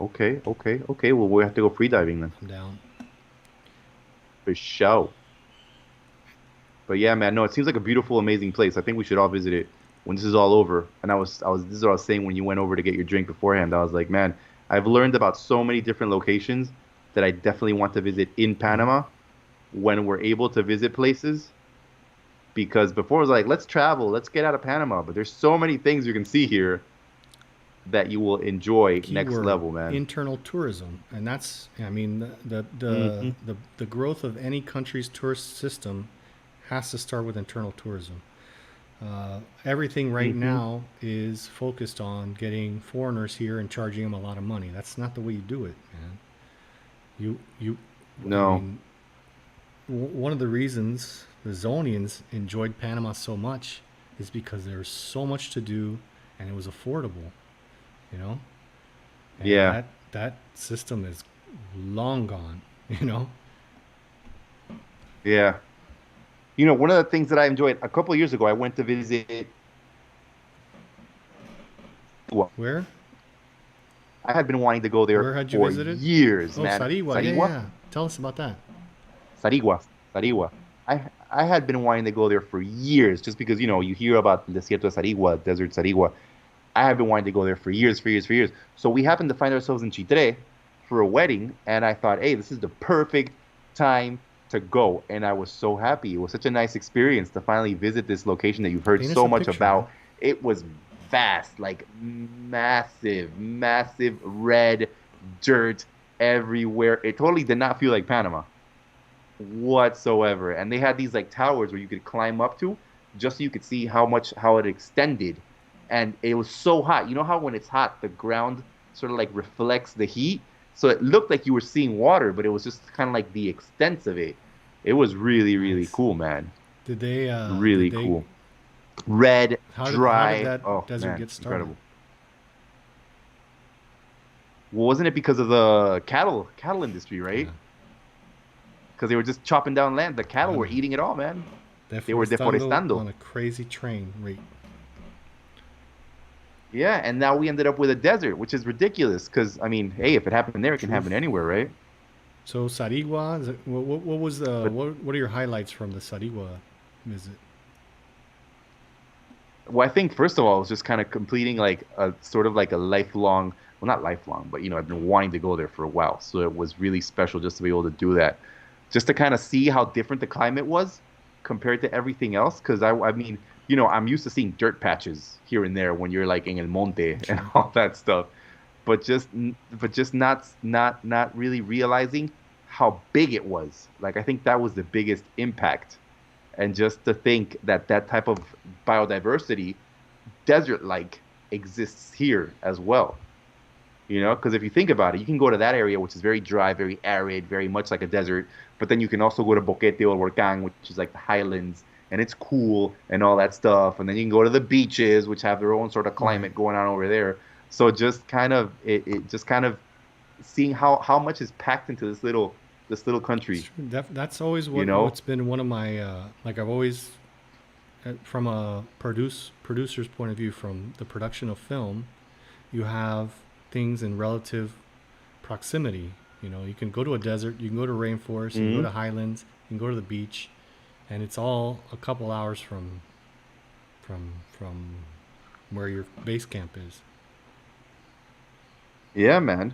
Okay, okay, okay. Well, we have to go free diving then.
I'm down.
For sure. But yeah, man, no, it seems like a beautiful, amazing place. I think we should all visit it when this is all over. And this is what I was saying when you went over to get your drink beforehand. I was like, man, I've learned about so many different locations that I definitely want to visit in Panama when we're able to visit places. Because before it was like, let's travel, let's get out of Panama. But there's so many things you can see here that you will enjoy next
Keyword,
level, man.
internal tourism, and that's, I mean, the growth of any country's tourist system has to start with internal tourism. Everything right now is focused on getting foreigners here and charging them a lot of money. That's not the way you do it, man. You
No.
I mean, one of the reasons the Zonians enjoyed Panama so much is because there was so much to do and it was affordable, you know? And
Yeah.
that system is long gone, you know?
Yeah. You know, one of the things that I enjoyed a couple of years ago, I went to visit. Well,
Where?
I had been wanting to go there
Where had you
for
visited?
years,
Oh,
man.
Sarigua. Yeah, yeah. Tell us about that.
Sarigua. I had been wanting to go there for years, just because you hear about the Desierto de Sarigua, Desert Sarigua. I have been wanting to go there for years, for years, for years. So we happened to find ourselves in Chitre for a wedding, and I thought, hey, this is the perfect time to go. And I was so happy. It was such a nice experience to finally visit this location that you've heard
Paint us
so
a
much
picture,
about.
man.
It was vast, like massive, massive red dirt everywhere. It totally did not feel like Panama whatsoever. And they had these like towers where you could climb up to just so you could see how it extended. And it was so hot. You know how when it's hot, the ground sort of like reflects the heat? So it looked like you were seeing water, but it was just kind of like the extent of it. It was really, really
Nice.
cool, man.
Did they?
Really cool. Red,
How did
dry.
that
Oh,
desert
man,
get started?
incredible. Well, wasn't it because of the cattle industry, right?
Yeah.
Because they were just chopping down land. The cattle were
Yeah.
eating it all, man. They were
Deforestando
deforestando.
on a crazy train rate.
Yeah, and now we ended up with a desert, which is ridiculous. Because I mean, hey, if it happened there, it can happen anywhere, right?
So Sarigua, what was the
But-
what are your highlights from the Sarigua visit?
Well, I think first of all, it was just kind of completing like a sort of like a lifelong, well, not lifelong, but I've been wanting to go there for a while. So it was really special just to be able to do that, just to kind of see how different the climate was compared to everything else. Because I mean, I'm used to seeing dirt patches here and there when you're like in El Monte and all that stuff, but just not really realizing how big it was. Like I think that was the biggest impact. And just to think that type of biodiversity, desert-like, exists here as well. Because if you think about it, you can go to that area, which is very dry, very arid, very much like a desert. But then you can also go to Boquete or Huarcan, which is like the highlands, and it's cool and all that stuff. And then you can go to the beaches, which have their own sort of climate going on over there. So just kind of it just kind of seeing how much is packed into this little country.
That's always what's been one of my like I've always, from a producer's point of view, from the production of film, you have things in relative proximity. You can go to a desert, you can go to rainforest, you can go to highlands, you can go to the beach, and it's all a couple hours from where your base camp is.
Yeah, man.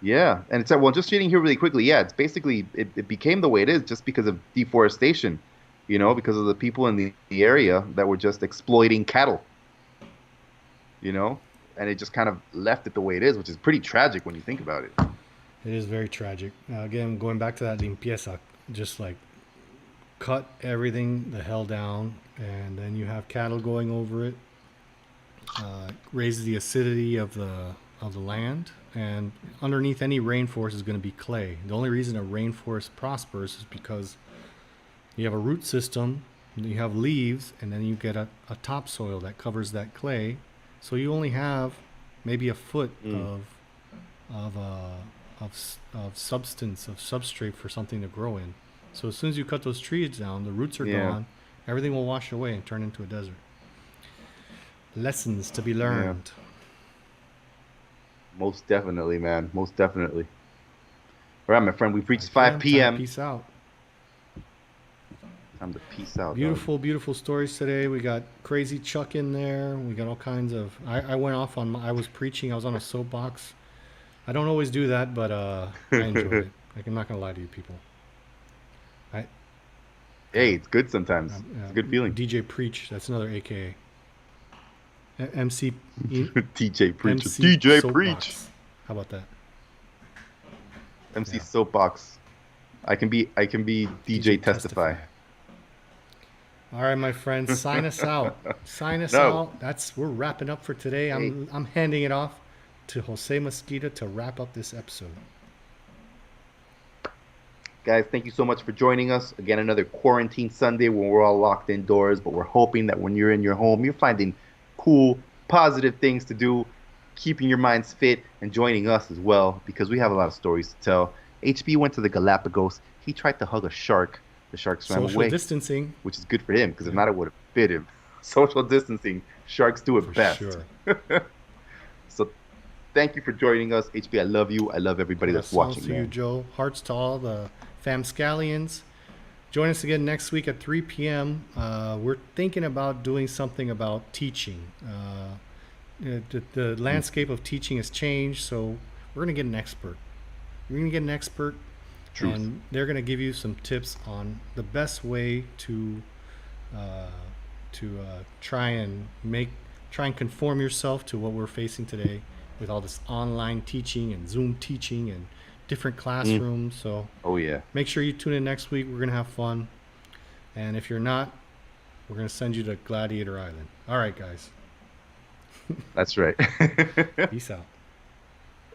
Yeah, and it's well, just reading here really quickly. Yeah, it's basically it became the way it is just because of deforestation, because of the people in the area that were just exploiting cattle. and it just kind of left it the way it is, which is pretty tragic when you think about it.
It is very tragic. Again, going back to that limpieza, just like cut everything the hell down, and then you have cattle going over it. Raises the acidity of the land, and underneath any rainforest is going to be clay. The only reason a rainforest prospers is because you have a root system, you have leaves, and then you get a topsoil that covers that clay. So you only have maybe a foot of substance, of substrate for something to grow in. So as soon as you cut those trees down, the roots are gone. Everything will wash away and turn into a desert. Lessons to be learned.
Most definitely, man. Most definitely. All right, my friend. We've reached 5 p.m.
Peace out.
Time to peace out.
Beautiful, beautiful stories today. We got Crazy Chuck in there. We got all kinds of. I went off on. I was preaching. I was on a soapbox. I don't always do that, but I enjoyed it. Like, I'm not gonna lie to you people.
Hey, it's good sometimes. It's a good feeling.
DJ Preach. That's another AKA. MC.
DJ Preach.
MC
DJ
Soapbox.
Preach.
How about that?
MC Soapbox. I can be DJ Testify.
All right, my friends, sign us out. Sign us out. We're wrapping up for today. I'm handing it off to Jose Mosquito to wrap up this episode.
Guys, thank you so much for joining us. Again, another quarantine Sunday when we're all locked indoors, but we're hoping that when you're in your home, you're finding cool, positive things to do, keeping your minds fit, and joining us as well, because we have a lot of stories to tell. HB went to the Galapagos. He tried to hug a shark. The shark swam
Social
away.
Social distancing.
Which is good for him, because if not, it would have fit him. Social distancing. Sharks do it
For
best.
sure.
So thank you for joining us. HB, I love you. I love everybody that's watching.
To you, Joe. Hearts to all the RapScallions. Join us again next week at 3 p.m. We're thinking about doing something about teaching. The landscape of teaching has changed, so we're going to get an expert. We're going to get an expert,
Truth.
and they're going to give you some tips on the best way to try and conform yourself to what we're facing today with all this online teaching and Zoom teaching and different classrooms. So make sure you tune in next week. We're going to have fun. And if you're not, we're going to send you to Gladiator Island. All right, guys.
That's right.
Peace out.